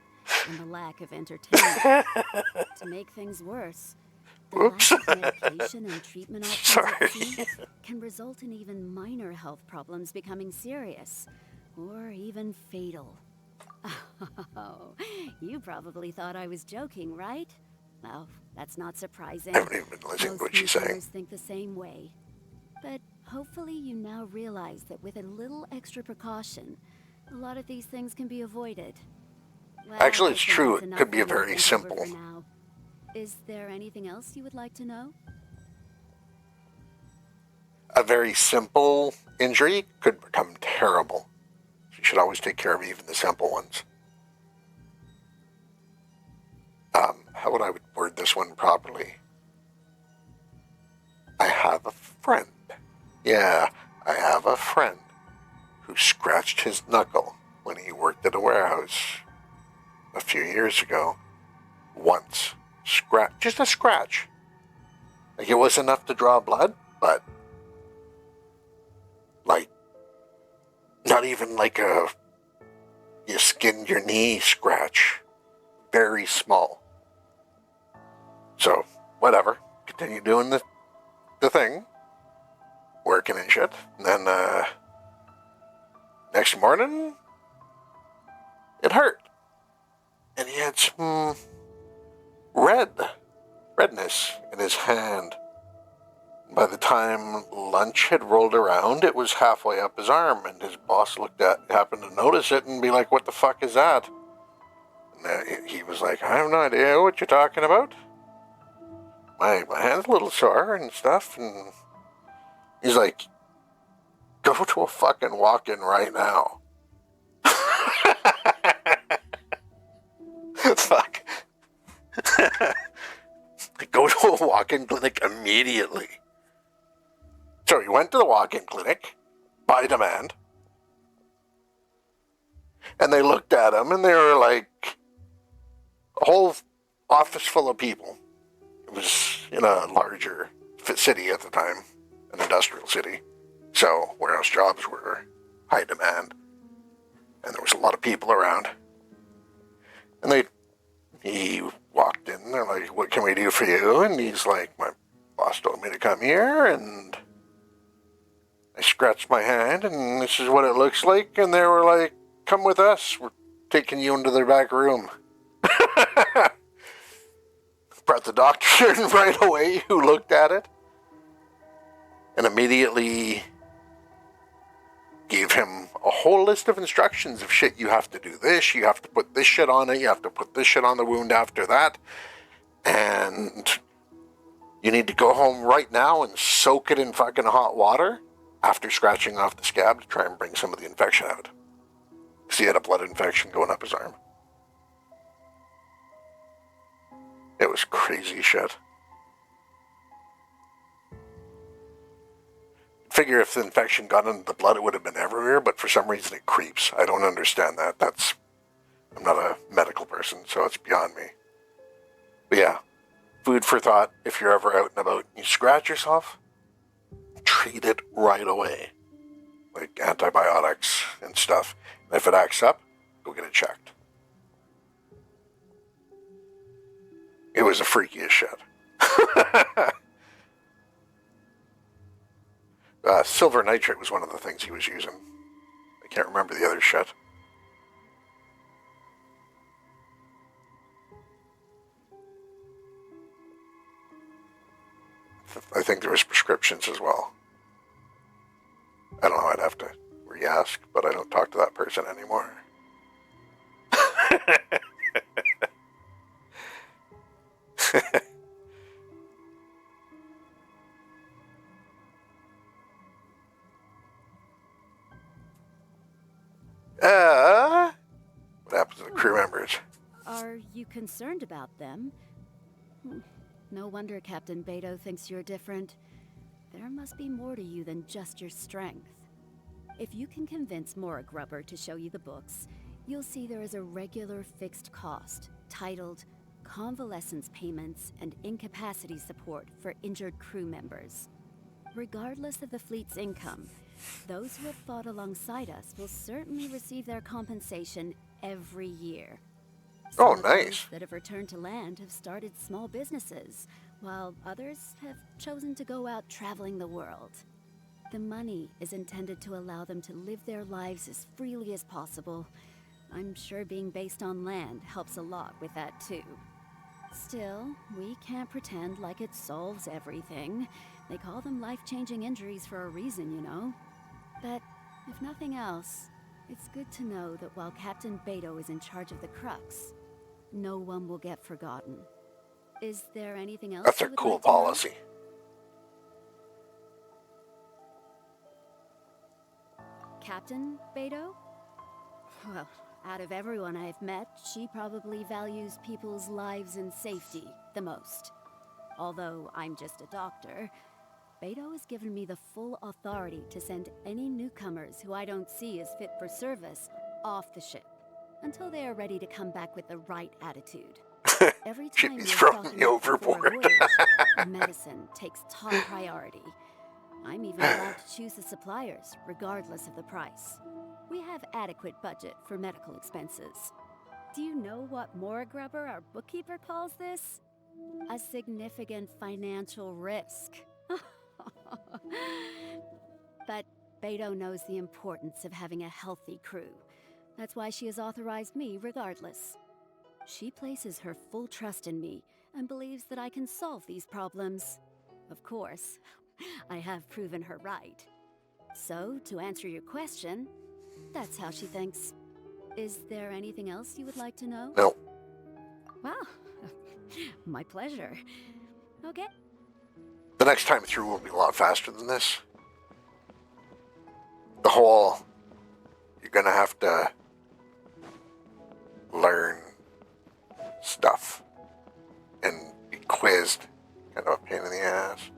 and the lack of entertainment. To make things worse, the Oops. lack of medication and treatment options at sea Sorry. can result in even minor health problems becoming serious or even fatal. Oh, you probably thought I was joking, right? Well, that's not surprising. I haven't even been listening to what she's saying. newcomers think the same way. But hopefully you now realize that with a little extra precaution, a lot of these things can be avoided. Well, Actually, I it's think true. that's It enough could be for a me to very think over simple. for now. Is there anything else you would like to know? A very simple injury could become terrible. So you should always take care of even the simple ones. how would I word this one properly? I have a friend. Yeah, I have a friend who scratched his knuckle when he worked at a warehouse a few years ago. Once. Just a scratch. Like, it was enough to draw blood, but like, not even like you skinned your knee scratch. Very small. So, whatever. Continue doing the thing. Working and shit. And then, next morning, it hurt. And he had some redness in his hand. By the time lunch had rolled around, it was halfway up his arm, and his boss happened to notice it and be like, "What the fuck is that?" And he was like, "I have no idea what you're talking about. My hand's a little sore and stuff." And he's like, "Go to a fucking walk-in right now." Fuck. Go to a walk-in clinic immediately. So he went to the walk-in clinic, by demand, and they looked at him, and they were like, a whole office full of people. It was in a larger city at the time, an industrial city, so warehouse jobs were high demand, and there was a lot of people around. And he walked in, they're like, "What can we do for you?" And he's like, "My boss told me to come here, and I scratched my hand, and this is what it looks like." And they were like, "Come with us, we're taking you into their back room." Brought the doctor in right away, who looked at it and immediately gave him a whole list of instructions of shit. You have to do this, you have to put this shit on it, you have to put this shit on the wound after that, and you need to go home right now and soak it in fucking hot water after scratching off the scab to try and bring some of the infection out. Because he had a blood infection going up his arm. It was crazy shit. Figure if the infection got into the blood, it would have been everywhere, but for some reason it creeps. I don't understand that. I'm not a medical person, so it's beyond me. But yeah, food for thought. If you're ever out and about and you scratch yourself, treat it right away. Like antibiotics and stuff. And if it acts up, go get it checked. It was the freakiest shit. Silver nitrate was one of the things he was using. I can't remember the other shit. I think there was prescriptions as well. I don't know, I'd have to re-ask, but I don't talk to that person anymore. What happens to the crew members? Are you concerned about them? No wonder Captain Bediou thinks you're different. There must be more to you than just your strength. If you can convince Mora Grubber to show you the books, you'll see there is a regular fixed cost, titled Convalescence Payments and Incapacity Support for Injured Crew Members. Regardless of the fleet's income, those who have fought alongside us will certainly receive their compensation every year. Oh, Some of nice. those that have returned to land have started small businesses, while others have chosen to go out traveling the world. The money is intended to allow them to live their lives as freely as possible. I'm sure being based on land helps a lot with that too. Still, we can't pretend like it solves everything. They call them life-changing injuries for a reason, you know. But if nothing else, it's good to know that while Captain Bediou is in charge of the Crux, no one will get forgotten. Is there anything else? That's you a would cool like to know? policy. Captain Bediou? Well, Out of everyone I've met, she probably values people's lives and safety the most. Although I'm just a doctor, Bediou has given me the full authority to send any newcomers who I don't see as fit for service off the ship until they are ready to come back with the right attitude. Every time She's you're throwing stocking me up for overboard. voyage, medicine takes top priority. I'm even allowed to choose the suppliers, regardless of the price. We have adequate budget for medical expenses. Do you know what Morgrubber, our bookkeeper, calls this? A significant financial risk. But Bediou knows the importance of having a healthy crew. That's why she has authorized me regardless. She places her full trust in me and believes that I can solve these problems. Of course, I have proven her right. So, to answer your question, that's how she thinks. Is there anything else you would like to know? No. Well, my pleasure. Okay. The next time through will be a lot faster than this. The whole, you're gonna have to learn stuff and be quizzed. Kind of a pain in the ass.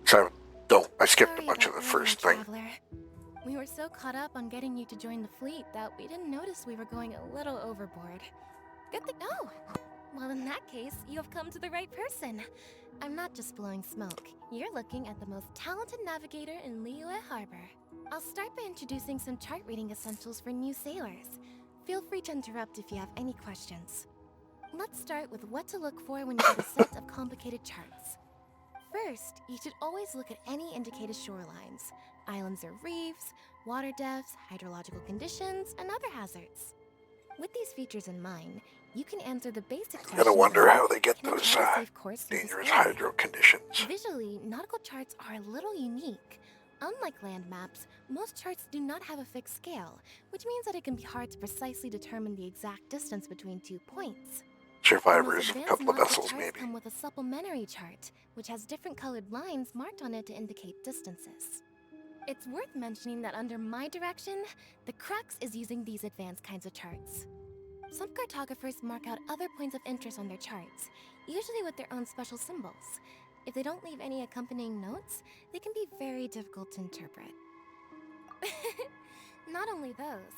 So I skipped a bunch of the first thing. Traveler. We were so caught up on getting you to join the fleet that we didn't notice we were going a little overboard. Good thing. Oh! Well, in that case, you have come to the right person. I'm not just blowing smoke. You're looking at the most talented navigator in Liyue Harbor. I'll start by introducing some chart reading essentials for new sailors. Feel free to interrupt if you have any questions. Let's start with what to look for when you get a set of complicated charts. First, you should always look at any indicated shorelines, islands or reefs, water depths, hydrological conditions, and other hazards. With these features in mind, you can answer the basic questions. Gotta wonder how they get Can I those have a safe course through this dangerous area? hydro conditions. Visually, nautical charts are a little unique. Unlike land maps, most charts do not have a fixed scale, which means that it can be hard to precisely determine the exact distance between 2 points. Survivors, The a most couple of advanced vessels nautical charts maybe. come with a supplementary chart, which has different colored lines marked on it to indicate distances. It's worth mentioning that under my direction, the crux is using these advanced kinds of charts. Some cartographers mark out other points of interest on their charts, usually with their own special symbols. If they don't leave any accompanying notes, they can be very difficult to interpret. Not only those,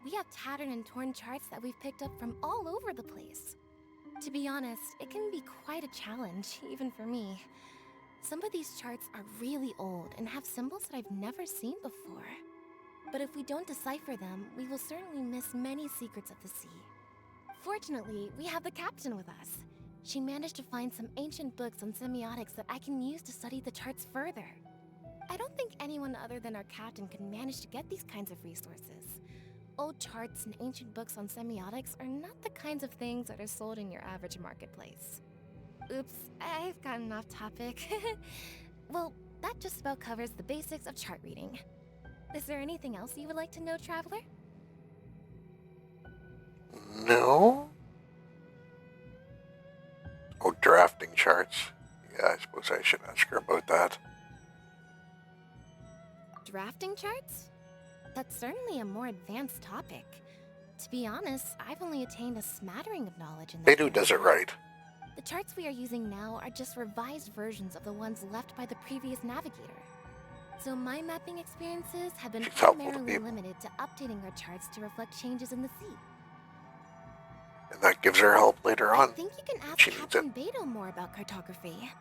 we have tattered and torn charts that we've picked up from all over the place. To be honest, it can be quite a challenge, even for me. Some of these charts are really old and have symbols that I've never seen before. But if we don't decipher them, we will certainly miss many secrets of the sea. Fortunately, we have the captain with us. She managed to find some ancient books on semiotics that I can use to study the charts further. I don't think anyone other than our captain could manage to get these kinds of resources. Old charts and ancient books on semiotics are not the kinds of things that are sold in your average marketplace. Oops, I've gotten off topic. Well, that just about covers the basics of chart reading. Is there anything else you would like to know, Traveler? No? Oh, drafting charts. Yeah, I suppose I should ask her about that. Drafting charts? That's certainly a more advanced topic. To be honest, I've only attained a smattering of knowledge in that Bediou does it area. right. The charts we are using now are just revised versions of the ones left by the previous navigator. So my mapping experiences have been She's helpful to primarily people. limited to updating our charts to reflect changes in the sea. And that gives her help later I on. think you can ask She needs Captain it. Bediou more about cartography.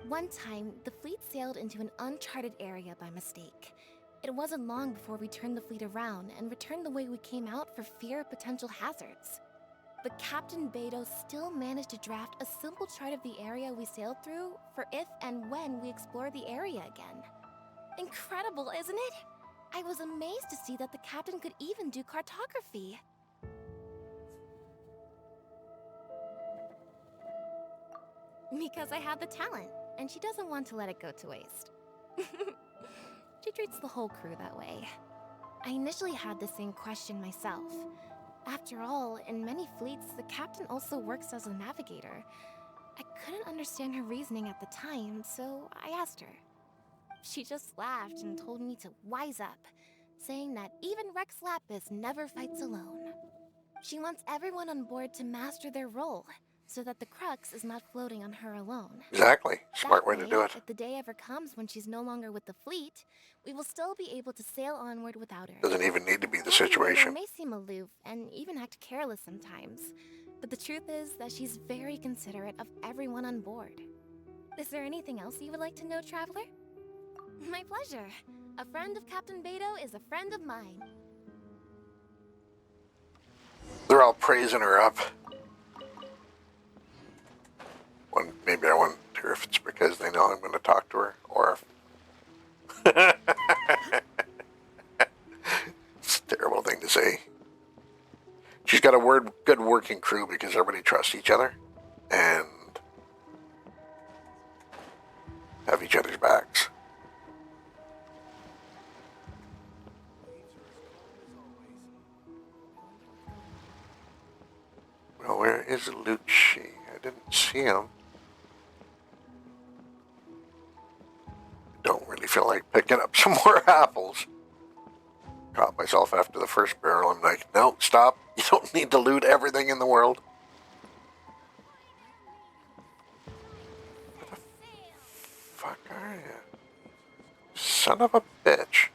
One time, the fleet sailed into an uncharted area by mistake. It wasn't long before we turned the fleet around and returned the way we came out for fear of potential hazards. But Captain Bediou still managed to draft a simple chart of the area we sailed through for if and when we explore the area again. Incredible, isn't it? I was amazed to see that the captain could even do cartography. Because I have the talent, and she doesn't want to let it go to waste. She treats the whole crew that way. I initially had the same question myself. After all, in many fleets, the captain also works as a navigator. I couldn't understand her reasoning at the time, so I asked her. She just laughed and told me to wise up, saying that even Rex Lapis never fights alone. She wants everyone on board to master their role, so that the crux is not floating on her alone. Exactly. Smart way to do it. If the day ever comes when she's no longer with the fleet, we will still be able to sail onward without her. Doesn't even need to be the Captain Bediou situation. may seem aloof and even act careless sometimes, but the truth is that she's very considerate of everyone on board. Is there anything else you would like to know, Traveler? My pleasure. A friend of Captain Bediou is a friend of mine. They're all praising her up. Maybe I wonder if it's because they know I'm going to talk to her, or if... It's a terrible thing to say. She's got a good working crew because everybody trusts each other and have each other's backs. Well, where is Lucci? I didn't see him. Don't really feel like picking up some more apples. Caught myself after the first barrel. I'm like, no, stop. You don't need to loot everything in the world. What the fuck are you? Son of a bitch.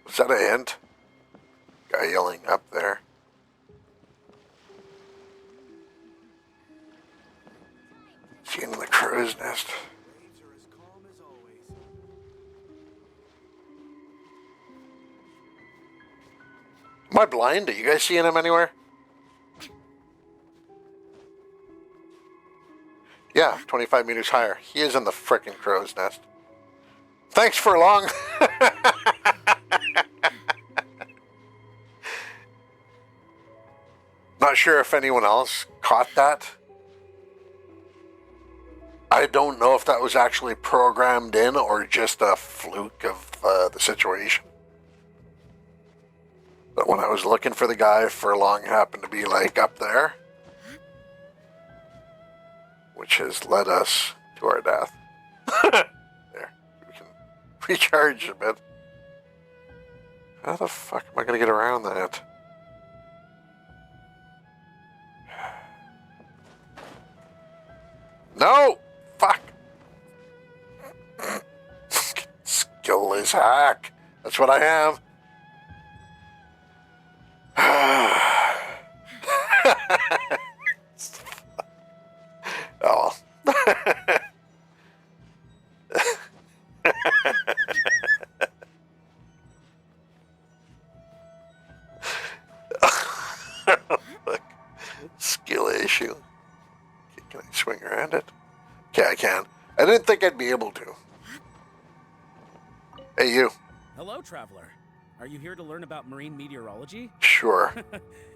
Was that a hint? Guy yelling up there. Seeing the crow's nest. Am I blind? Are you guys seeing him anywhere? Yeah, 25 meters higher. He is in the frickin' crow's nest. Thanks for long. Not sure if anyone else caught that. I don't know if that was actually programmed in or just a fluke of the situation. But when I was looking for the guy, Furlong happened to be like up there, which has led us to our death. There, we can recharge a bit. How the fuck am I going to get around that? No! Fuck! Skill is hack. That's what I am. Oh. Look. Skill issue. Can I swing around it? Okay, I can. I didn't think I'd be able to. Hey, you. Hello, Traveler. Are you here to learn about marine meteorology? Sure.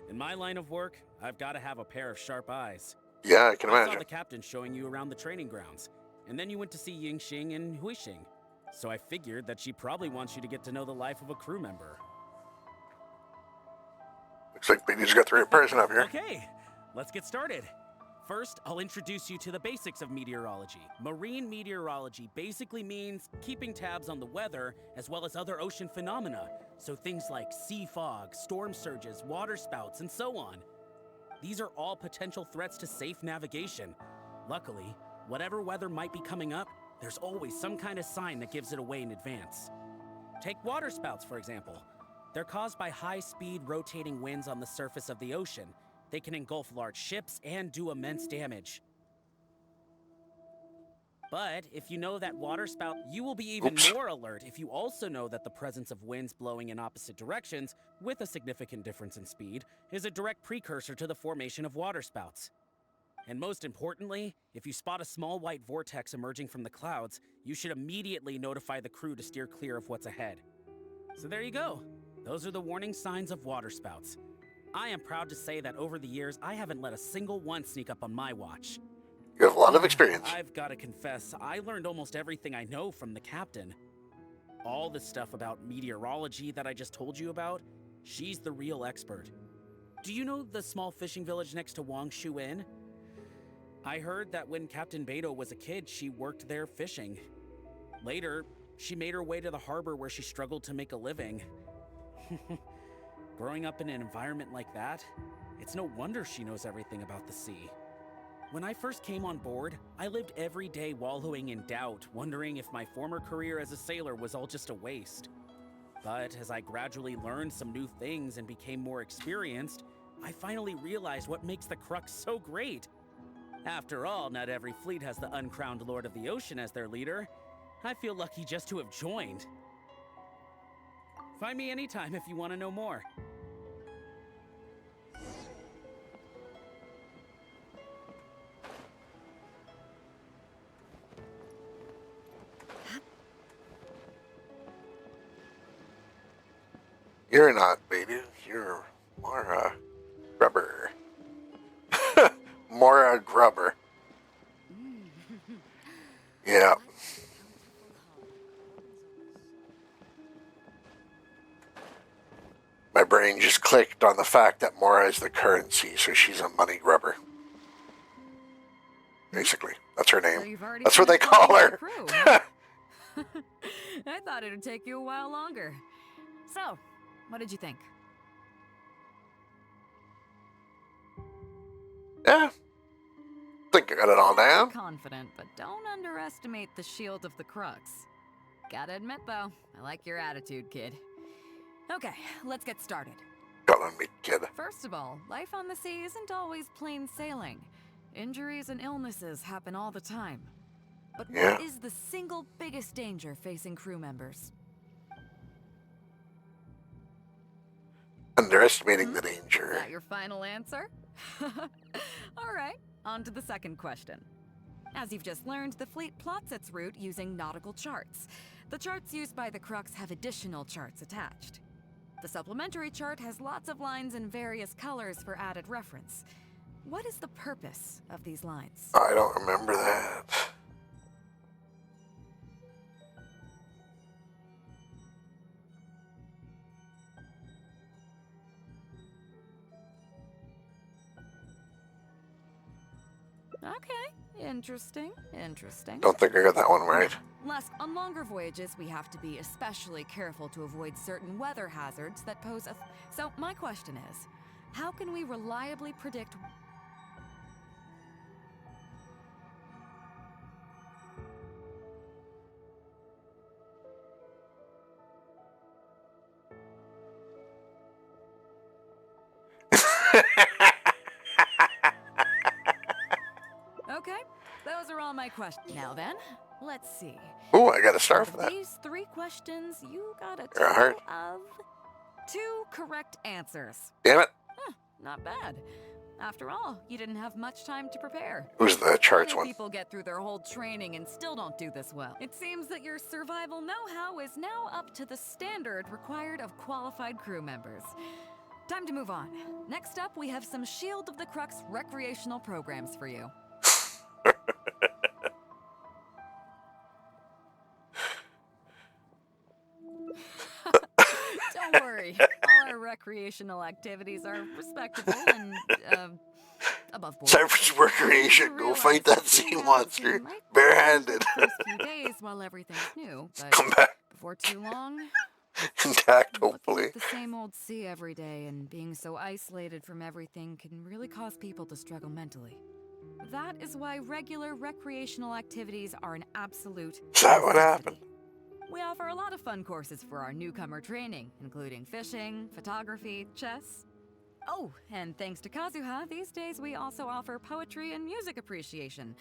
In my line of work, I've got to have a pair of sharp eyes. Yeah, I can I saw imagine. the captain showing you around the training grounds, and then you went to see Yingxing and Huixing. So I figured that she probably wants you to get to know the life of a crew member. Looks like Bediou's got the right person up here. Okay, let's get started. First, I'll introduce you to the basics of meteorology. Marine meteorology basically means keeping tabs on the weather as well as other ocean phenomena. So things like sea fog, storm surges, water spouts, and so on. These are all potential threats to safe navigation. Luckily, whatever weather might be coming up, there's always some kind of sign that gives it away in advance. Take water spouts, for example. They're caused by high-speed rotating winds on the surface of the ocean. They can engulf large ships and do immense damage. But if you know that water spout, you will be even more alert if you also know that the presence of winds blowing in opposite directions, with a significant difference in speed, is a direct precursor to the formation of water spouts. And most importantly, if you spot a small white vortex emerging from the clouds, you should immediately notify the crew to steer clear of what's ahead. So there you go. Those are the warning signs of water spouts. I am proud to say that over the years, I haven't let a single one sneak up on my watch. You have a lot of experience. I've got to confess, I learned almost everything I know from the captain. All the stuff about meteorology that I just told you about, She's the real expert. Do you know the small fishing village next to Wangshu Inn? I heard that when Captain Beidou was a kid, she worked there fishing. Later, she made her way to the harbor where she struggled to make a living. Growing up in an environment like that, it's no wonder she knows everything about the sea. When I first came on board, I lived every day wallowing in doubt, wondering if my former career as a sailor was all just a waste. But as I gradually learned some new things and became more experienced, I finally realized what makes the Crux so great. After all, not every fleet has the uncrowned Lord of the Ocean as their leader. I feel lucky just to have joined. Find me anytime if you want to know more. You're not Bediou. You're Mara Grubber. Mara Grubber. Yeah. My brain just clicked on the fact that Mora is the currency, so she's a money grubber. Basically, that's her name. So That's what they call her. Crew, huh? I thought it would take you a while longer. So, what did you think? Yeah. Think I got it all down. Confident, but don't underestimate the shield of the Crux. Gotta admit, though, I like your attitude, kid. Okay, let's get started. Got on me, kid. First of all, life on the sea isn't always plain sailing. Injuries and illnesses happen all the time. But what is the single biggest danger facing crew members? Underestimating the danger. Is that your final answer? All right, on to the second question. As you've just learned, the fleet plots its route using nautical charts. The charts used by the Crux have additional charts attached. The supplementary chart has lots of lines in various colors for added reference. What is the purpose of these lines? I don't remember that. Okay, interesting. Don't think I got that one right. On longer voyages, we have to be especially careful to avoid certain weather hazards that pose a... So my question is, how can we reliably predict... Okay, those are all my questions. Now then, let's see. Ooh, I got a star for that. These 3 questions, you got a You're a heart. total of 2 correct answers. Damn it. Not bad. After all, you didn't have much time to prepare. Who's the charts Many one? people get through their whole training and still don't do this well. It seems that your survival know-how is now up to the standard required of qualified crew members. Time to move on. Next up, we have some Shield of the Crux recreational programs for you. Don't worry, all our recreational activities are respectable and, above board. Time for recreation. Go fight that sea monster. Barehanded. First few days while everything's new, but Come back. before too long, Intact, hopefully. the same old sea every day and being so isolated from everything can really cause people to struggle mentally. That is why regular recreational activities are an absolute Is that what happened? We offer a lot of fun courses for our newcomer training, including fishing, photography, chess. Oh, and thanks to Kazuha, these days we also offer poetry and music appreciation,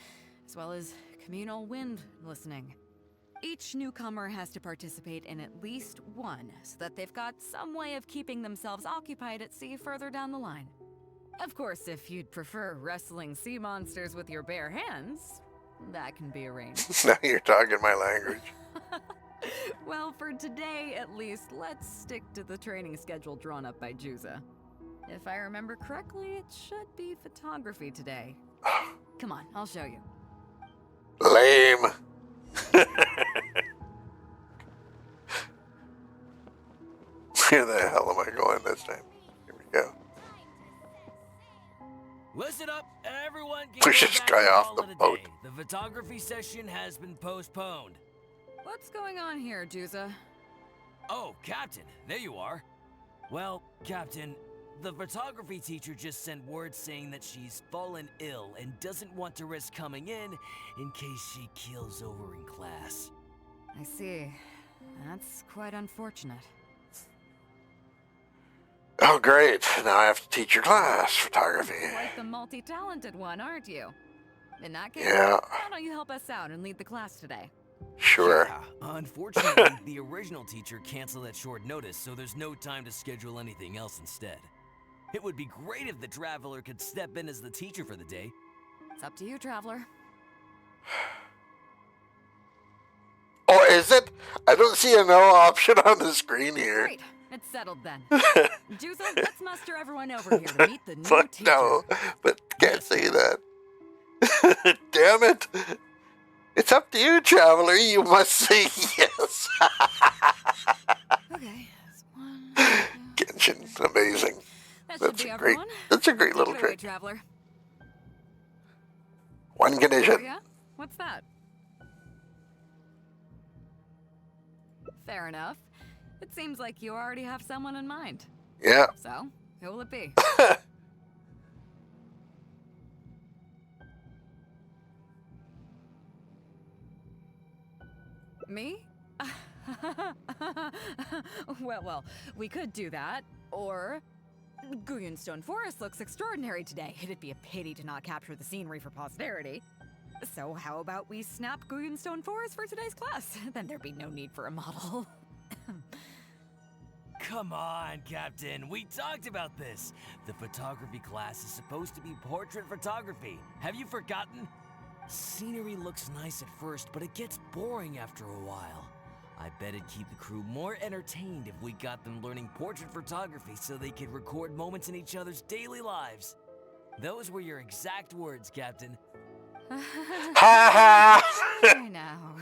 as well as communal wind listening. Each newcomer has to participate in at least one, so that they've got some way of keeping themselves occupied at sea further down the line. Of course, if you'd prefer wrestling sea monsters with your bare hands, that can be arranged. Now you're talking my language. Well, for today at least, let's stick to the training schedule drawn up by Juza. If I remember correctly, it should be photography today. Come on, I'll show you. Lame. Where the hell am I going this time? Here we go. Listen up, everyone. Push this guy off the boat. The photography session has been postponed. What's going on here, Juza? Oh, Captain, there you are. Well, Captain, the photography teacher just sent word saying that she's fallen ill and doesn't want to risk coming in case she keels over in class. I see. That's quite unfortunate. Oh, great. Now I have to teach your class photography. Quite the multi-talented one, aren't you? In that case, Yeah. why don't you help us out and lead the class today? Sure. Yeah, unfortunately, the original teacher canceled at short notice, so there's no time to schedule anything else instead. It would be great if the Traveler could step in as the teacher for the day. It's up to you, Traveler. Oh, is it? I don't see a no option on the screen here. Great. It's settled then. Juzo, let's muster everyone over here to meet the new Fuck teacher. no, but can't say that. Damn it. It's up to you, Traveler. You must say yes. Okay. Genshin, amazing. That That's should be a great. everyone. That's a great little Take it away, trick. Traveler. One condition. Oh, yeah? What's that? Fair enough. It seems like you already have someone in mind. Yeah. So, who will it be? Me? well, we could do that. Or, Guyunstone Forest looks extraordinary today. It'd be a pity to not capture the scenery for posterity. So how about we snap Guyunstone Forest for today's class? Then there'd be no need for a model. Come on, Captain. We talked about this. The photography class is supposed to be portrait photography. Have you forgotten? Scenery looks nice at first, but it gets boring after a while. I bet it'd keep the crew more entertained if we got them learning portrait photography so they could record moments in each other's daily lives. Those were your exact words, Captain. I know.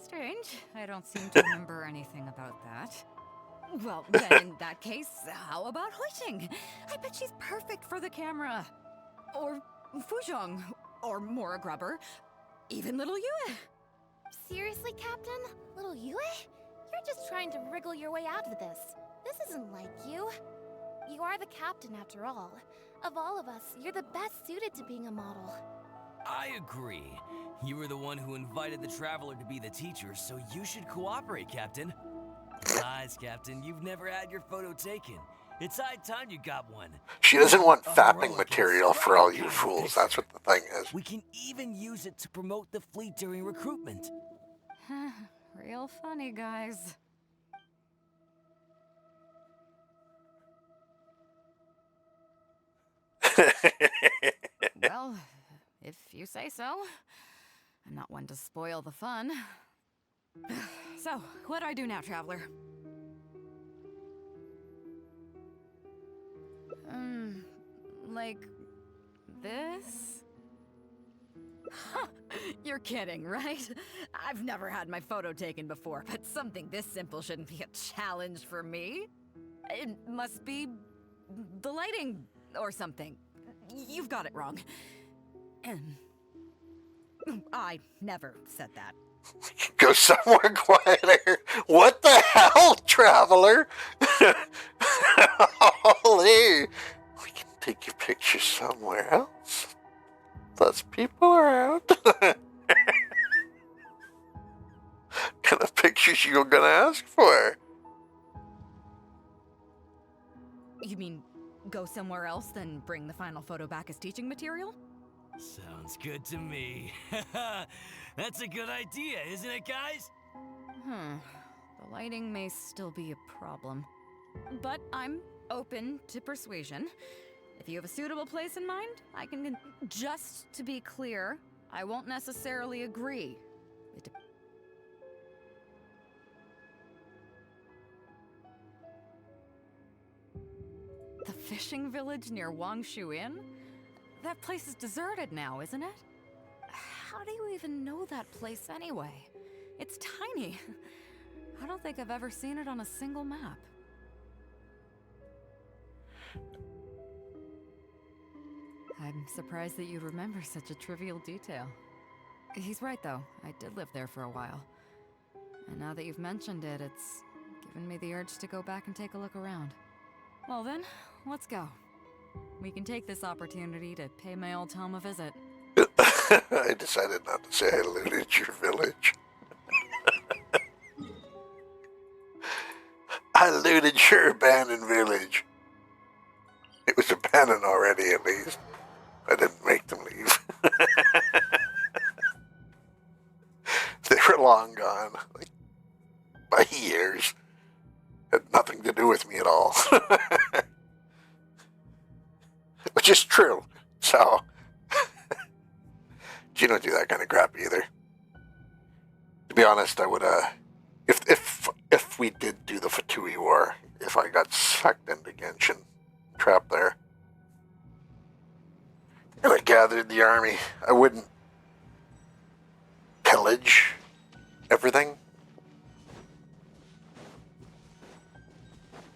Strange. I don't seem to remember anything about that. Well, then in that case, how about Huixing? I bet she's perfect for the camera. Or Fuzhong. Or Mora Grubber. Even little Yue. Seriously, Captain? Little Yue? You're just trying to wriggle your way out of this. This isn't like you. You are the captain, after all. Of all of us, you're the best suited to being a model. I agree. You were the one who invited the Traveler to be the teacher, so you should cooperate, Captain. Besides, Captain, you've never had your photo taken. It's high time you got one. She doesn't want fapping material for all you fools. That's what the thing is. We can even use it to promote the fleet during recruitment. Real funny, guys. Well, if you say so. I'm not one to spoil the fun. So, what do I do now, Traveler? Like this? You're kidding, right? I've never had my photo taken before, but something this simple shouldn't be a challenge for me. It must be the lighting or something. You've got it wrong. I never said that. Go somewhere quieter. What the hell, Traveler? Holy. We can take your picture somewhere else. Less people around. What kind of pictures you gonna ask for? You mean go somewhere else, then bring the final photo back as teaching material? Sounds good to me. That's a good idea, isn't it, guys? The lighting may still be a problem. But I'm open to persuasion. If you have a suitable place in mind, I can... Just to be clear, I won't necessarily agree. The fishing village near Wangshu Inn? That place is deserted now, isn't it? How do you even know that place anyway? It's tiny. I don't think I've ever seen it on a single map. I'm surprised that you'd remember such a trivial detail. He's right, though. I did live there for a while. And now that you've mentioned it, it's given me the urge to go back and take a look around. Well then, let's go. We can take this opportunity to pay my old home a visit. I decided not to say I looted your village. I looted your abandoned village. It was abandoned already, at least. I didn't make them leave. They were long gone. Like, by years. Had nothing to do with me at all. Which is true. So, you don't do that kind of crap either. To be honest, I would, if we did do the Fatui War, if I got sucked into Genshin, trapped there, and I gathered the army, I wouldn't pillage everything.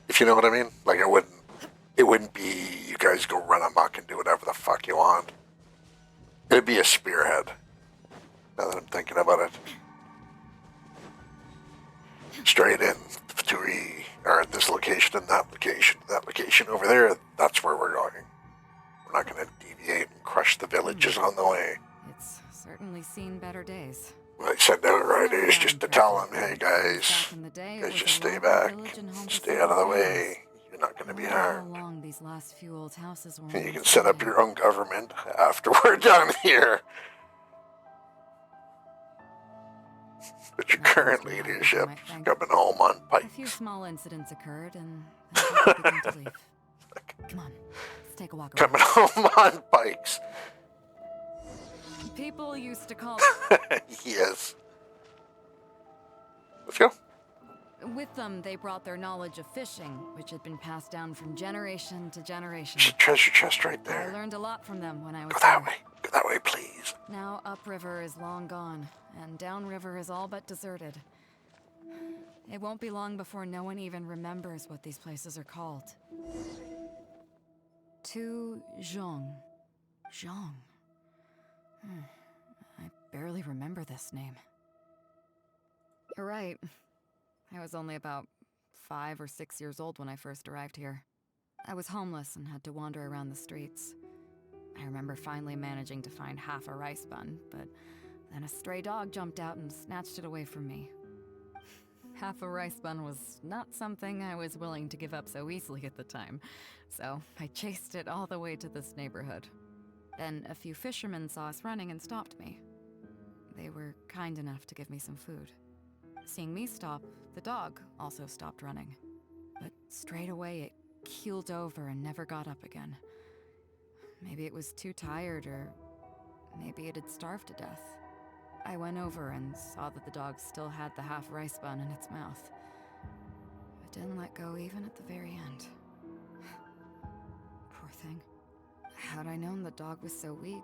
If you know what I mean? Like, it wouldn't be you guys go run amok and do whatever the fuck you want. It'd be a spearhead, now that I'm thinking about it. Straight in, Fatui, or at this location and that location over there, that's where we're going. We're not going to deviate and crush the villages on the way. It's certainly seen better days. I send out riders just to tell them, hey guys, just stay back, stay out of the way. You're not going to be harmed. How long these last few old houses were. And you can set up your own government after we're done here. But your current leadership's coming home on A pikes. few small incidents occurred, and I began to leave. Come on, let's take a walk around. Coming home on pikes. People used to call Yes. Let's go. With them, they brought their knowledge of fishing, which had been passed down from generation to generation. There's a treasure chest right I there. learned a lot from them when I was Go that there. way. Go that way, please. Now upriver is long gone, and downriver is all but deserted. It won't be long before no one even remembers what these places are called. To Zhong. Zhong. I barely remember this name. You're right. I was only about 5 or 6 years old when I first arrived here. I was homeless and had to wander around the streets. I remember finally managing to find half a rice bun, but then a stray dog jumped out and snatched it away from me. Half a rice bun was not something I was willing to give up so easily at the time, so I chased it all the way to this neighborhood. Then a few fishermen saw us running and stopped me. They were kind enough to give me some food. Seeing me stop, the dog also stopped running. But straight away it keeled over and never got up again. Maybe it was too tired, or maybe it had starved to death. I went over and saw that the dog still had the half rice bun in its mouth. It didn't let go even at the very end. Poor thing. Had I known the dog was so weak,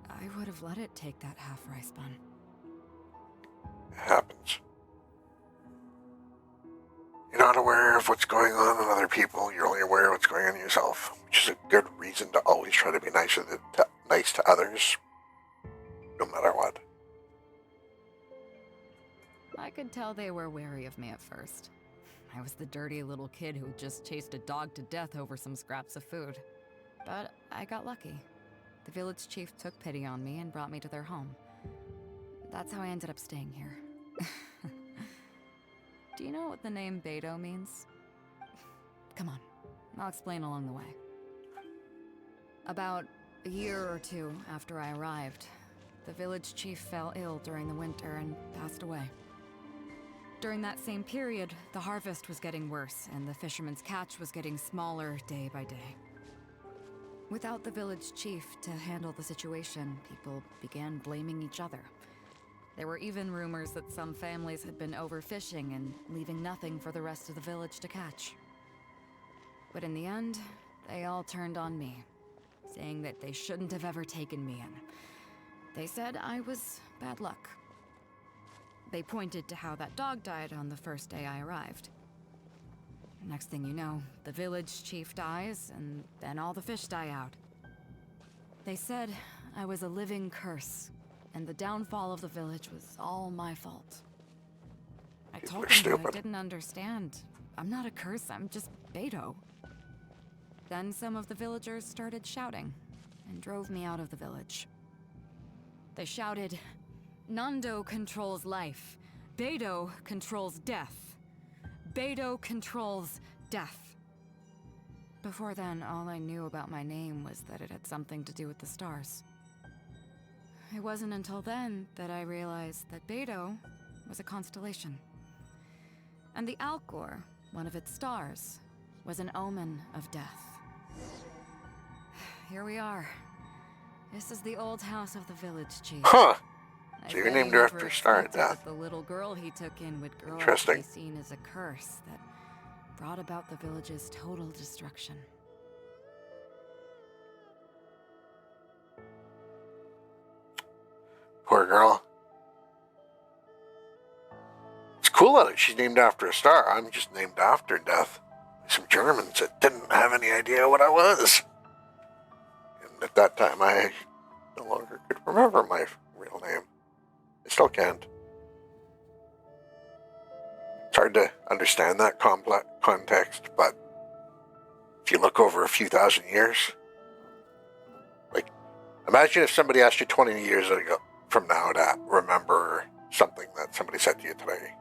I would have let it take that half rice bun. It happens. You're not aware of what's going on in other people. You're only aware of what's going on in yourself, which is a good reason to always try to be nice to others, no matter what. I could tell they were wary of me at first. I was the dirty little kid who just chased a dog to death over some scraps of food. But I got lucky. The village chief took pity on me and brought me to their home. That's how I ended up staying here. Do you know what the name Bediou means? Come on, I'll explain along the way. About a year or two after I arrived, the village chief fell ill during the winter and passed away. During that same period, the harvest was getting worse and the fishermen's catch was getting smaller day by day. Without the village chief to handle the situation, people began blaming each other. There were even rumors that some families had been overfishing and leaving nothing for the rest of the village to catch. But in the end, they all turned on me, saying that they shouldn't have ever taken me in. They said I was bad luck. They pointed to how that dog died on the first day I arrived. Next thing you know, the village chief dies, and then all the fish die out. They said I was a living curse, and the downfall of the village was all my fault. I told them that I didn't understand. I'm not a curse, I'm just Bediou. Then some of the villagers started shouting, and drove me out of the village. They shouted, "Nando controls life. Bediou controls death. Bediou controls death." Before then, all I knew about my name was that it had something to do with the stars. It wasn't until then that I realized that Bediou was a constellation. And the Alcor, one of its stars, was an omen of death. Here we are. This is the old house of the village chief. Huh. So you're named after a star of death. The little girl he took in would grow up to Interesting. be seen as a curse that brought about the village's total destruction. Poor girl. It's cool that she's named after a star. I'm just named after death. Some Germans that didn't have any idea what I was. And at that time, I no longer could remember my real name. I still can't. It's hard to understand that complex context, but if you look over a few thousand years, like, imagine if somebody asked you 20 years ago from now to remember something that somebody said to you today.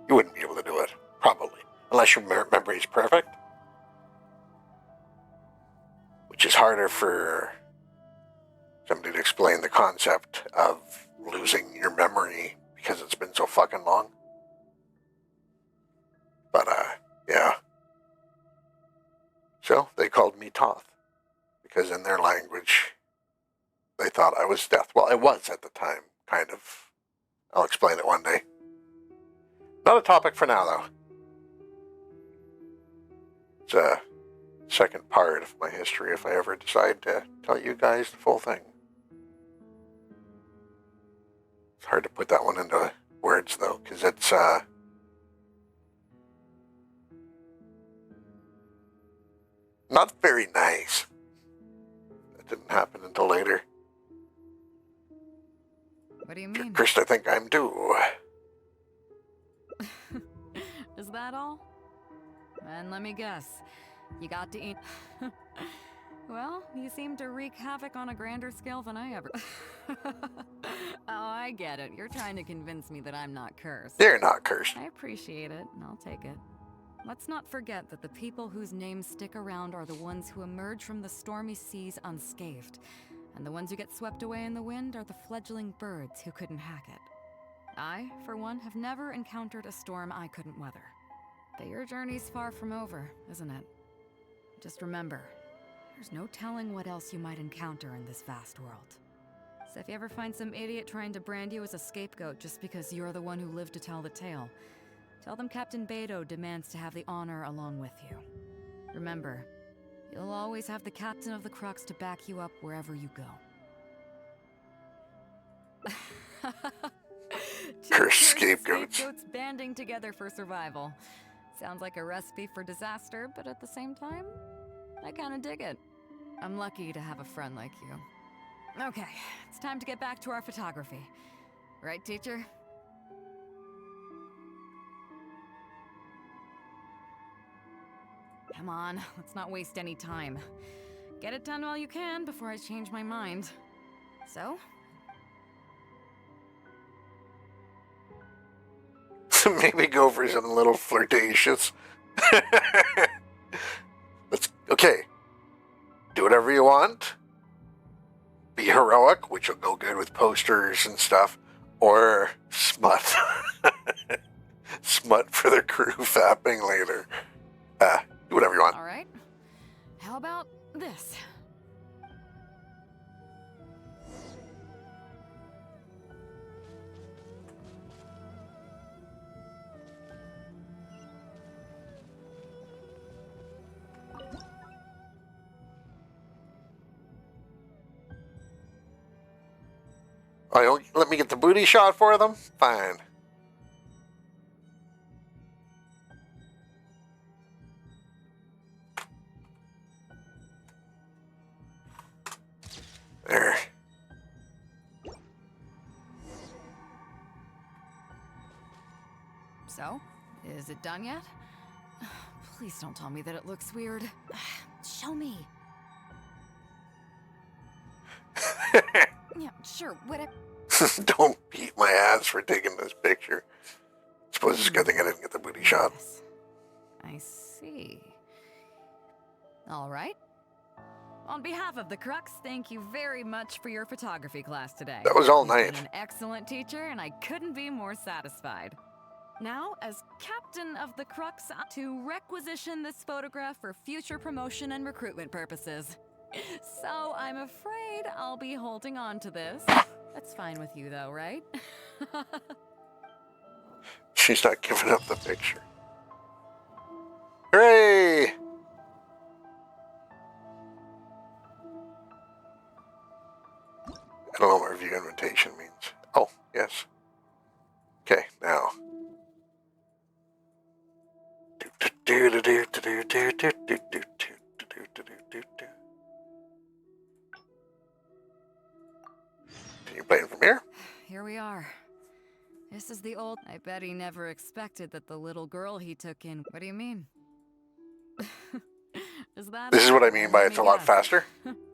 You wouldn't be able to do it, probably, unless your memory is perfect, which is harder for somebody to explain the concept of losing your memory because it's been so fucking long. But, yeah. So, they called me Toth, because in their language, they thought I was death. Well, I was at the time, kind of. I'll explain it one day. Not a topic for now, though. It's a second part of my history if I ever decide to tell you guys the full thing. It's hard to put that one into words, though, because it's, not very nice. That didn't happen until later. What do you mean? Cursed, I think I'm due. Is that all? And let me guess. You got to eat... Well, you seem to wreak havoc on a grander scale than I ever... Oh, I get it. You're trying to convince me that I'm not cursed. You're not cursed. I appreciate it, and I'll take it. Let's not forget that the people whose names stick around are the ones who emerge from the stormy seas unscathed. And the ones who get swept away in the wind are the fledgling birds who couldn't hack it. I, for one, have never encountered a storm I couldn't weather. But your journey's far from over, isn't it? Just remember, there's no telling what else you might encounter in this vast world. So if you ever find some idiot trying to brand you as a scapegoat just because you're the one who lived to tell the tale, tell them Captain Bediou demands to have the honor along with you. Remember, you'll always have the captain of the Crux to back you up wherever you go. Cursed scapegoats. Scapegoats banding together for survival. Sounds like a recipe for disaster, but at the same time, I kinda dig it. I'm lucky to have a friend like you. Okay, it's time to get back to our photography. Right, teacher? Come on, let's not waste any time. Get it done while you can before I change my mind. So? Maybe go for something a little flirtatious. Okay. Do whatever you want. Be heroic, which will go good with posters and stuff. Or smut. Smut for the crew fapping later. Do whatever you want. Alright. How about this? Oh, let me get the booty shot for them? Fine. So, is it done yet? Please don't tell me that it looks weird. Show me. Yeah, sure, whatever. Don't beat my ass for taking this picture. Suppose it's a good thing I didn't get the booty shot. I see. All right. On behalf of the Crux, thank you very much for your photography class today. That was all You've night. been an excellent teacher, and I couldn't be more satisfied. Now, as captain of the Crux, to requisition this photograph for future promotion and recruitment purposes. So I'm afraid I'll be holding on to this. That's fine with you, though, right? She's not giving up the picture. Hooray! I don't know what review invitation means. Oh, yes. Okay, now. Can you play it from here? Here we are. This is the old... I bet he never expected that the little girl he took in... What do you mean? Is that... This is what I mean by it's a lot Yes. faster.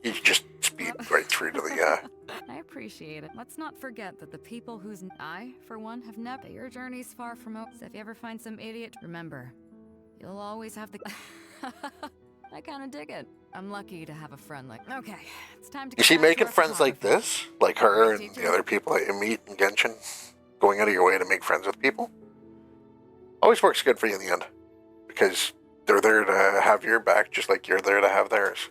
You just speed right through to the, I appreciate it. Let's not forget that the people whose... I, for one, have never... Your journey's far from over. So if you ever find some idiot... Remember, you'll always have the... I kind of dig it. I'm lucky to have a friend like... Okay, it's time to... Is she making friends like this? Like her and the other people that you meet in Genshin? Going out of your way to make friends with people? Always works good for you in the end. Because they're there to have your back just like you're there to have theirs.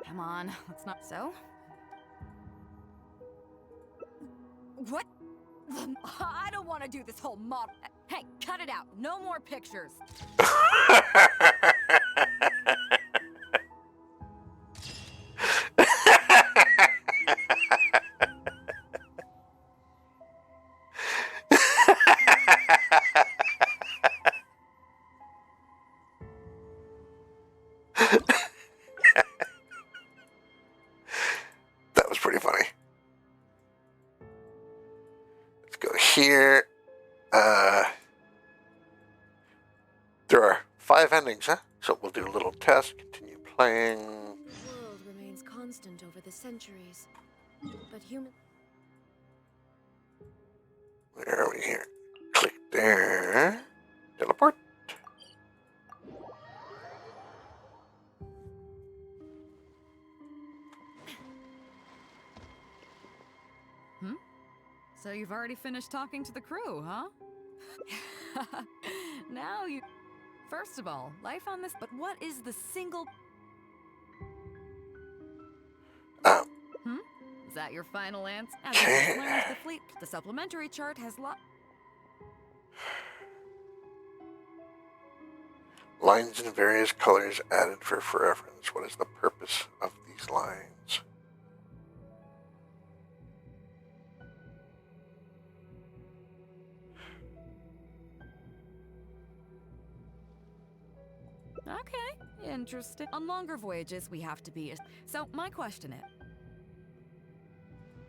Come on, let's not... So? What? I don't want to do this whole mob... Hey, cut it out. No more pictures. That was pretty funny. Let's go here. There are 5 endings, huh? So we'll do a little test, continue playing. The world remains constant over the centuries, but human... Where are we here? Click there. Teleport. So you've already finished talking to the crew, huh? Now you... First of all, life on this... But what is the single... Is that your final answer? As I just learned, the fleet... The supplementary chart has Lines in various colors added for reference. What is the purpose of these lines? Okay, interesting. On longer voyages, we have to be... So, my question is...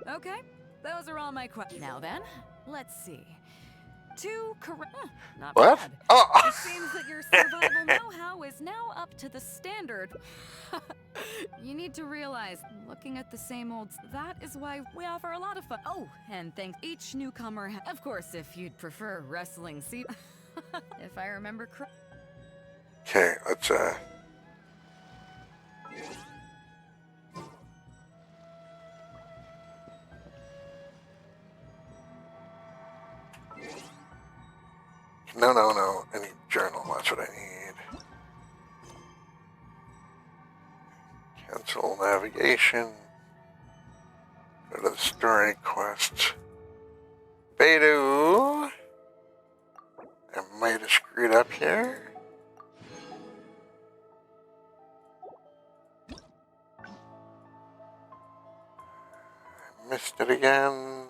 Okay, those are all my questions. Now then, let's see. 2 correct... not What? bad. Oh. It seems that your survival know-how is now up to the standard. You need to realize, looking at the same old... That is why we offer a lot of fun. Oh, and thanks each newcomer... Of course, if you'd prefer wrestling, see... If I remember correctly... Okay, let's, No. I need journal. That's what I need. Cancel navigation. Go to the story quest. Bediou. I might have screwed up here. I missed it again.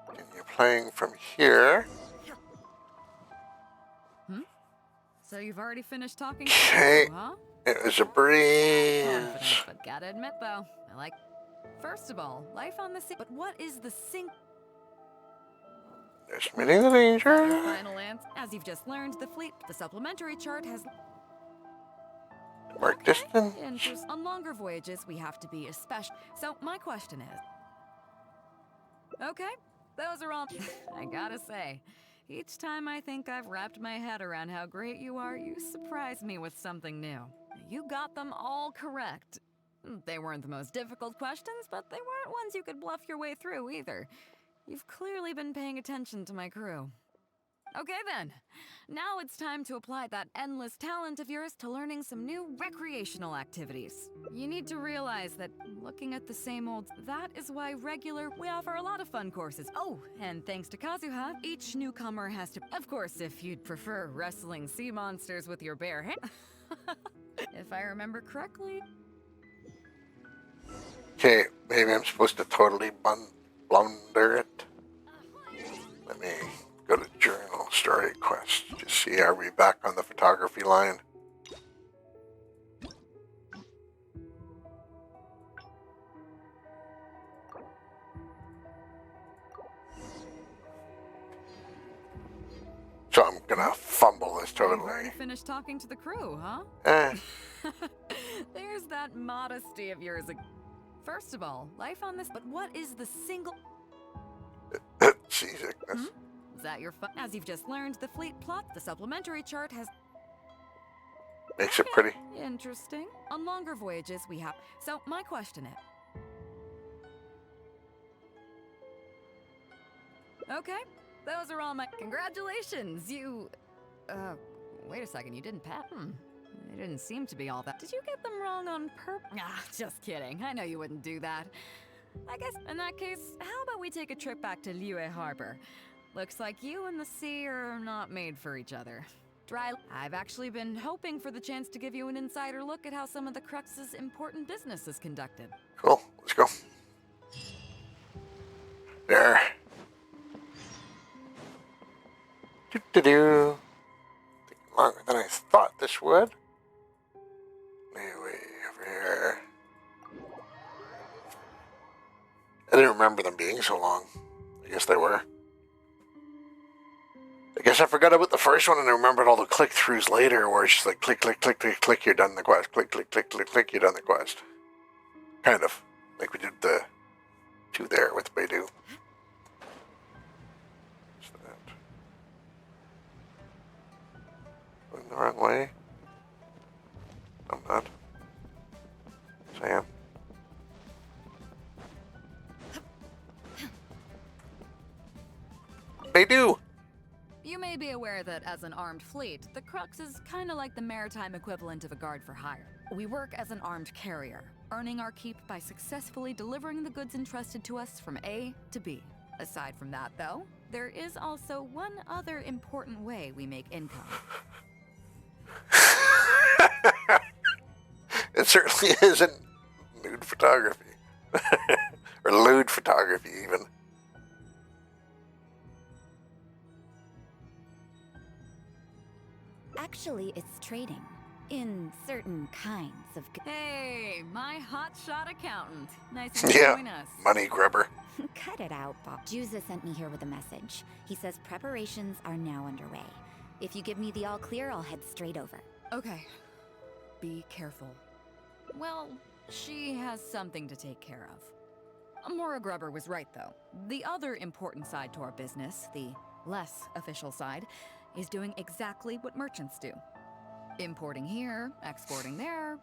Continue playing from here. So you've already finished talking? Okay. Huh? It was a breeze. Confidence, but gotta admit though, I like. First of all, life on the sea. But what is the There's meeting the danger. final answer? As you've just learned, the supplementary chart has. Mark distance. On longer voyages, we have to be especially. So my question is. Okay, those are all. I gotta say, each time I think I've wrapped my head around how great you are, you surprise me with something new. You got them all correct. They weren't the most difficult questions, but they weren't ones you could bluff your way through either. You've clearly been paying attention to my crew. Okay then, now it's time to apply that endless talent of yours to learning some new recreational activities. You need to realize that looking at the same old, that is why we offer a lot of fun courses. Oh, and thanks to Kazuha, each newcomer has to, of course, if you'd prefer wrestling sea monsters with your bare hand. If I remember correctly. Okay, maybe I'm supposed to totally blunder it. Let me go to journal story quest. Just see, are we back on the photography line? So I'm gonna fumble this You've totally. already finished talking to the crew, huh? There's that modesty of yours. First of all, life on this, but what is the single... Seasickness. Is that your fun? As you've just learned, the fleet plot, the supplementary chart has... Makes it pretty. Interesting. On longer voyages, we have... So, my question is... Okay, those are all my... Congratulations, you... wait a second, you didn't pat them. They didn't seem to be all that. Did you get them wrong on purpose? Ah, just kidding. I know you wouldn't do that. I guess, in that case, how about we take a trip back to Liyue Harbor? Looks like you and the sea are not made for each other. I've actually been hoping for the chance to give you an insider look at how some of the Crux's important business is conducted. Cool, let's go. There. Taking longer than I thought this would. Anyway, over here. I didn't remember them being so long. I guess they were. I guess I forgot about the first one and I remembered all the click-throughs later where it's just like click, click, click, click, click, you're done the quest. Click, click, click, click, click, you're done the quest. Kind of. Like we did the two there with Bediou. What's that? Going the wrong way? I'm not. Yes, I am. Bediou! You may be aware that as an armed fleet, the Crux is kinda like the maritime equivalent of a guard for hire. We work as an armed carrier, earning our keep by successfully delivering the goods entrusted to us from A to B. Aside from that, though, there is also one other important way we make income. It certainly isn't nude photography. Or lewd photography, even. Actually, it's trading. In certain kinds of... Hey, my hotshot accountant. Nice to join us. Money grubber. Cut it out, Bob. Juza sent me here with a message. He says preparations are now underway. If you give me the all clear, I'll head straight over. Okay. Be careful. Well, she has something to take care of. Amora Grubber was right, though. The other important side to our business, the less official side, is doing exactly what merchants do. Importing here, exporting there.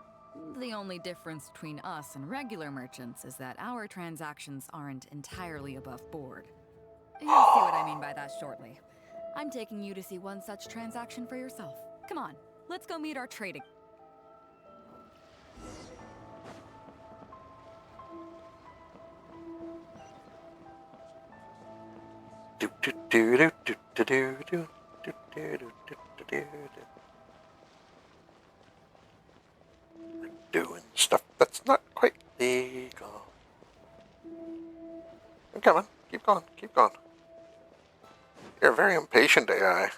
The only difference between us and regular merchants is that our transactions aren't entirely above board. You'll see what I mean by that shortly. I'm taking you to see one such transaction for yourself. Come on, let's go meet our trading. Do do do do do do do do do do do do. We're doing stuff that's not quite legal. Come on, keep going, keep going. You're a very impatient AI.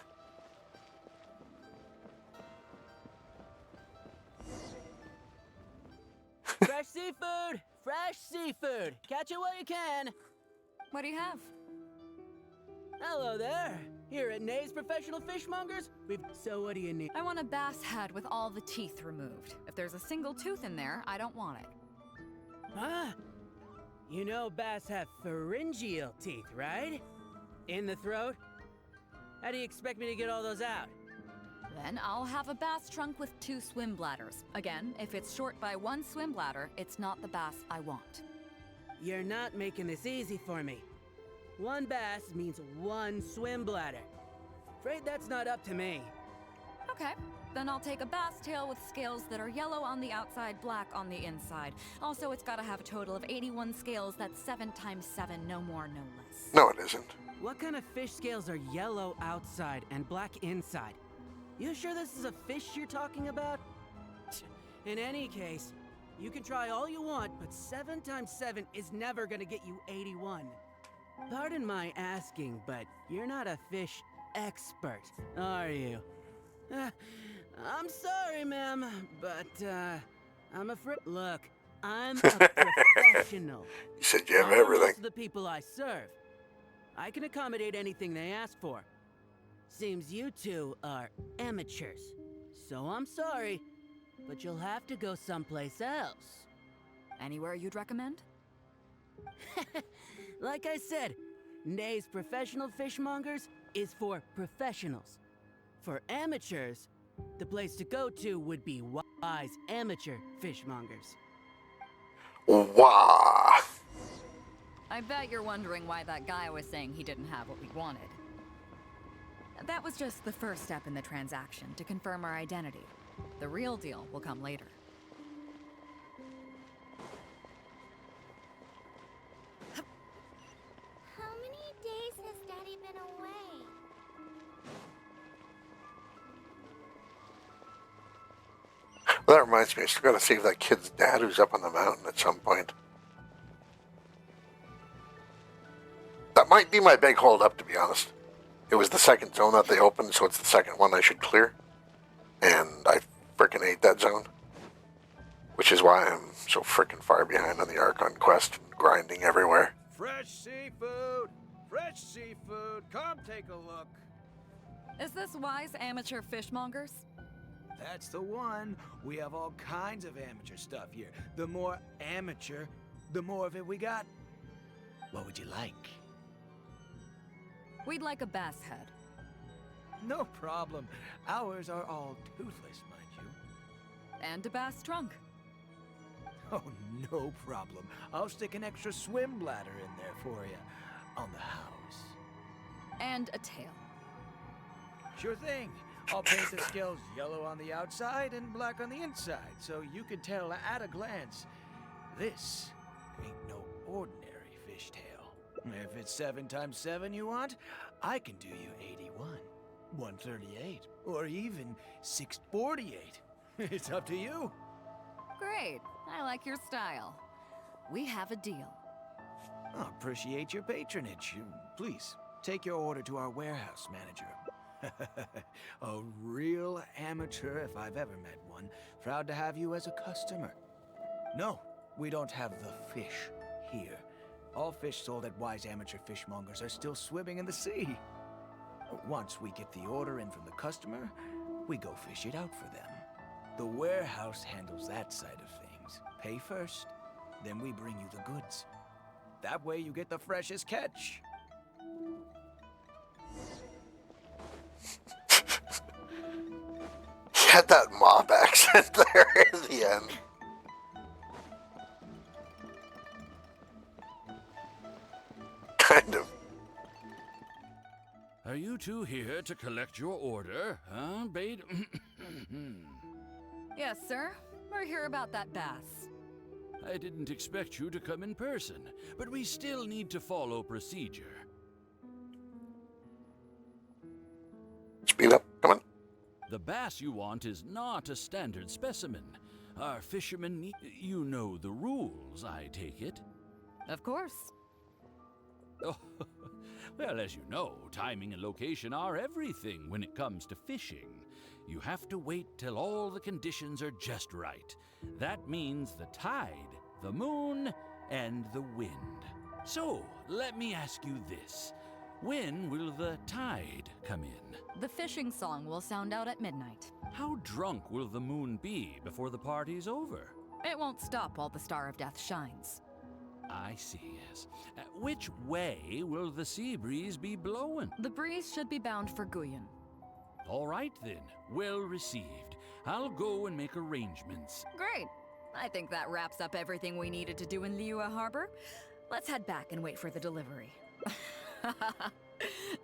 seafood! Fresh seafood! Catch it while you can! What do you have? Hello there! Here at Nay's Professional Fishmongers, So what do you need? I want a bass head with all the teeth removed. If there's a single tooth in there, I don't want it. Huh? You know bass have pharyngeal teeth, right? In the throat? How do you expect me to get all those out? Then I'll have a bass trunk with 2 swim bladders. Again, if it's short by 1 swim bladder, it's not the bass I want. You're not making this easy for me. 1 bass means 1 swim bladder. Afraid that's not up to me. Okay, then I'll take a bass tail with scales that are yellow on the outside, black on the inside. Also, it's gotta have a total of 81 scales. That's 7 times 7, no more, no less. No, it isn't. What kind of fish scales are yellow outside and black inside? You sure this is a fish you're talking about? In any case, you can try all you want, but 7 times 7 is never gonna get you 81. Pardon my asking, but you're not a fish expert, are you? I'm sorry, ma'am, but, I'm afraid. Look, I'm a professional. You said you have Unlike everything. most of the people I serve. I can accommodate anything they ask for. Seems you two are amateurs. So I'm sorry, but you'll have to go someplace else. Anywhere you'd recommend? Like I said, Nay's Professional Fishmongers is for professionals. For amateurs, the place to go to would be Wise Amateur Fishmongers. Wow. I bet you're wondering why that guy was saying he didn't have what we wanted. That was just the first step in the transaction to confirm our identity. The real deal will come later. How many days has Daddy been away? Well, that reminds me, I still gotta save that kid's dad who's up on the mountain at some point. That might be my big hold up, to be honest. It was the second zone that they opened, so it's the second one I should clear. And I frickin' hate that zone. Which is why I'm so frickin' far behind on the Archon quest and grinding everywhere. Fresh seafood! Fresh seafood! Come take a look. Is this Wise Amateur Fishmongers? That's the one. We have all kinds of amateur stuff here. The more amateur, the more of it we got. What would you like? We'd like a bass head. No problem. Ours are all toothless, mind you. And a bass trunk. Oh, no problem. I'll stick an extra swim bladder in there for you. On the house. And a tail. Sure thing. I'll paint the scales yellow on the outside and black on the inside, so you can tell at a glance, this ain't no ordinary fishtail. If it's 7 times 7 you want, I can do you 81, 138, or even 648. It's up to you. Great. I like your style. We have a deal. I appreciate your patronage. Please, take your order to our warehouse manager. A real amateur if I've ever met one. Proud to have you as a customer. No, we don't have the fish here. All fish sold at Wise Amateur Fishmongers are still swimming in the sea. Once we get the order in from the customer, we go fish it out for them. The warehouse handles that side of things. Pay first, then we bring you the goods. That way you get the freshest catch. He had that mob accent there in the end. Kind of. Are you two here to collect your order, huh, Bade? Yes, sir. We're here about that bass. I didn't expect you to come in person, but we still need to follow procedure. Speed up, come on. The bass you want is not a standard specimen. Our fishermen need... You know the rules, I take it? Of course. Oh, well, as you know, timing and location are everything when it comes to fishing. You have to wait till all the conditions are just right. That means the tide the moon, and the wind. So, let me ask you this. When will the tide come in? The fishing song will sound out at midnight. How drunk will the moon be before the party's over? It won't stop while the Star of Death shines. I see, yes. Which way will the sea breeze be blowing? The breeze should be bound for Guyan. All right then, well received. I'll go and make arrangements. Great. I think that wraps up everything we needed to do in Liyue Harbor. Let's head back and wait for the delivery.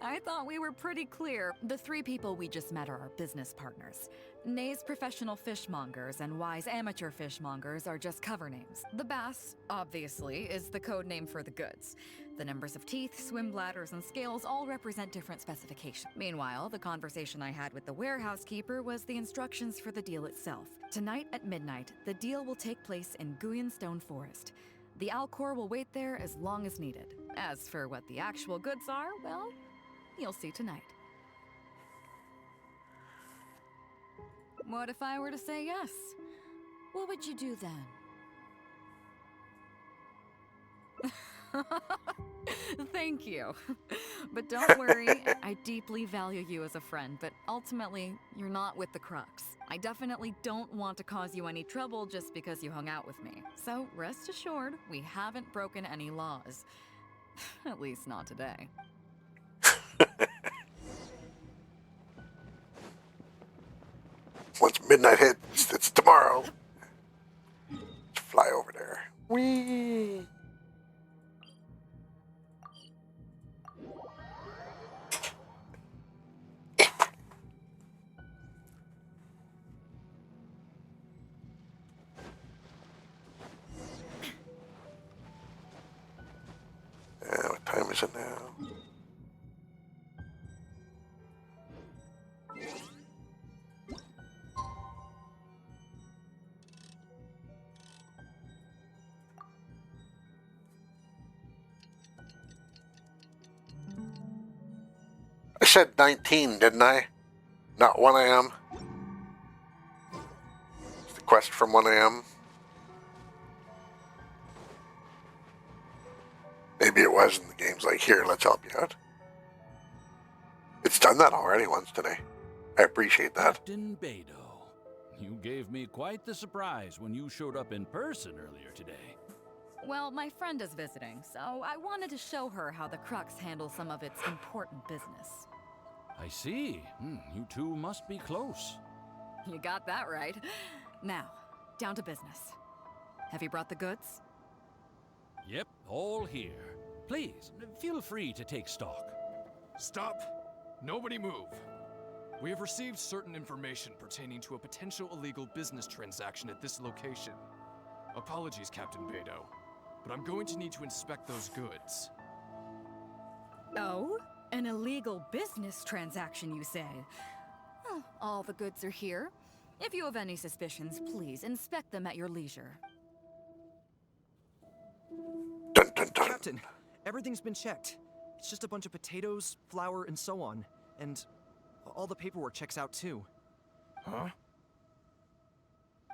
I thought we were pretty clear. The three people we just met are our business partners. Nay's professional fishmongers and Y's amateur fishmongers are just cover names. The bass, obviously, is the code name for the goods. The numbers of teeth, swim bladders, and scales all represent different specifications. Meanwhile, the conversation I had with the warehouse keeper was the instructions for the deal itself. Tonight at midnight, the deal will take place in Guyan Stone Forest. The Alcor will wait there as long as needed. As for what the actual goods are, well, you'll see tonight. What if I were to say yes? What would you do then? Thank you. But don't worry, I deeply value you as a friend, but ultimately, you're not with the Crux. I definitely don't want to cause you any trouble just because you hung out with me. So rest assured, we haven't broken any laws. At least not today. Once midnight hits, it's tomorrow. Let's fly over there. Whee! What time is it now? I said 19, didn't I? Not 1 a.m. It's the quest from 1 a.m. Maybe it was in the games like, here, let's help you out. It's done that already once today. I appreciate that. Captain Bediou, you gave me quite the surprise when you showed up in person earlier today. Well, my friend is visiting, so I wanted to show her how the Crux handles some of its important business. I see. You two must be close. You got that right. Now, down to business. Have you brought the goods? Yep, all here. Please, feel free to take stock. Stop! Nobody move! We have received certain information pertaining to a potential illegal business transaction at this location. Apologies, Captain Bediou, but I'm going to need to inspect those goods. Oh? An illegal business transaction, you say? Well, all the goods are here. If you have any suspicions, please inspect them at your leisure. Dun, dun, dun. Captain, everything's been checked. It's just a bunch of potatoes, flour, and so on. And all the paperwork checks out too. Huh?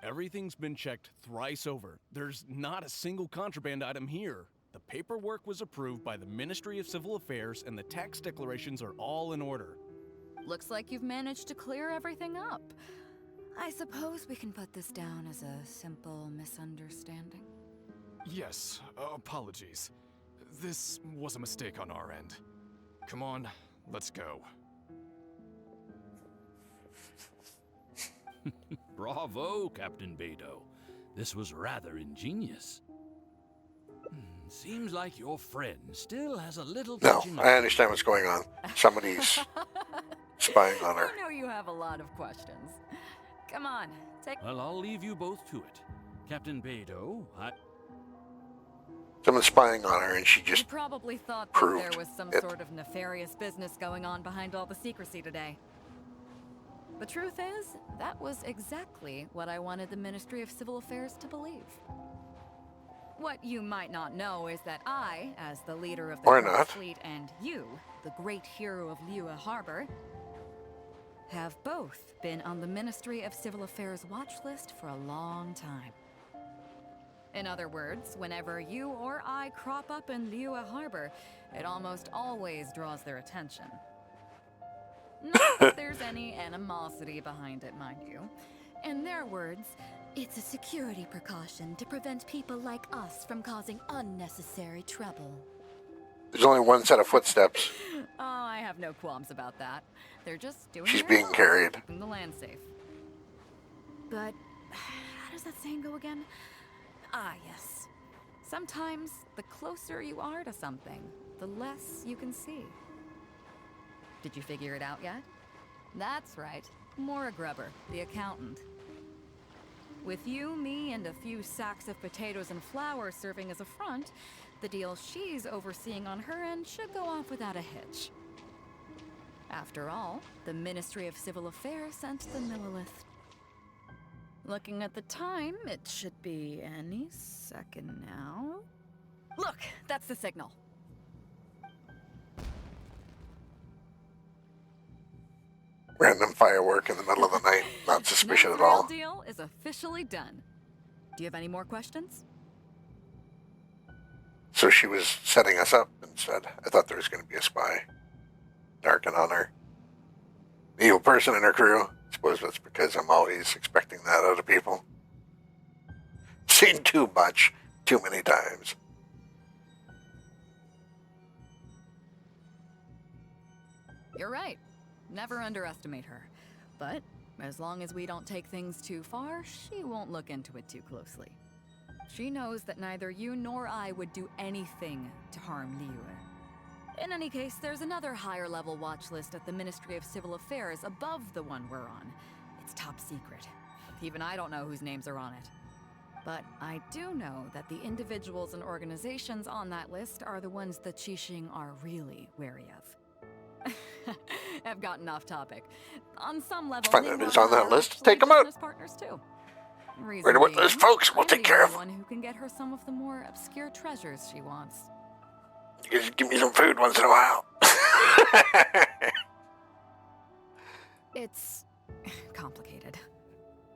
Everything's been checked thrice over. There's not a single contraband item here. The paperwork was approved by the Ministry of Civil Affairs and the tax declarations are all in order. Looks like you've managed to clear everything up. I suppose we can put this down as a simple misunderstanding. Yes, apologies. This was a mistake on our end. Come on, let's go. Bravo, Captain Bediou. This was rather ingenious. Seems like your friend still has a little... No, I understand what's going on. Somebody's spying on her. I know you have a lot of questions. Come on, take... Well, I'll leave you both to it. Captain Bediou, Someone's spying on her and she just You probably thought that proved there was some it. sort of nefarious business going on behind all the secrecy today. The truth is, that was exactly what I wanted the Ministry of Civil Affairs to believe. What you might not know is that I, as the leader of the Or Crux not. fleet, and you, the great hero of Liyue Harbor, have both been on the Ministry of Civil Affairs watch list for a long time. In other words, whenever you or I crop up in Liyue Harbor, it almost always draws their attention. Not that there's any animosity behind it, mind you. In their words, it's a security precaution to prevent people like us from causing unnecessary trouble. There's only one set of footsteps. Oh, I have no qualms about that. They're just doing She's their being job, carried. keeping the land safe. But how does that saying go again? Ah, yes. Sometimes the closer you are to something, the less you can see. Did you figure it out yet? That's right. Mora Grubber, the accountant. With you, me, and a few sacks of potatoes and flour serving as a front, the deal she's overseeing on her end should go off without a hitch. After all, the Ministry of Civil Affairs sent the Millilith. Looking at the time, it should be any second now. Look, that's the signal. Random firework in the middle of the night. Not suspicious at all. The deal is officially done. Do you have any more questions? So she was setting us up instead. I thought there was going to be a spy. Narking on her. An evil person in her crew. I suppose that's because I'm always expecting that out of people. Seen too much, too many times. You're right. Never underestimate her. But as long as we don't take things too far, she won't look into it too closely. She knows that neither you nor I would do anything to harm Liyue. In any case, there's another higher-level watch list at the Ministry of Civil Affairs above the one we're on. It's top secret. Even I don't know whose names are on it. But I do know that the individuals and organizations on that list are the ones the Qixing are really wary of. I've gotten off topic. On some level, Find out who's on that list. Take them out. Partners too. Right with those folks. We'll take care of them. One who can get her some of the more obscure treasures she wants. You guys give me some food once in a while. It's complicated.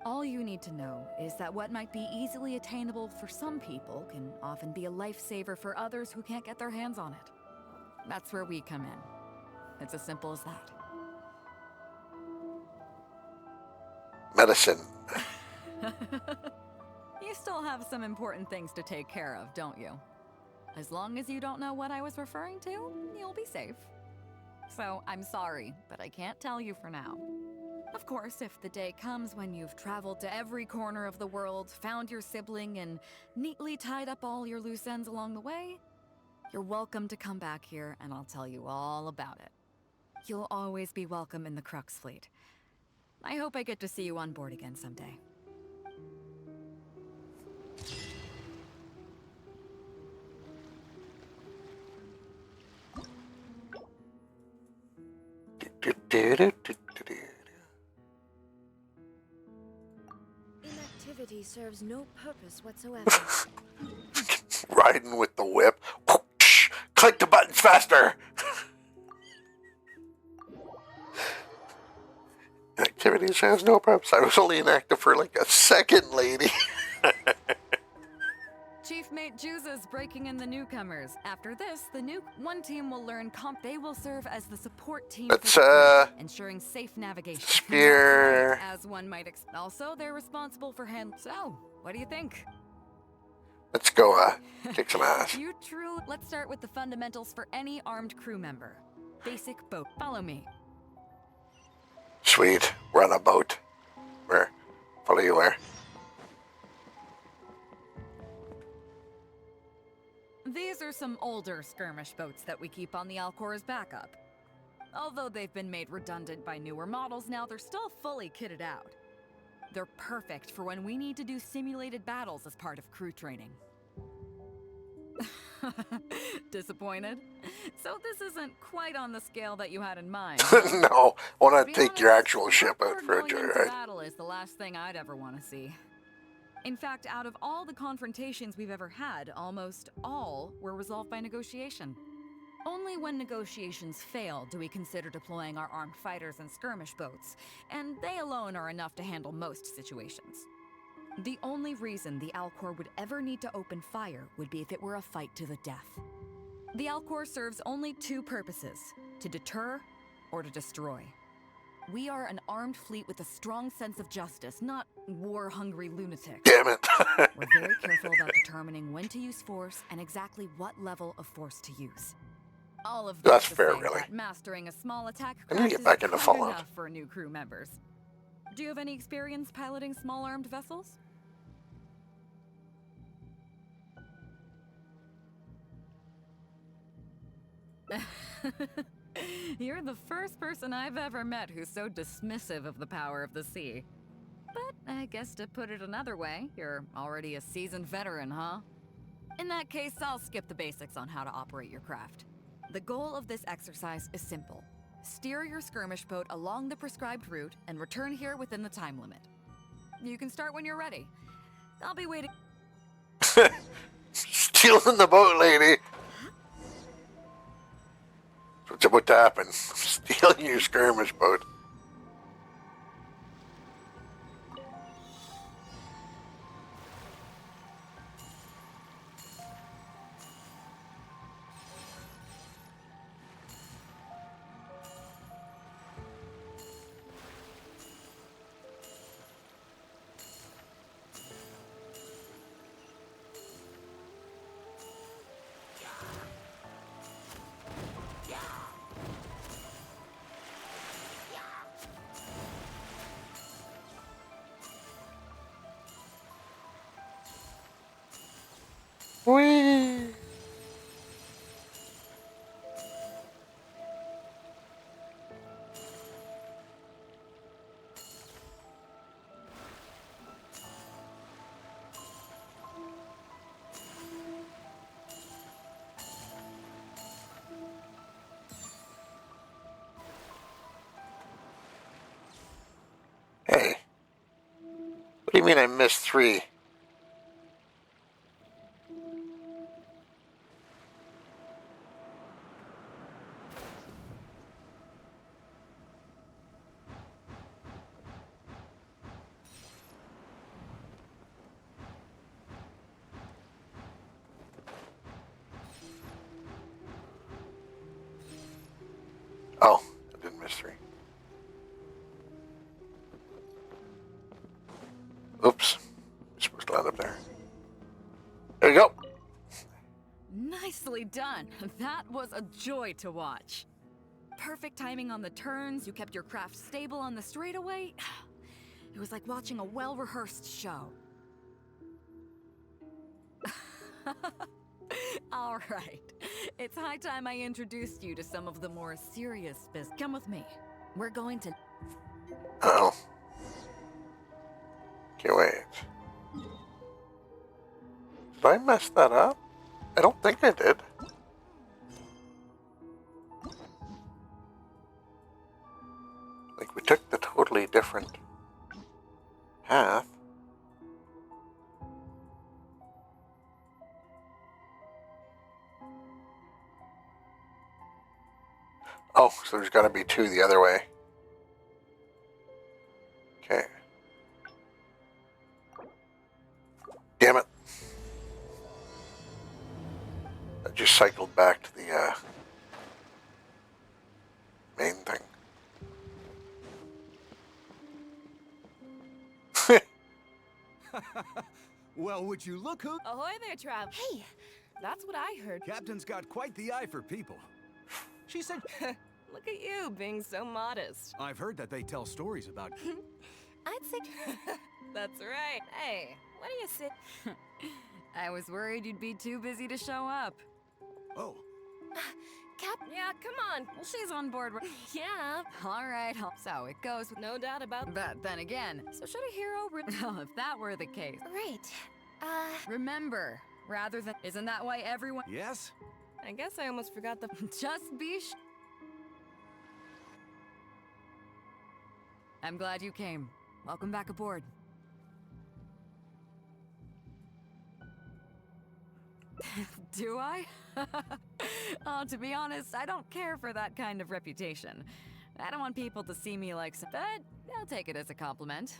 All you need to know is that what might be easily attainable for some people can often be a lifesaver for others who can't get their hands on it. That's where we come in. It's as simple as that. Medicine. You still have some important things to take care of, don't you? As long as you don't know what I was referring to, you'll be safe. So, I'm sorry, but I can't tell you for now. Of course, if the day comes when you've traveled to every corner of the world, found your sibling, and neatly tied up all your loose ends along the way, you're welcome to come back here and I'll tell you all about it. You'll always be welcome in the Crux fleet. I hope I get to see you on board again someday. Inactivity serves no purpose whatsoever. Riding with the whip. Click the buttons faster. Activity has no purpose. I was only inactive for like a second, lady. Chief Mate Juza's breaking in the newcomers. After this, the one team will learn they will serve as the support team for ensuring safe navigation. Spear. As one might expect. Also, they're responsible for So, what do you think? Let's go, kick some ass. Let's start with the fundamentals for any armed crew member. Basic boat. Follow me. Sweet. We're on a boat. Where? Follow you where? These are some older skirmish boats that we keep on the Alcor's backup. Although they've been made redundant by newer models now, they're still fully kitted out. They're perfect for when we need to do simulated battles as part of crew training. Disappointed? So this isn't quite on the scale that you had in mind. No, I want to take your actual ship out for a joyride. Battle is the last thing I'd ever want to see. In fact, out of all the confrontations we've ever had, almost all were resolved by negotiation. Only when negotiations fail do we consider deploying our armed fighters and skirmish boats, and they alone are enough to handle most situations. The only reason the Alcor would ever need to open fire would be if it were a fight to the death. The Alcor serves only two purposes: to deter or to destroy. We are an armed fleet with a strong sense of justice, not war-hungry lunatics. Damn it. We're very careful about determining when to use force and exactly what level of force to use. All of this That's to fair, say really. that mastering a small attack I need to craft get is back into hard Fallout. enough for new crew members. Do you have any experience piloting small armed vessels? You're the first person I've ever met who's so dismissive of the power of the sea. But I guess to put it another way, you're already a seasoned veteran, huh? In that case, I'll skip the basics on how to operate your craft. The goal of this exercise is simple. Steer your skirmish boat along the prescribed route and return here within the time limit. You can start when you're ready. I'll be waiting. Stealing the boat, lady. What's about to happen? Stealing your skirmish boat. Whee! Hey, what do you mean I missed 3? Oh, I didn't miss 3. Oops. You're supposed to land up there. There you go. Nicely done. That was a joy to watch. Perfect timing on the turns, you kept your craft stable on the straightaway. It was like watching a well-rehearsed show. All right. It's high time I introduced you to some of the more serious business. Come with me. We're going to... Oh. Okay, wait. Did I mess that up? I don't think I did. Like, we took the totally different path. Oh, so there's got to be 2 the other way. Okay. Damn it. I just cycled back to the main thing. Well, would you look who... Ahoy there, Trav. Hey, that's what I heard. Captain's got quite the eye for people. She said... Look at you, being so modest. I've heard that they tell stories about... I'd say... That's right. Hey, what do you say? I was worried you'd be too busy to show up. Oh. Cap... Yeah, come on. Well, she's on board. Yeah. All right, so it goes. No doubt about that. But then again, so should a hero... Well, if that were the case... Right. Remember, rather than... Isn't that why everyone... Yes? I guess I almost forgot the... Just be I'm glad you came. Welcome back aboard. Do I? Oh, to be honest, I don't care for that kind of reputation. I don't want people to see me like some... But I'll take it as a compliment.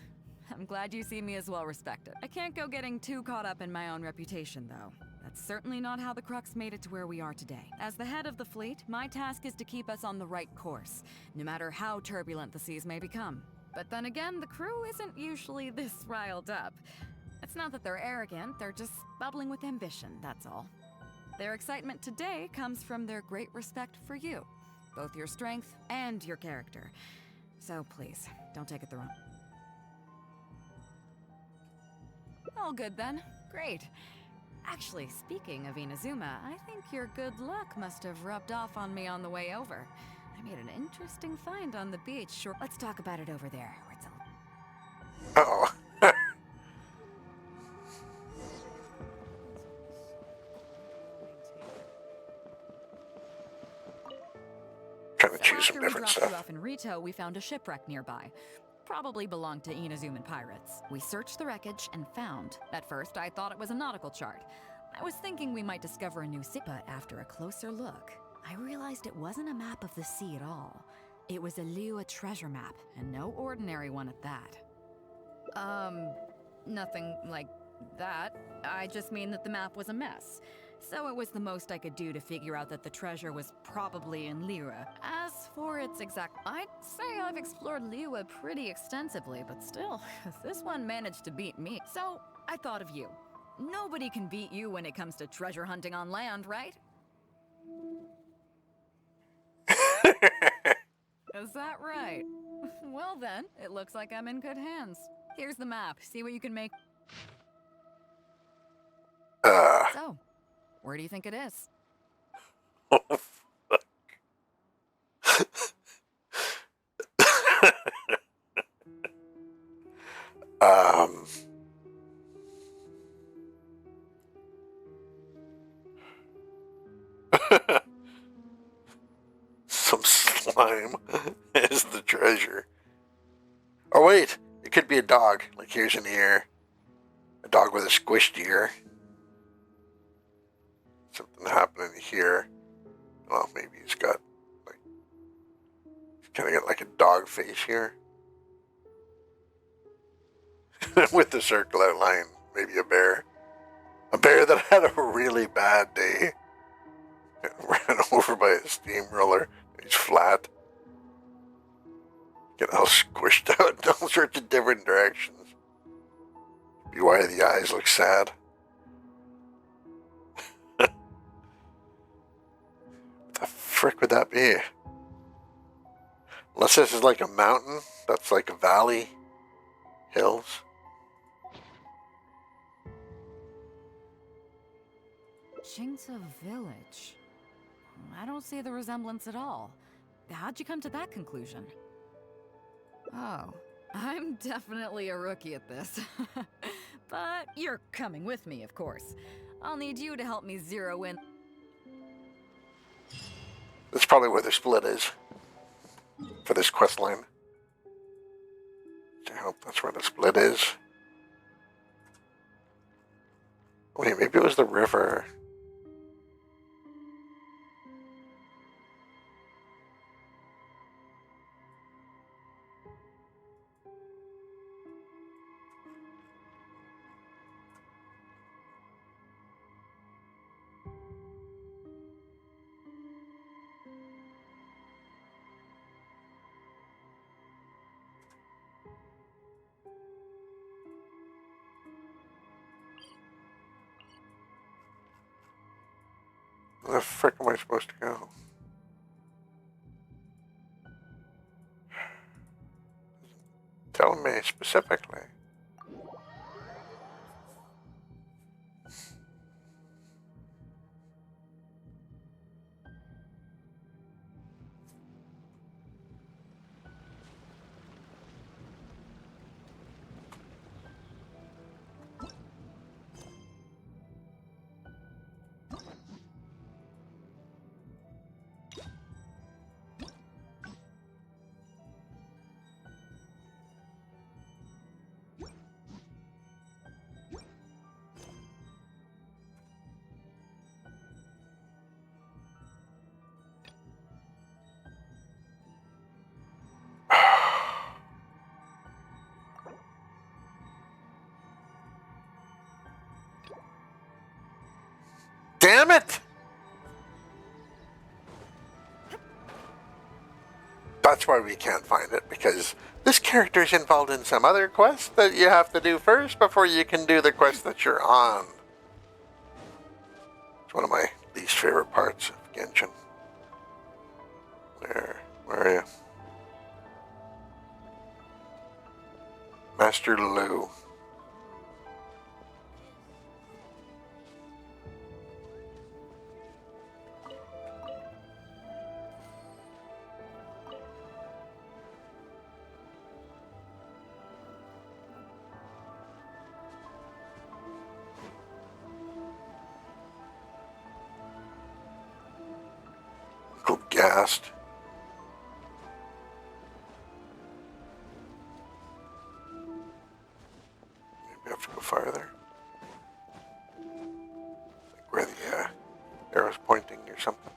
I'm glad you see me as well respected. I can't go getting too caught up in my own reputation, though. That's certainly not how the Crux made it to where we are today. As the head of the fleet, my task is to keep us on the right course, no matter how turbulent the seas may become. But then again, the crew isn't usually this riled up. It's not that they're arrogant, they're just bubbling with ambition, that's all. Their excitement today comes from their great respect for you, both your strength and your character. So please, don't take it the wrong. All good then. Great. Actually, speaking of Inazuma, I think your good luck must have rubbed off on me on the way over. I made an interesting find on the beach. Sure, let's talk about it over there, where it's all... Uh-oh. Trying to choose some different After we dropped stuff. you off in Rito, we found a shipwreck nearby. Probably belonged to Inazuman pirates. We searched the wreckage and found. At first, I thought it was a nautical chart. I was thinking we might discover a new sea, but after a closer look, I realized it wasn't a map of the sea at all. It was a Liyue treasure map, and no ordinary one at that. Nothing like that. I just mean that the map was a mess. So it was the most I could do to figure out that the treasure was probably in Liyue. As for its exact... I'd say I've explored Liyue pretty extensively, but still, this one managed to beat me. So, I thought of you. Nobody can beat you when it comes to treasure hunting on land, right? Is that right? Well then, it looks like I'm in good hands. Here's the map. See what you can make. So, where do you think it is? Oh, fuck. Some slime is the treasure. Oh wait, it could be a dog. Like here's an ear. A dog with a squished ear. Something happening here. Well, maybe he's got like he's kind of got like a dog face here. With the circle outline, maybe a bear. A bear that had a really bad day. Ran over by a steamroller. He's flat. Get all squished out in all sorts of different directions. Be why the eyes look sad. What the frick would that be? Unless this is like a mountain, that's like a valley, hills. Chingsa Village. I don't see the resemblance at all. How'd you come to that conclusion? Oh, I'm definitely a rookie at this. But you're coming with me, of course. I'll need you to help me zero in. That's probably where the split is. For this quest line. I hope that's where the split is. Wait, maybe it was the river. Where the frick am I supposed to go? Tell me specifically. Damn it! That's why we can't find it, because this character is involved in some other quest that you have to do first before you can do the quest that you're on. It's one of my least favorite parts of Genshin. Where are you? Master Lu. Go gassed. Maybe I have to go farther. Like where the arrow's pointing or something.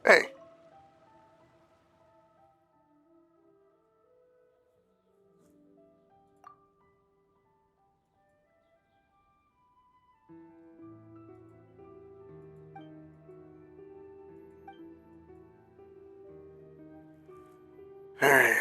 Hey. All right.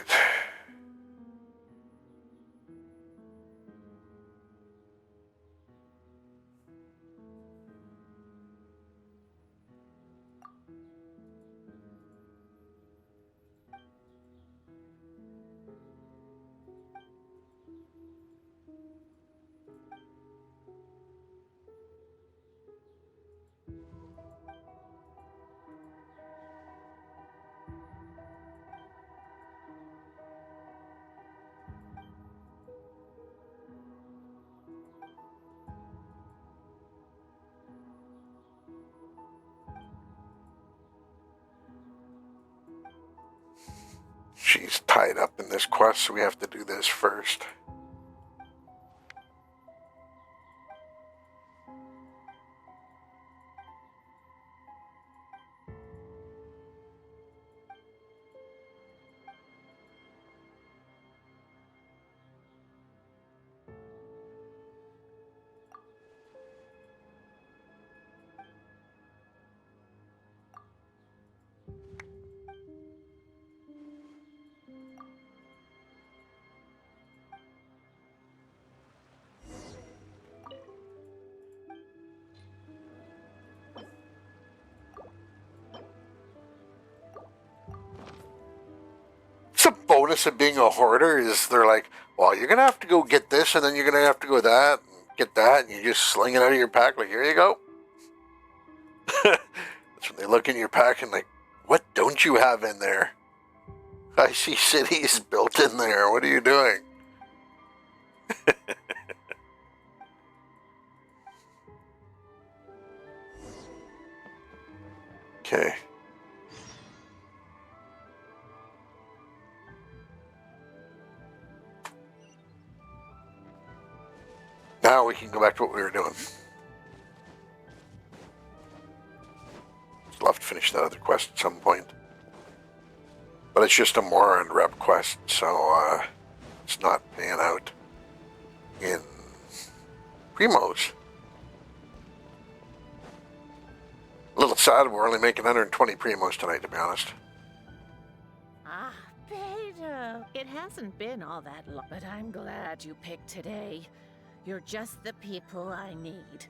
She's tied up in this quest, so we have to do this first. The bonus of being a hoarder is they're like, well, you're going to have to go get this, and then you're going to have to go that, and get that, and you just sling it out of your pack, like, here you go. That's when they look in your pack and like, what don't you have in there? I see cities built in there. What are you doing? Okay. Now we can go back to what we were doing. Still have to finish that other quest at some point. But it's just a Mora and Rep quest, so it's not paying out in Primos. A little sad we're only making 120 Primos tonight, to be honest. Ah, Bediou. It hasn't been all that long, but I'm glad you picked today. You're just the people I need.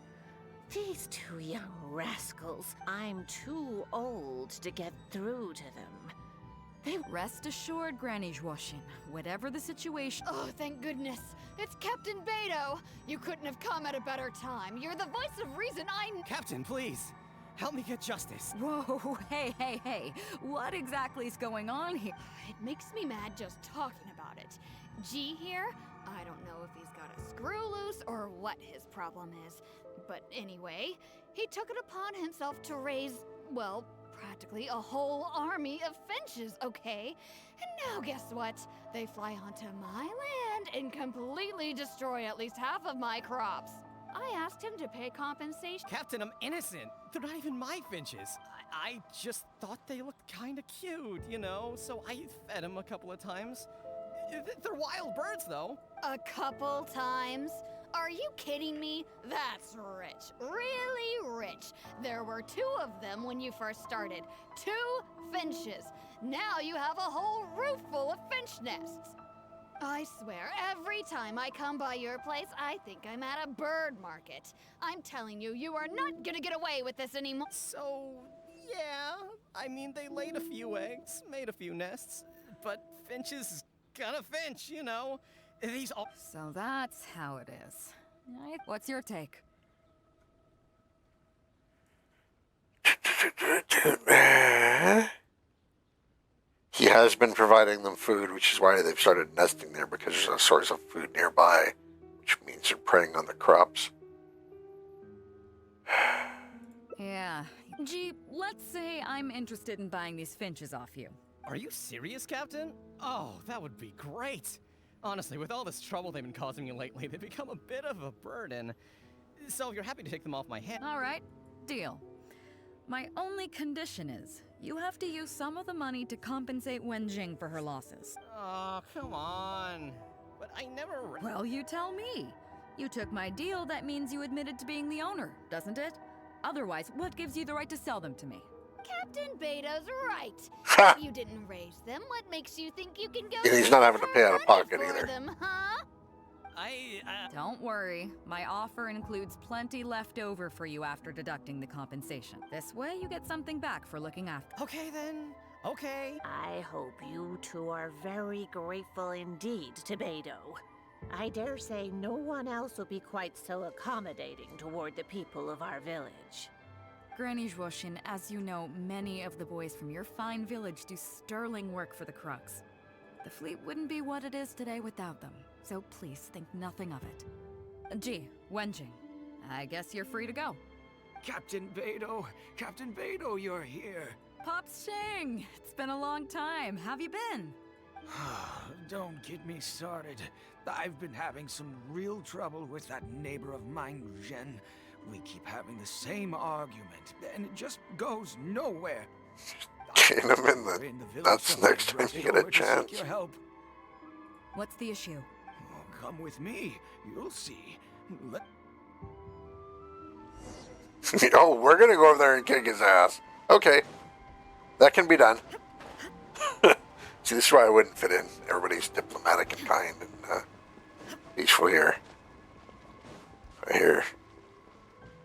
These two young rascals, I'm too old to get through to them. Rest assured, Granny Zhuoshin, whatever the situation. Oh, thank goodness. It's Captain Bediou. You couldn't have come at a better time. You're the voice of reason. Captain, please. Help me get justice. Whoa, hey. What exactly is going on here? It makes me mad just talking about it. G here, I don't know if he's got a screw loose or what his problem is. But anyway, he took it upon himself to raise, well, practically a whole army of finches, okay? And now guess what? They fly onto my land and completely destroy at least half of my crops. I asked him to pay compensation. Captain, I'm innocent. They're not even my finches. I just thought they looked kind of cute, you know, so I fed them a couple of times. They're wild birds, though. A couple times? Are you kidding me? That's rich. Really rich. There were 2 of them when you first started. 2 finches. Now you have a whole roof full of finch nests. I swear, every time I come by your place, I think I'm at a bird market. I'm telling you, you are not gonna get away with this anymore. So, yeah, I mean, they laid a few eggs, made a few nests, but finches gonna finch, you know. These all. So that's how it is. Right? What's your take? He has been providing them food, which is why they've started nesting there, because there's a source of food nearby, which means they're preying on the crops. Yeah. Gee, let's say I'm interested in buying these finches off you. Are you serious, Captain? Oh, that would be great. Honestly, with all this trouble they've been causing me lately, they've become a bit of a burden. So if you're happy to take them off my hands... All right, deal. My only condition is, you have to use some of the money to compensate Wenjing for her losses. Oh, come on. But I never... Well, you tell me. You took my deal, that means you admitted to being the owner, doesn't it? Otherwise, what gives you the right to sell them to me? Captain Bedou's right. If you didn't raise them, what makes you think you can go... And he's not having to pay out of pocket either. Them, huh? Don't worry. My offer includes plenty left over for you after deducting the compensation. This way, you get something back for looking after. Okay, then. Okay. I hope you 2 are very grateful indeed to Beidou. I dare say no one else will be quite so accommodating toward the people of our village. Granny Zhuoshin, as you know, many of the boys from your fine village do sterling work for the Crux. The fleet wouldn't be what it is today without them, so please think nothing of it. Gee, Wenjing, I guess you're free to go. Captain Beidou, you're here. Pops Shing, it's been a long time. Have you been? Don't get me started. I've been having some real trouble with that neighbor of mine, Zhen. We keep having the same argument, and it just goes nowhere. Chain him in the nuts next time you get a chance. Your help. What's the issue? Oh, come with me. You'll see. Oh, we're gonna go over there and kick his ass. Okay. That can be done. See, this is why I wouldn't fit in. Everybody's diplomatic and kind and peaceful here. Right here.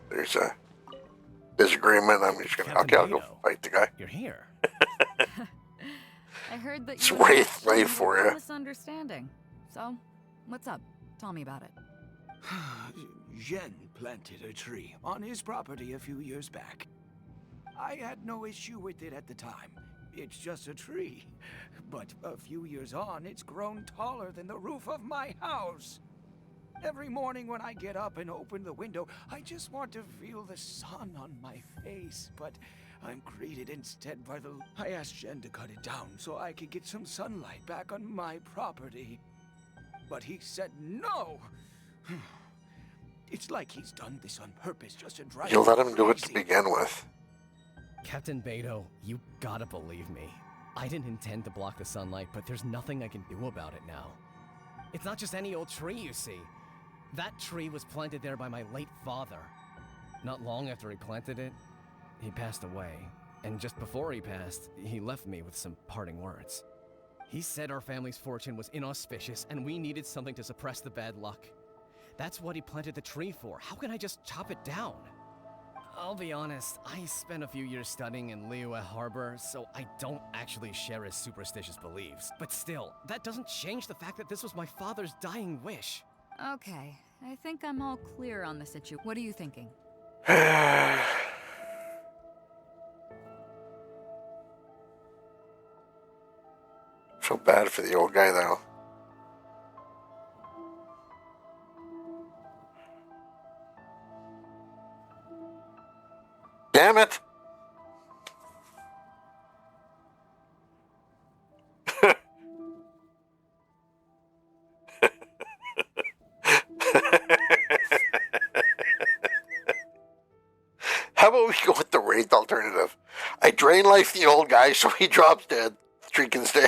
There's a disagreement. I'm just gonna... Okay, I'll go fight the guy. You're here. I heard that It's you Wraith for you. Misunderstanding. So, what's up? Tell me about it. Zhen planted a tree on his property a few years back. I had no issue with it at the time. It's just a tree. But a few years on, it's grown taller than the roof of my house. Every morning when I get up and open the window, I just want to feel the sun on my face, but I'm greeted instead by the... I asked Zhen to cut it down so I could get some sunlight back on my property. But he said no! It's like he's done this on purpose just to drive You me let him do it to crazy. begin with. Captain Beidou, you gotta believe me. I didn't intend to block the sunlight, but there's nothing I can do about it now. It's not just any old tree, you see. That tree was planted there by my late father. Not long after he planted it, he passed away. And just before he passed, he left me with some parting words. He said our family's fortune was inauspicious and we needed something to suppress the bad luck. That's what he planted the tree for. How can I just chop it down? I'll be honest, I spent a few years studying in Liyue Harbor, so I don't actually share his superstitious beliefs. But still, that doesn't change the fact that this was my father's dying wish. Okay, I think I'm all clear on the situation. What are you thinking? Feel bad for the old guy, though. Damn it! How about we go with the Wraith alternative? I drain life the old guy so he drops dead. Tree can stay.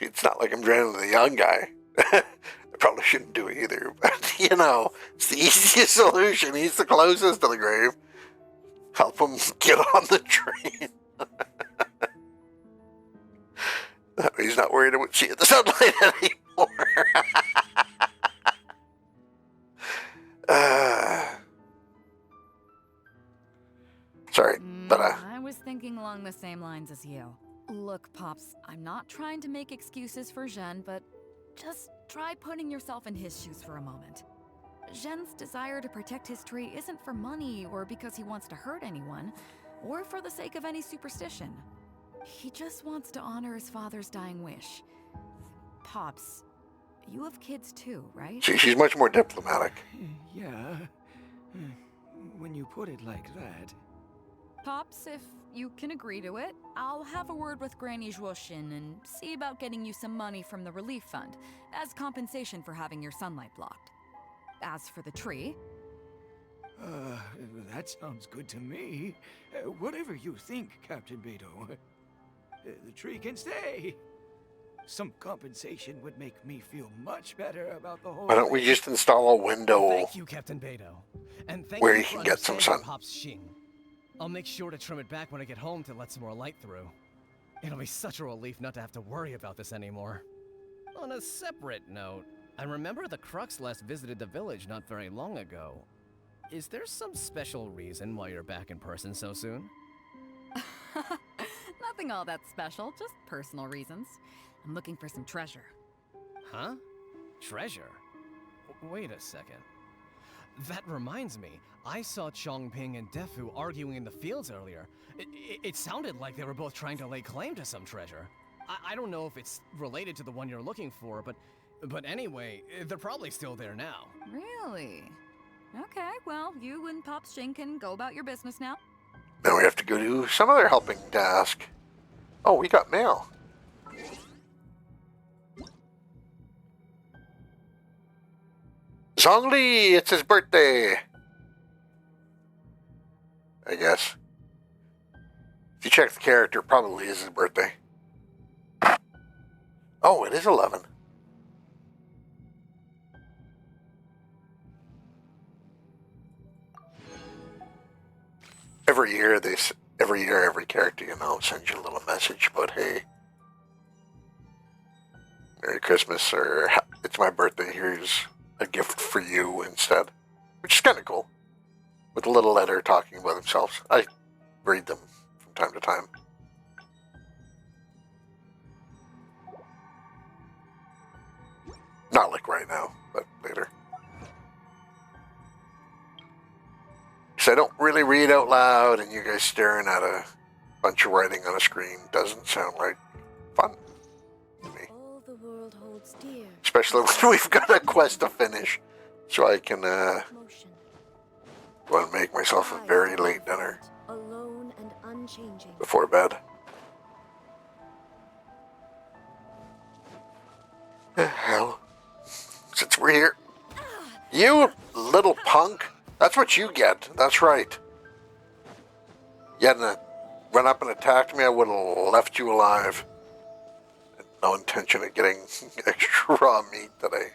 It's not like I'm drowning the young guy. I probably shouldn't do it either, but you know, it's the easiest solution. He's the closest to the grave. Help him get on the train. That way he's not worried about seeing the sunlight anymore. Sorry, but I was thinking along the same lines as you. Look, Pops, I'm not trying to make excuses for Jean, but just try putting yourself in his shoes for a moment. Jean's desire to protect his tree isn't for money or because he wants to hurt anyone, or for the sake of any superstition. He just wants to honor his father's dying wish. Pops, you have kids too, right? she's much more diplomatic. Yeah. When you put it like that. Pops, if you can agree to it, I'll have a word with Granny Zhuoshin and see about getting you some money from the relief fund as compensation for having your sunlight blocked. As for the tree... That sounds good to me. Whatever you think, Captain Bediou. The tree can stay. Some compensation would make me feel much better about the whole Why don't we just install a window Thank you, Captain Bediou. And thank where you you for can get some sun? understanding Pop's Xing. I'll make sure to trim it back when I get home to let some more light through. It'll be such a relief not to have to worry about this anymore. On a separate note, I remember the Crux last visited the village not very long ago. Is there some special reason why you're back in person so soon? Nothing all that special, just personal reasons. I'm looking for some treasure. Huh? Treasure? Wait a second. That reminds me, I saw Chongping and Defu arguing in the fields earlier. It sounded like they were both trying to lay claim to some treasure. I don't know if it's related to the one you're looking for, but anyway, they're probably still there now. Really? Okay, well, you and Pops Xing can go about your business now. Now we have to go to some other helping task. Oh, we got mail. Zhongli, it's his birthday. I guess. If you check the character, probably is his birthday. Oh, it is 11. Every year, every character, you know, sends you a little message about, hey, Merry Christmas, or it's my birthday, here's a gift for you instead. Which is kind of cool. With a little letter talking about themselves. I read them from time to time. Not like right now, but later. So I don't really read out loud, and you guys staring at a bunch of writing on a screen doesn't sound like fun to me. All the world holds dear. Especially when we've got a quest to finish, so I can go and make myself a very late dinner Alone and unchanging. before bed. Hell, since we're here, you little punk. That's what you get. That's right. You hadn't run up and attacked me, I would have left you alive. Had no intention of getting extra raw meat today.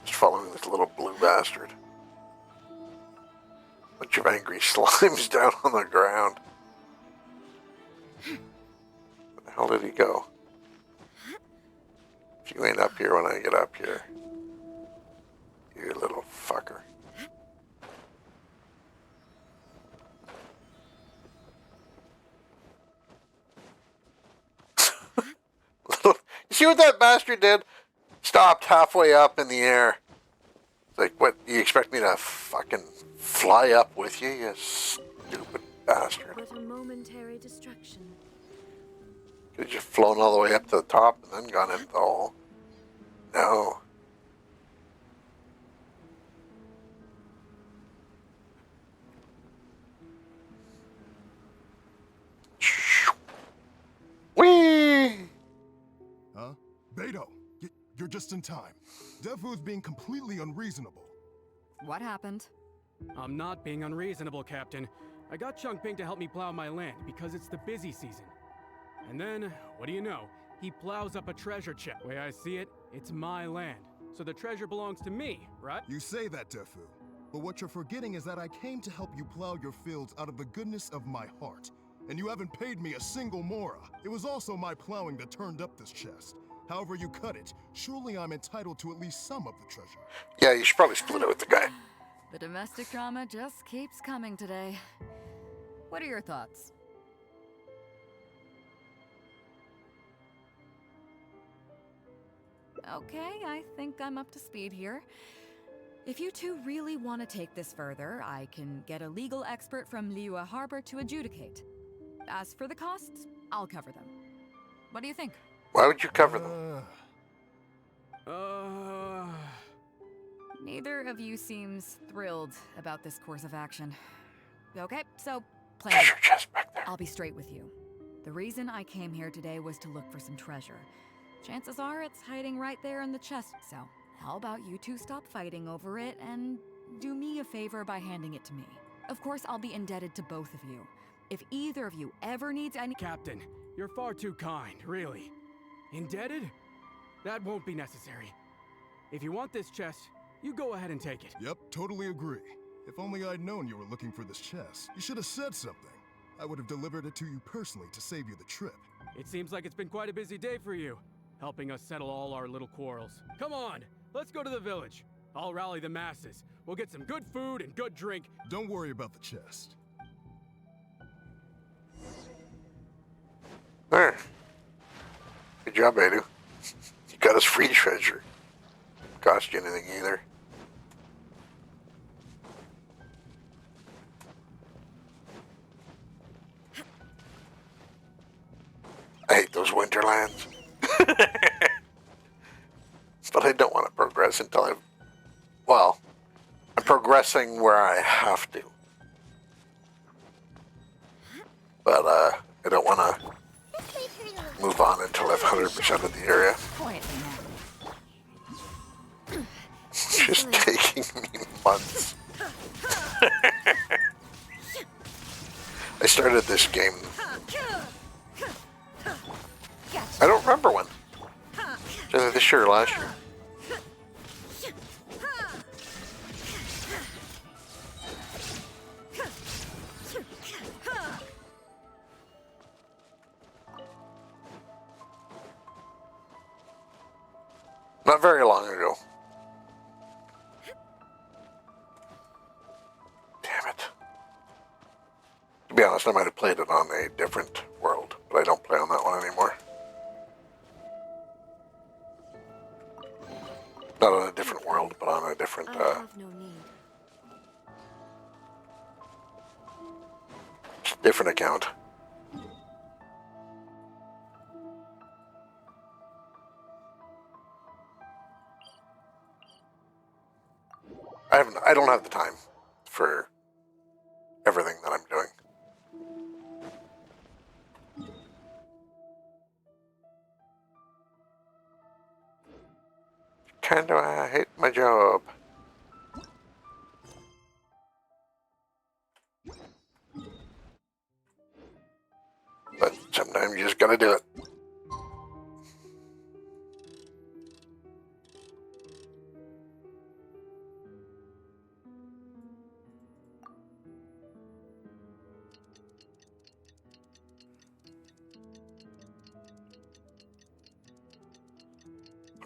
Just following this little blue bastard. Bunch of angry slimes down on the ground. Where the hell did he go? If you ain't up here when I get up here, you little fucker. You see what that bastard did? Stopped halfway up in the air. It's like, what, you expect me to fucking fly up with you, you stupid bastard? But a momentary distraction. Could have just flown all the way up to the top and then gone into the hole. No. Whee! Huh? Bediou, you're just in time. Defu's being completely unreasonable. What happened? I'm not being unreasonable, Captain. I got Chunk Ping to help me plow my land because it's the busy season. And then, what do you know? He plows up a treasure chest. Way I see it, it's my land. So the treasure belongs to me, right? You say that, Defu. But what you're forgetting is that I came to help you plow your fields out of the goodness of my heart. And you haven't paid me a single mora. It was also my plowing that turned up this chest. However you cut it, surely I'm entitled to at least some of the treasure. Yeah, you should probably split it with the guy. The domestic drama just keeps coming today. What are your thoughts? Okay, I think I'm up to speed here. If you two really want to take this further, I can get a legal expert from Liyue Harbor to adjudicate. As for the costs, I'll cover them. What do you think? Why would you cover them? Neither of you seems thrilled about this course of action. Okay, so plan. I'll be straight with you. The reason I came here today was to look for some treasure. Chances are it's hiding right there in the chest, so how about you two stop fighting over it and do me a favor by handing it to me? Of course, I'll be indebted to both of you. If either of you ever needs any— Captain, you're far too kind, really. Indebted? That won't be necessary. If you want this chest, you go ahead and take it. Yep, totally agree. If only I'd known you were looking for this chest. You should have said something. I would have delivered it to you personally to save you the trip. It seems like it's been quite a busy day for you, helping us settle all our little quarrels. Come on, let's go to the village. I'll rally the masses. We'll get some good food and good drink. Don't worry about the chest. There. Good job, Bediou. You got us free treasure. Cost you anything either. I hate those winterlands. But I don't want to progress until I'm... Well, I'm progressing where I have to. But, I don't want to move on until I've 100% of the area. It's just taking me months. I started this game... I don't remember when. Either this year or last year. Not very long ago. Damn it. To be honest, I might have played it on a different world, but I don't play on that one anymore. Not on a different world, but on a different, different account. I don't have the time for everything that I'm doing. Kinda hate my job. But sometimes you just gotta do it.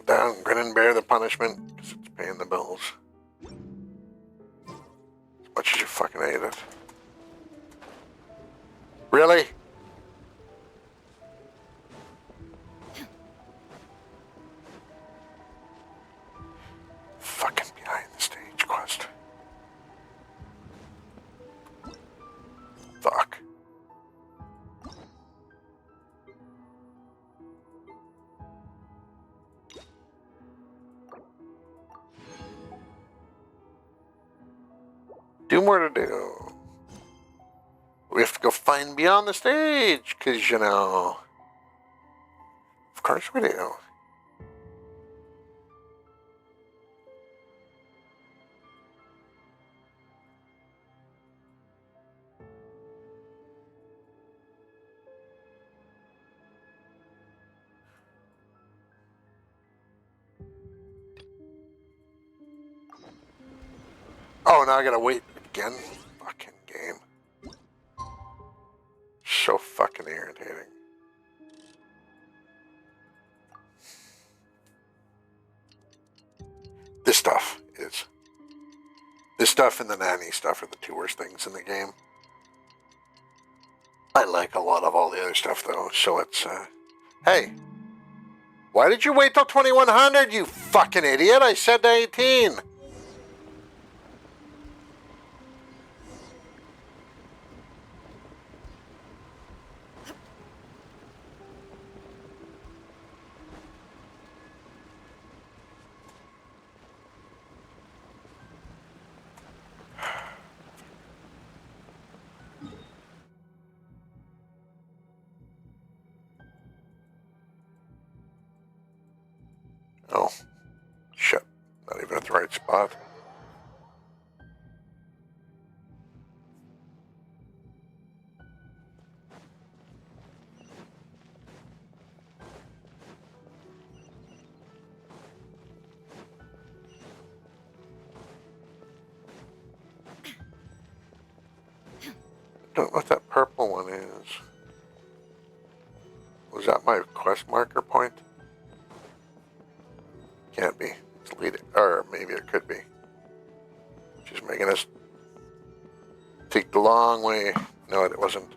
Down, grin and bear the punishment, because it's paying the bills. As much as you fucking hate it. Really? Fucking behind the stage quest. Fuck. Two more to do. We have to go find beyond the stage, because, you know... Of course we do. Oh, now I gotta wait again? Fucking game. So fucking irritating. This stuff is. This stuff and the nanny stuff are the two worst things in the game. I like a lot of all the other stuff though, so let's, hey. Why did you wait till 2100, you fucking idiot? I said 18. Oh, shit. Not even at the right spot. Don't know what that purple one is. Was that my quest marker point? Can't be. It's leading, or maybe it could be. Just making us take the long way. No, it wasn't.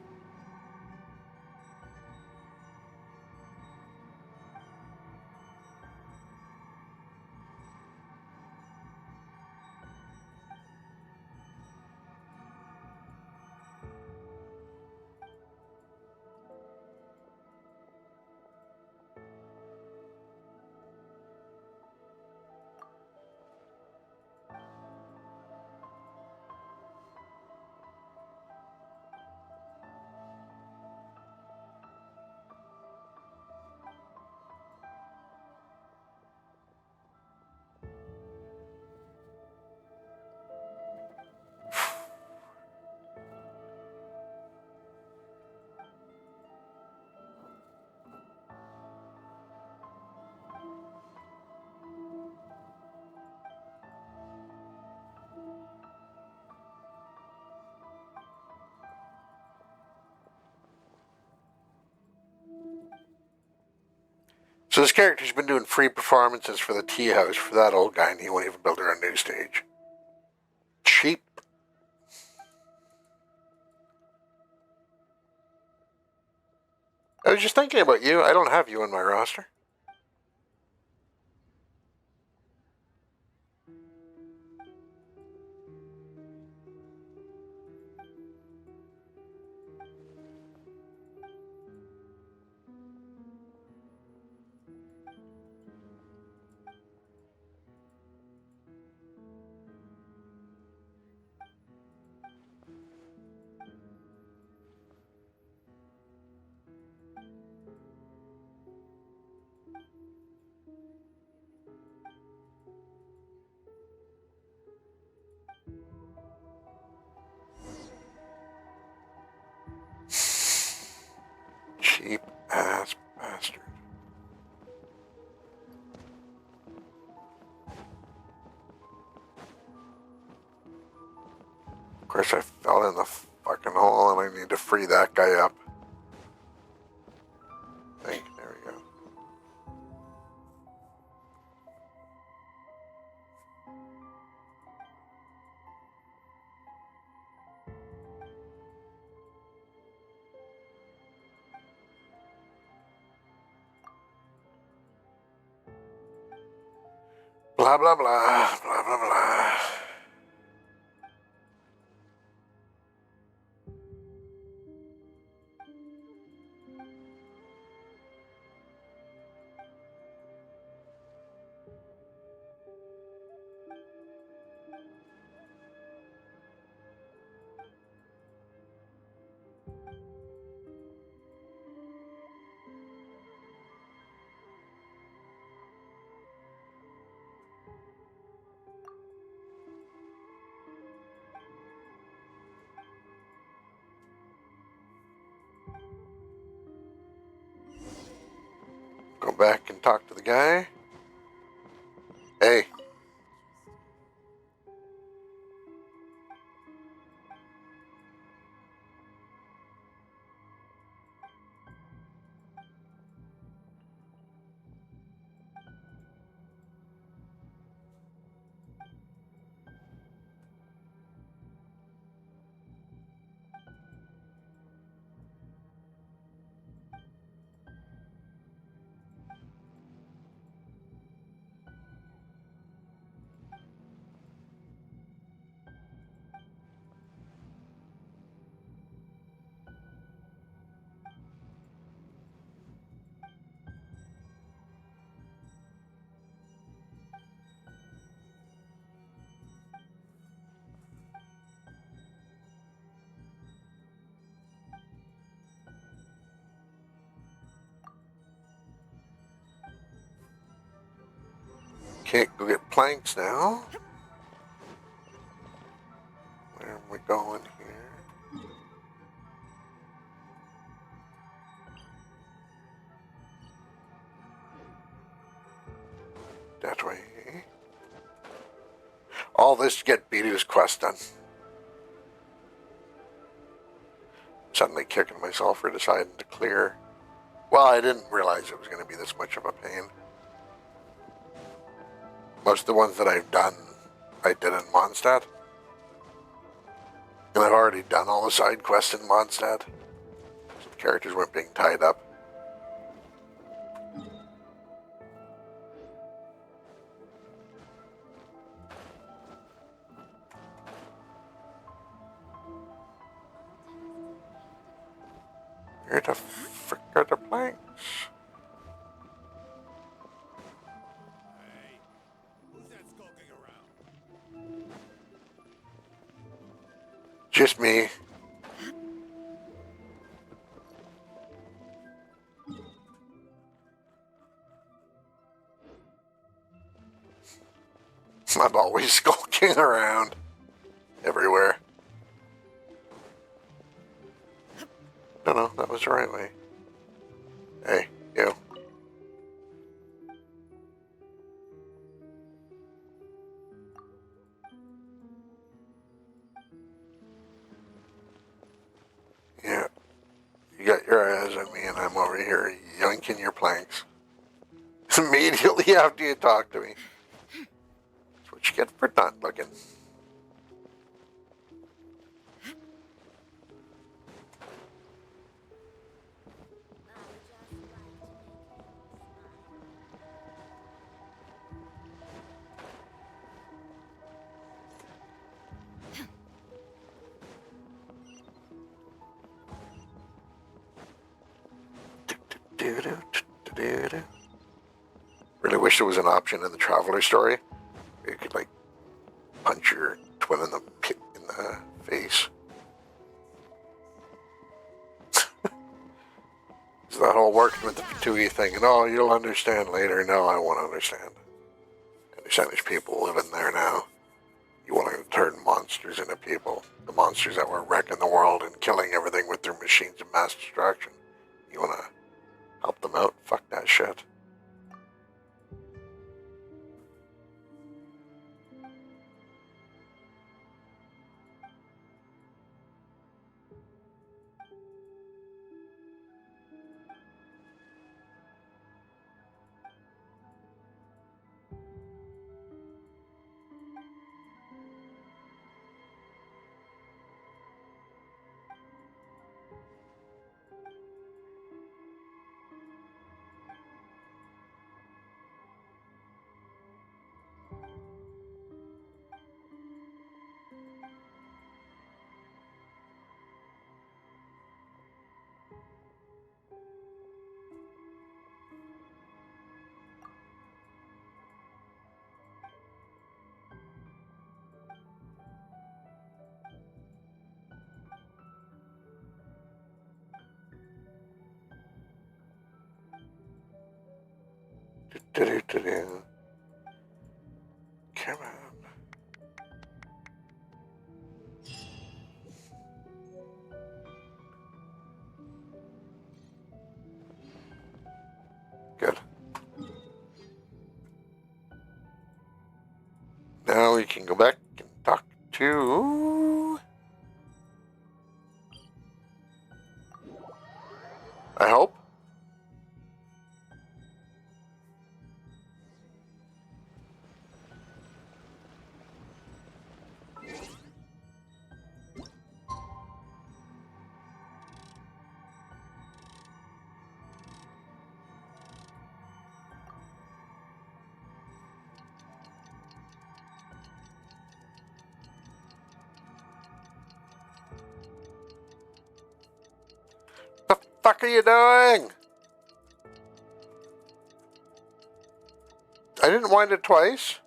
So this character's been doing free performances for the tea house for that old guy, and he won't even build her a new stage. Cheap. I was just thinking about you. I don't have you on my roster. Cheap ass bastard. Of course, I fell in the fucking hole and I need to free that guy up. There we go. Blah, blah, blah, blah, blah, blah. Go back and talk to the guy. Hey. Okay, go get planks now. Where am we going here? That way. All this to get Bediou's quest done. Suddenly kicking myself for deciding to clear. Well, I didn't realize it was going to be this much of a pain. Most of the ones that I've done, I did in Mondstadt. And I've already done all the side quests in Mondstadt. Some characters weren't being tied up. Where the frick are the planks? Just me. I'm always skulking around everywhere. No, that was the right way. Hey, you. Yeah. You got your eyes on me and I'm over here yanking your planks. Immediately after you talk to me. That's what you get for not looking. Really wish there was an option in the Traveler story where you could, like, punch your twin in the face. It's that whole working with the Fatui thing, and oh, you'll understand later. No, I won't understand. There's people living there now. You want to turn monsters into people. The monsters that were wrecking the world and killing everything with their machines of mass destruction. You want to help them out? Fuck that shit. Come on. Good. Now we can go back and talk to... I hope. The fuck are you doing? I didn't wind it twice.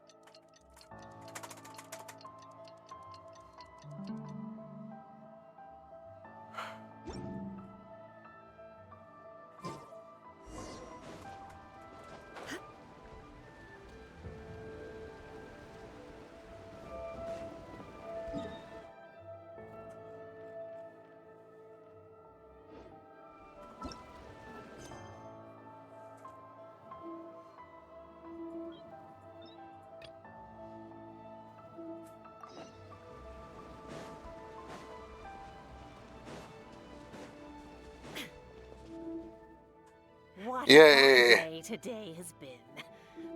what Yay. a fun day today has been.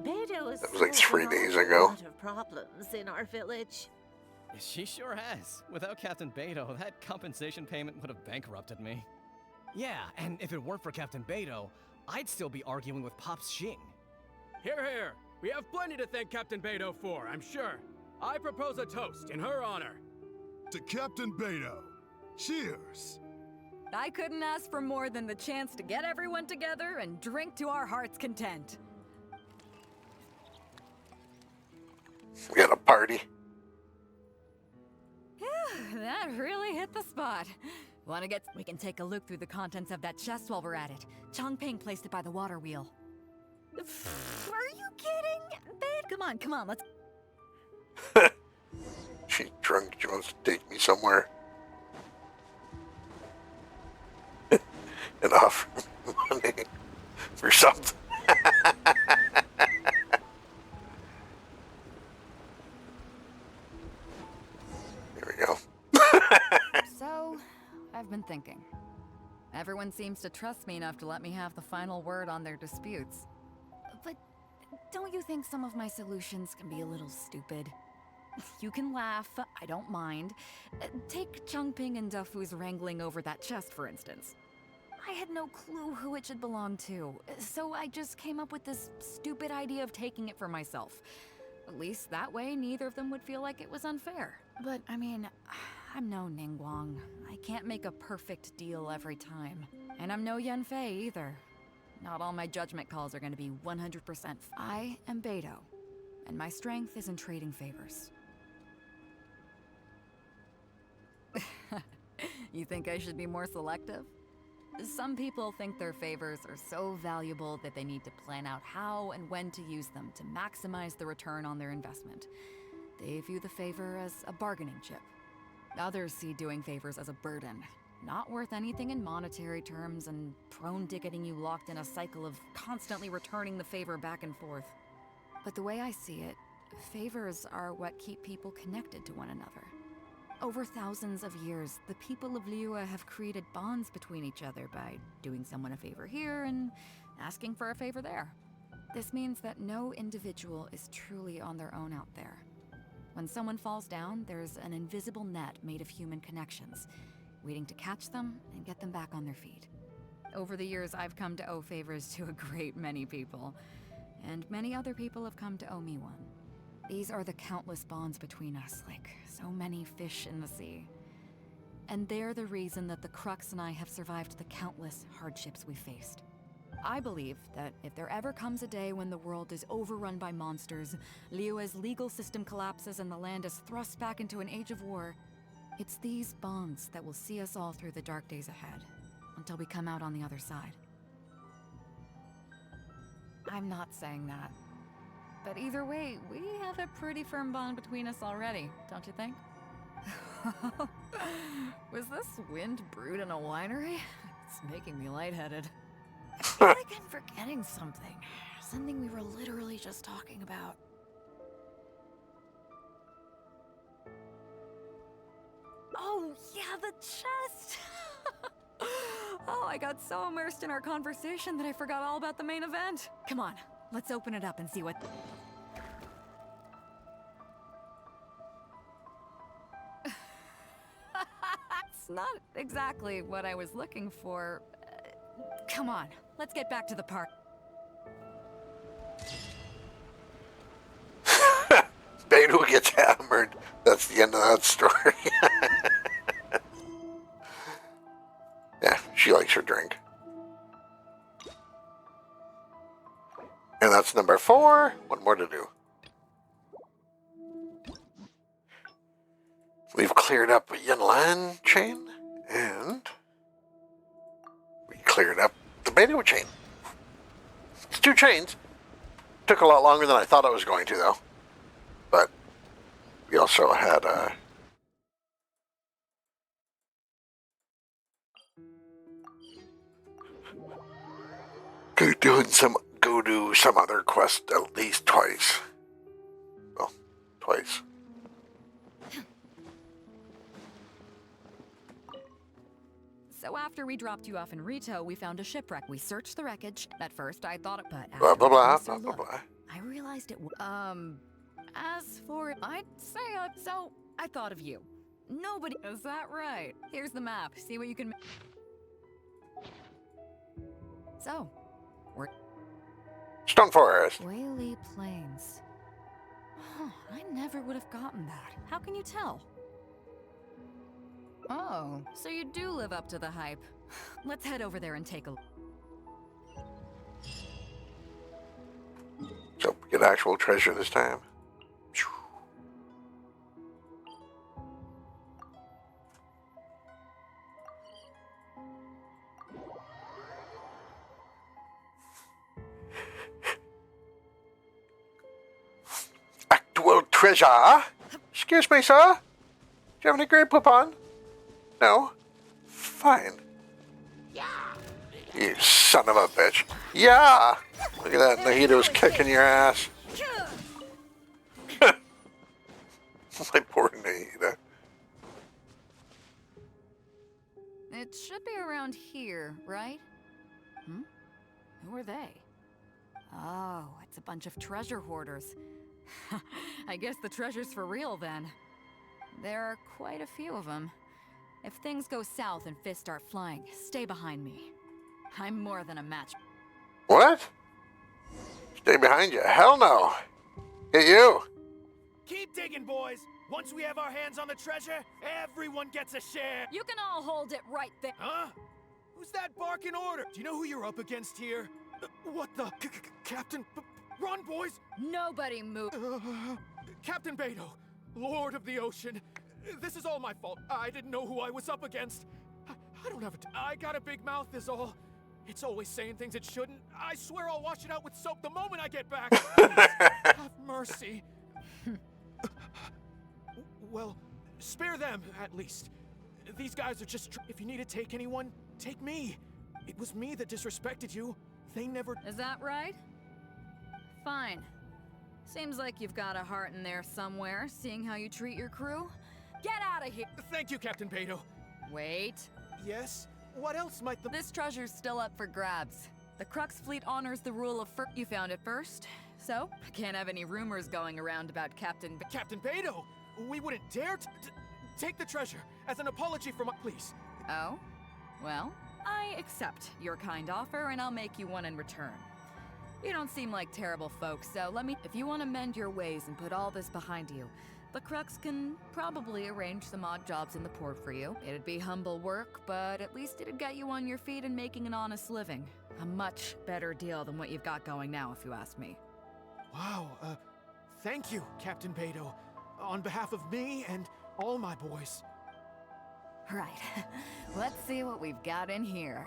Beidou has That was like 3 solved days a ago. lot of problems in our village. She sure has. Without Captain Beidou, that compensation payment would have bankrupted me. Yeah, and if it weren't for Captain Beidou, I'd still be arguing with Pops Xing. Here, here. We have plenty to thank Captain Beidou for, I'm sure. I propose a toast in her honor. To Captain Beidou. Cheers. I couldn't ask for more than the chance to get everyone together and drink to our heart's content. We got a party. Phew, that really hit the spot. We can take a look through the contents of that chest while we're at it. Chongping placed it by the water wheel. Are you kidding? Babe, come on, let's... She's drunk. She wants to take me somewhere. And offer money for something. There we go. So, I've been thinking. Everyone seems to trust me enough to let me have the final word on their disputes. But don't you think some of my solutions can be a little stupid? You can laugh, I don't mind. Take Chongping and Dufu's wrangling over that chest, for instance. I had no clue who it should belong to, so I just came up with this stupid idea of taking it for myself. At least that way, neither of them would feel like it was unfair. But, I mean, I'm no Ningguang. I can't make a perfect deal every time. And I'm no Yanfei either. Not all my judgment calls are going to be 100%. I am Beidou, and my strength is in trading favors. You think I should be more selective? Some people think their favors are so valuable that they need to plan out how and when to use them to maximize the return on their investment. They view the favor as a bargaining chip. Others see doing favors as a burden, not worth anything in monetary terms and prone to getting you locked in a cycle of constantly returning the favor back and forth. But the way I see it, favors are what keep people connected to one another. Over thousands of years, the people of Liyue have created bonds between each other by doing someone a favor here and asking for a favor there. This means that no individual is truly on their own out there. When someone falls down, there's an invisible net made of human connections, waiting to catch them and get them back on their feet. Over the years, I've come to owe favors to a great many people, and many other people have come to owe me one. These are the countless bonds between us, like so many fish in the sea. And they're the reason that the Crux and I have survived the countless hardships we faced. I believe that if there ever comes a day when the world is overrun by monsters, Liyue's legal system collapses and the land is thrust back into an age of war, it's these bonds that will see us all through the dark days ahead, until we come out on the other side. I'm not saying that. But either way, we have a pretty firm bond between us already, don't you think? Was this wind brewed in a winery? It's making me lightheaded. I feel like I'm forgetting something. Something we were literally just talking about. Oh, yeah, the chest! Oh, I got so immersed in our conversation that I forgot all about the main event. Come on, let's open it up and see what... It's not exactly what I was looking for. Come on, let's get back to the park. Beidou gets hammered. That's the end of that story. Yeah, she likes her drink. And that's number 4. One more to do. We've cleared up a Yunlan chain, and we cleared up the Bediou chain. It's 2 chains. Took a lot longer than I thought it was going to, though. But we also had go do some other quest at least twice. Well, twice. So after we dropped you off in Rito, we found a shipwreck. We searched the wreckage. At first, I thought it, but Blah, after blah, a blah, closer blah, blah, look, blah. I realized it. As for I'd say so I thought of you. Nobody. Is that right? Here's the map. See what you can. So, we're Stone Forest. Whaley Plains. Huh, I never would have gotten that. How can you tell? Oh, so you do live up to the hype. Let's head over there and take a look. So we get actual treasure this time. Actual treasure? Excuse me, sir? Do you have any grape poupon? No? Fine. You son of a bitch. Yeah! Look at that, Nahito's kicking your ass. My poor Nahito. It should be around here, right? Who are they? Oh, it's a bunch of treasure hoarders. I guess the treasure's for real then. There are quite a few of them. If things go south and fists start flying, stay behind me. I'm more than a match. What? Stay behind you? Hell no. Hey, you. Keep digging, boys. Once we have our hands on the treasure, everyone gets a share. You can all hold it right there. Huh? Who's that barking order? Do you know who you're up against here? What the? Captain? Run, boys! Nobody move. Captain Bediou, Lord of the Ocean. This is all my fault. I didn't know who I was up against. I don't have I got a big mouth is all. It's always saying things it shouldn't. I swear I'll wash it out with soap the moment I get back. Please, have mercy. Well, spare them, at least. These guys are just if you need to take anyone, take me. It was me that disrespected you. They never... Is that right? Fine. Seems like you've got a heart in there somewhere, seeing how you treat your crew. Get out of here! Thank you, Captain Bediou. Wait. Yes? What else might the... This treasure's still up for grabs. The Crux fleet honors the rule of You found it first, so I can't have any rumors going around about Captain Bediou! We wouldn't dare take the treasure as an apology for my... Please. Oh? Well, I accept your kind offer, and I'll make you one in return. You don't seem like terrible folks, so if you want to mend your ways and put all this behind you, the Crux can probably arrange some odd jobs in the port for you. It'd be humble work, but at least it'd get you on your feet and making an honest living. A much better deal than what you've got going now, if you ask me. Wow, thank you, Captain Bediou. On behalf of me and all my boys. Right. Let's see what we've got in here.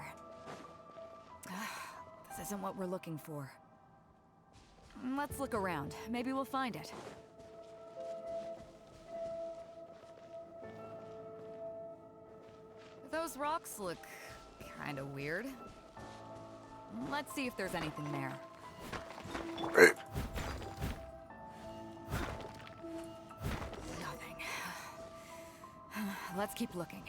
This isn't what we're looking for. Let's look around. Maybe we'll find it. Those rocks look kind of weird. Let's see if there's anything there. Right. Nothing. Let's keep looking.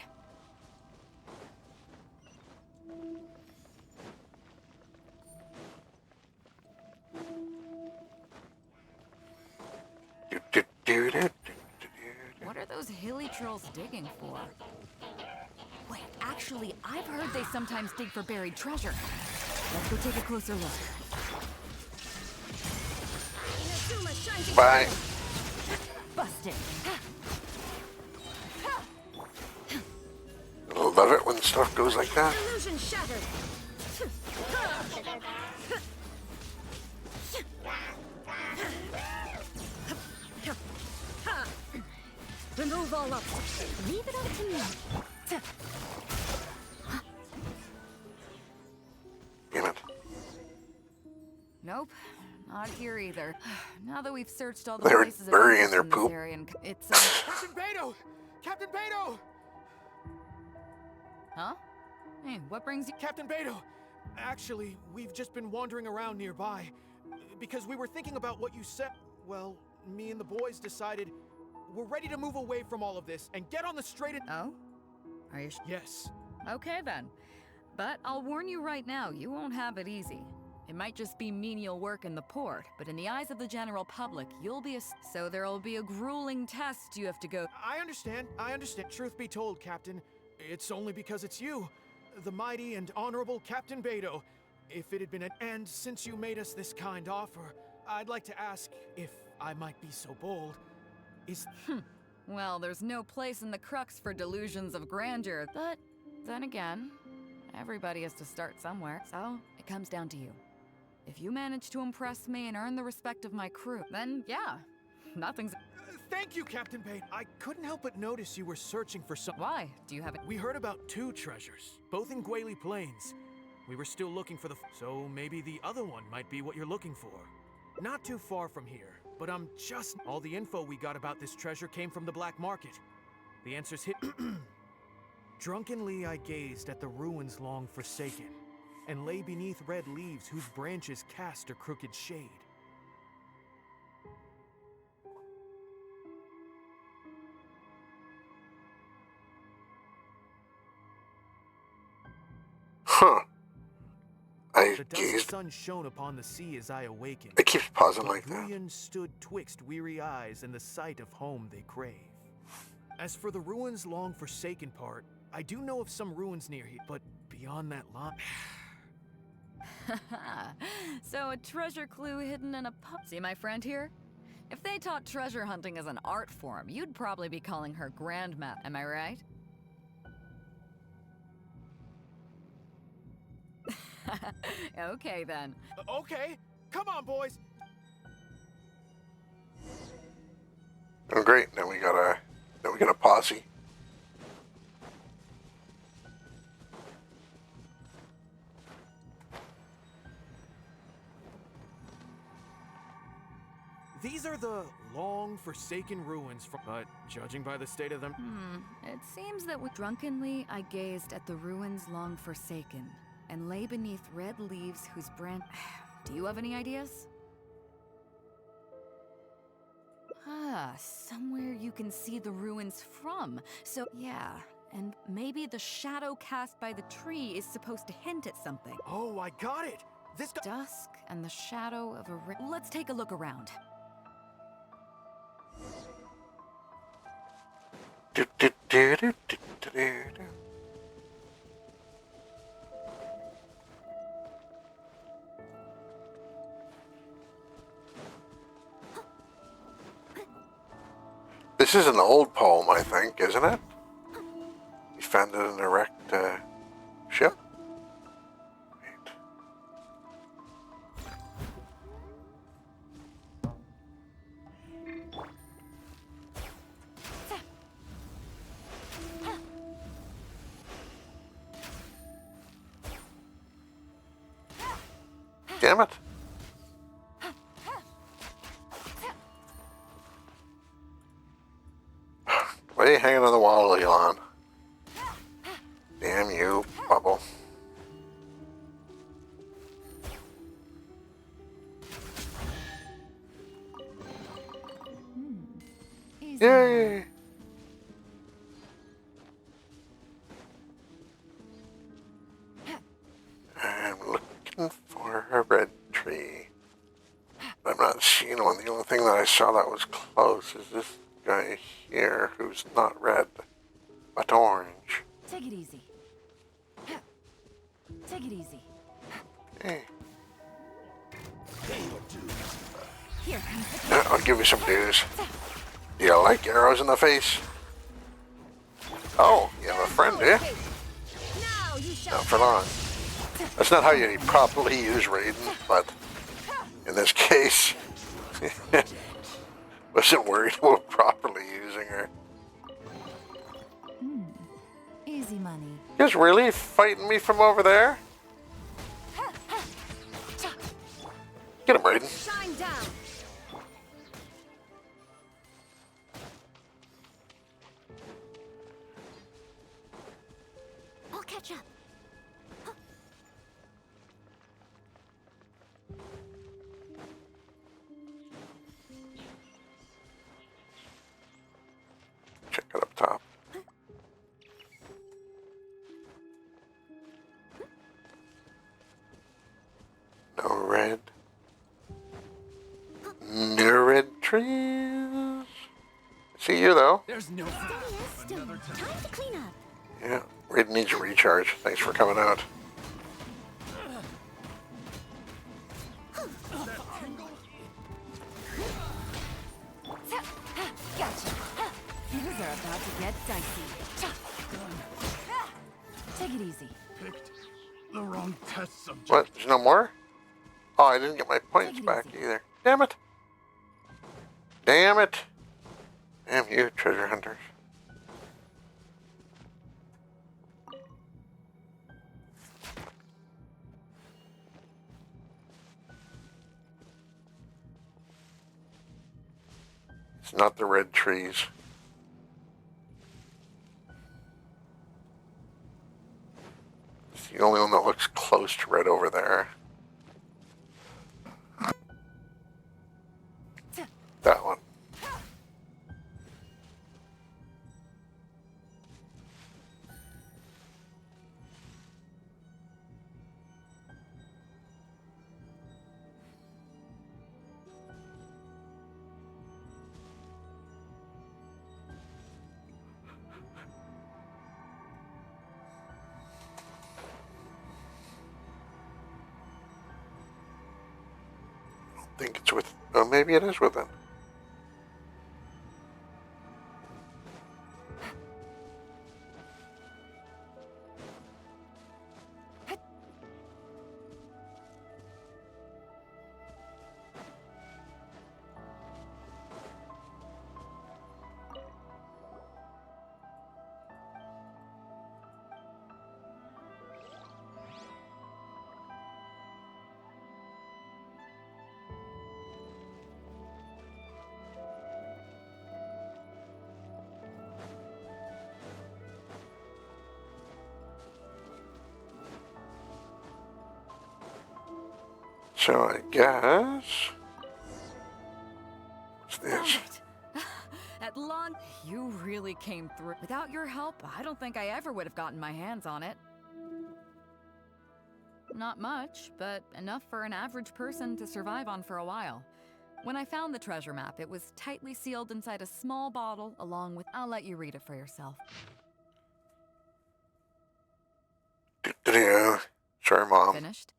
What are those hilly trolls digging for? Wait, actually, I've heard they sometimes dig for buried treasure. Let's go take a closer look. Bye. Busted. Love it when stuff goes like that. Illusion shattered. Remove all obstacles. Leave it up to me. Damn it. Nope, not here either. Now that we've searched all the They're places of burying interest their in this poop. area, and it's Captain Bediou! Captain Bediou! Huh? Hey, what brings you? Captain Bediou! Actually, we've just been wandering around nearby. Because we were thinking about what you said. Well, me and the boys decided we're ready to move away from all of this and get on the straight and... Oh? Are you Yes. Okay then. But I'll warn you right now, you won't have it easy. It might just be menial work in the port, but in the eyes of the general public, you'll be so there'll be a grueling test you have to go. I understand. Truth be told, Captain, it's only because it's you, the mighty and honorable Captain Bediou. If it had been and since you made us this kind offer, I'd like to ask, if I might be so bold, is... Well, there's no place in the Crux for delusions of grandeur, but then again, everybody has to start somewhere, so it comes down to you. If you manage to impress me and earn the respect of my crew, then yeah, nothing's... Thank you, Captain Bediou. I couldn't help but notice you were searching for some... Why? Do you have it? We heard about 2 treasures, both in Gwali Plains. We were still looking for the... So maybe the other one might be what you're looking for. Not too far from here, but I'm just... All the info we got about this treasure came from the black market. The answer's hit... Drunkenly I gazed at the ruins long forsaken, and lay beneath red leaves whose branches cast a crooked shade. Huh. The dusk sun shone upon the sea as I awakened. It keeps pausing like that. Ruins stood twixt weary eyes and the sight of home they crave. As for the ruins long forsaken part, I do know of some ruins near here, but beyond that line... So a treasure clue hidden in a pub. See my friend here? If they taught treasure hunting as an art form, you'd probably be calling her grandma. Am I right? Okay then. Okay, come on, boys. Oh great! Now we got a posse. These are the long forsaken ruins from... But judging by the state of them... It seems that drunkenly I gazed at the ruins long forsaken, and lay beneath red leaves whose branch... Do you have any ideas? Somewhere you can see the ruins from. So, yeah, and maybe the shadow cast by the tree is supposed to hint at something. Oh, I got it! This dusk and the shadow of a... Let's take a look around. This is an old poem, I think, isn't it? You found it in a wrecked ship? Wait. Damn it. Why are you hanging on the wall, Elon? Damn you, Bubble. Yay! I'm looking for a red tree. I'm not seeing one. The only thing that I saw that was close is this guy here who's not red, but orange. Take it easy. Take it easy. Hey. Here comes the... Yeah, I'll give you some dues. Do you like arrows in the face? Oh, you have a friend, do you? Not for long. That's not how you properly use Raiden, but in this case, wasn't worried about properly using her. Easy money. You guys really fighting me from over there? Get him, Raiden. Shine down. I'll catch up. Check it up top. trees. See you though. There's no Time to clean up. Yeah, Raiden needs a recharge. Thanks for coming out. Gotcha. Things are about to get dicey. Take it easy. Picked the wrong test subject. What? There's no more? Oh, I didn't get my points back either. Damn it. Damn it. Damn you, treasure hunters. It's not the red trees. It's the only one that looks close to red over there. That one. I think it's with... Oh, maybe it is within. So I guess... What's this? At long, you really came through. Without your help, I don't think I ever would have gotten my hands on it. Not much, but enough for an average person to survive on for a while. When I found the treasure map, it was tightly sealed inside a small bottle along with... I'll let you read it for yourself. Sorry, Mom. Finished?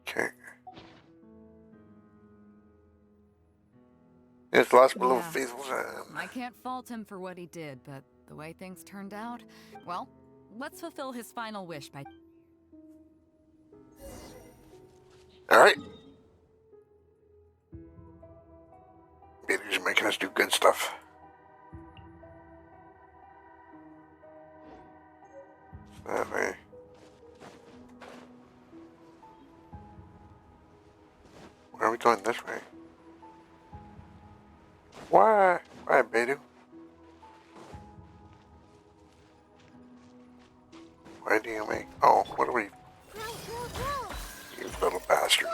Okay. It's lost my little faithful son. I can't fault him for what he did, but the way things turned out, well, let's fulfill his final wish by... Alright. Bedou's making us do good stuff. That way. Where are we going this way? Why? Why, Bediou? Why do you make... Oh, what are we... You little bastards.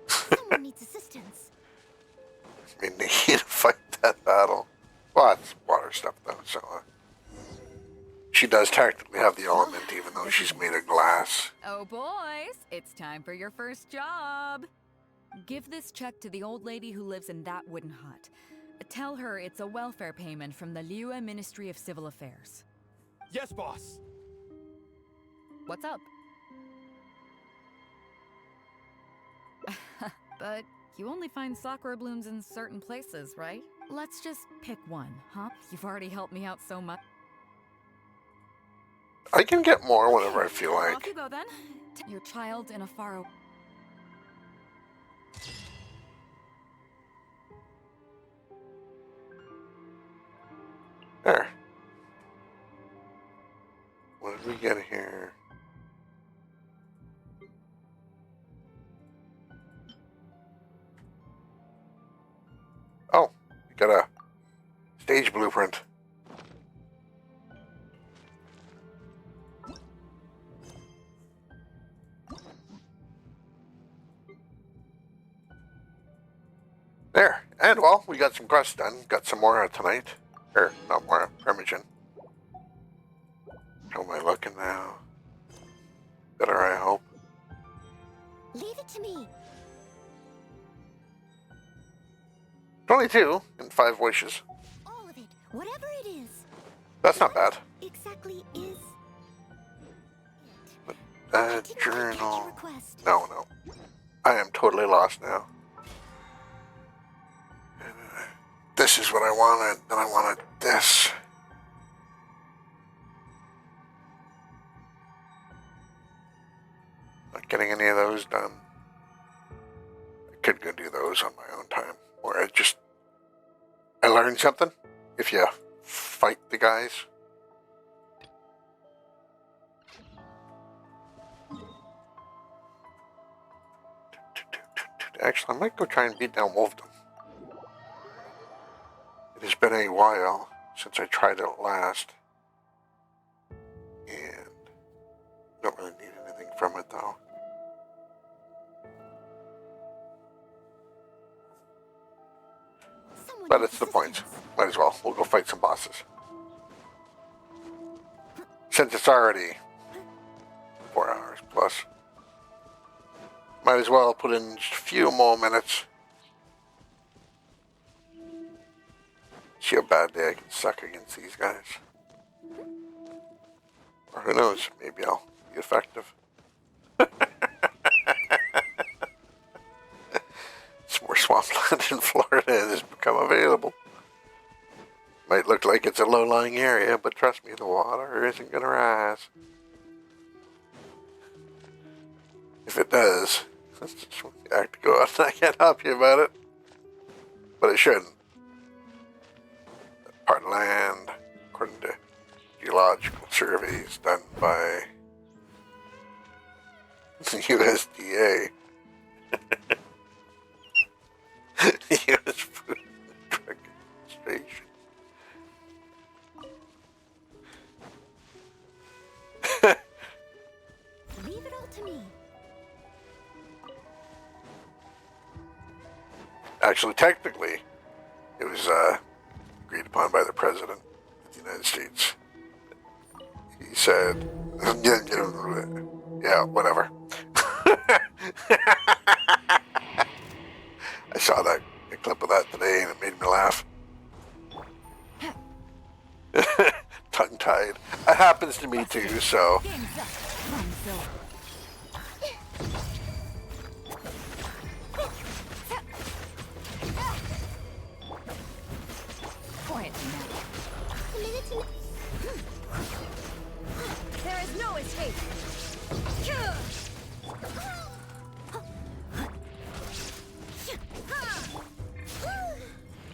Someone needs assistance. I mean, they need to fight that battle. Well, it's water stuff, though, so... she does technically have the element, even though she's made of glass. Oh, boys, it's time for your first job. Give this check to the old lady who lives in that wooden hut. Tell her it's a welfare payment from the Liyue Ministry of Civil Affairs. Yes, boss. What's up? But you only find sakura blooms in certain places, right? Let's just pick one, huh? You've already helped me out so much. I can get more whenever I feel Off like. you go then. Your child in a far... There. What did we get here? Oh, we get a stage blueprint. There. And, well, we got some quests done. Got some more tonight. Or, not more, Primogen. How am I looking now? Better, I hope. Leave it to me. 22 and 5 wishes. All of it, whatever it is. That's not bad. Exactly is. Journal. No. I am totally lost now. This is what I wanted, then I wanted this. Not getting any of those done. I could go do those on my own time. Or I learned something. If you fight the guys. Actually, I might go try and beat down Wolfdom. It has been a while since I tried it last. And don't really need anything from it though. But it's the point. Might as well. We'll go fight some bosses. Since it's already 4 hours plus. Might as well put in just a few more minutes. See how bad I can suck against these guys. Or who knows, maybe I'll be effective. It's more swampland in Florida has become available. Might look like it's a low-lying area, but trust me, the water isn't going to rise. If it does, I have to go out and I can't help you about it. But it shouldn't. Part of land, according to geological surveys done by the USDA. U.S. Food and Drug Administration. Leave it all to me. Actually, technically, it was agreed upon by the President of the United States. He said, yeah, whatever. I saw a clip of that today and it made me laugh. Tongue-tied. It happens to me too, so. There is no escape.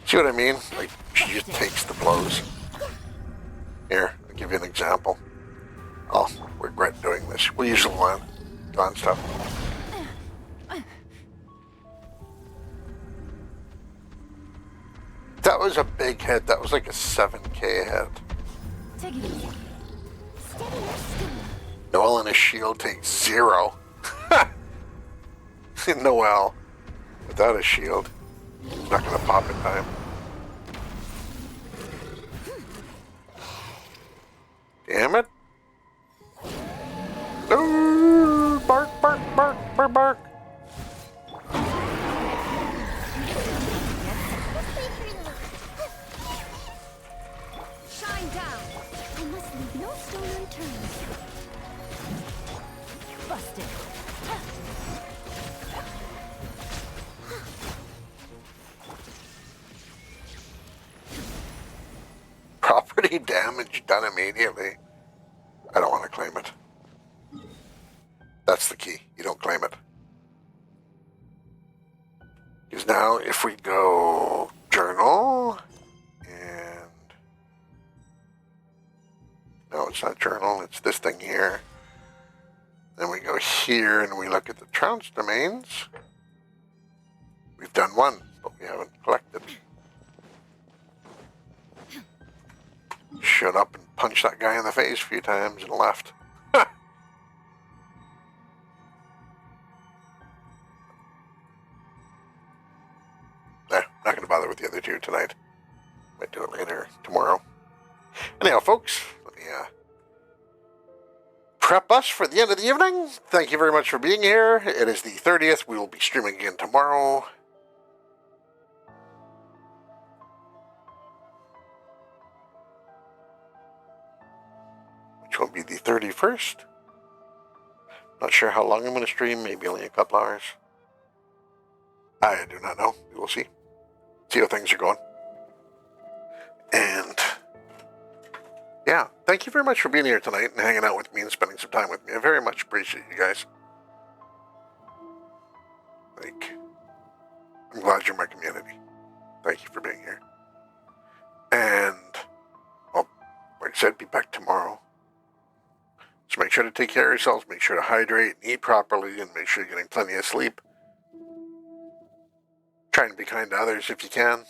See what I mean? Like, she just takes the blows. Here, I'll give you an example. I'll regret doing this. We'll use the line. Gone stuff. That was a big hit. That was like a 7K hit. Take it easy. Noel and his shield takes 0. Noel, without a shield, he's not going to pop in time. Damn it. No! Bark, bark, bark, bark, bark. Shine down. I must leave no stone unturned. Busted. Property damage done immediately. I don't want to claim it. That's the key. You don't claim it. Because now if we go journal and no, it's not journal, it's this thing here. Then we go here and we look at the trounce domains. We've done one, but we haven't collected. Showed up and punched that guy in the face a few times and left. Not going to bother with the other two tonight. Might do it later tomorrow. Anyhow, folks, let me prep us for the end of the evening. Thank you very much for being here. It is the 30th. We will be streaming again tomorrow. Which will be the 31st. Not sure how long I'm going to stream. Maybe only a couple hours. I do not know. We will see. See how things are going. And yeah, thank you very much for being here tonight and hanging out with me and spending some time with me. I very much appreciate you guys. I'm glad you're my community. Thank you for being here. And, well, like I said, be back tomorrow. So make sure to take care of yourselves, make sure to hydrate and eat properly, and make sure you're getting plenty of sleep. Try and be kind to others if you can.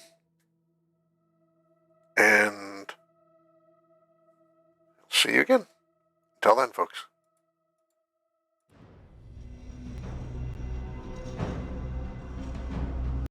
And see you again. Until then, folks.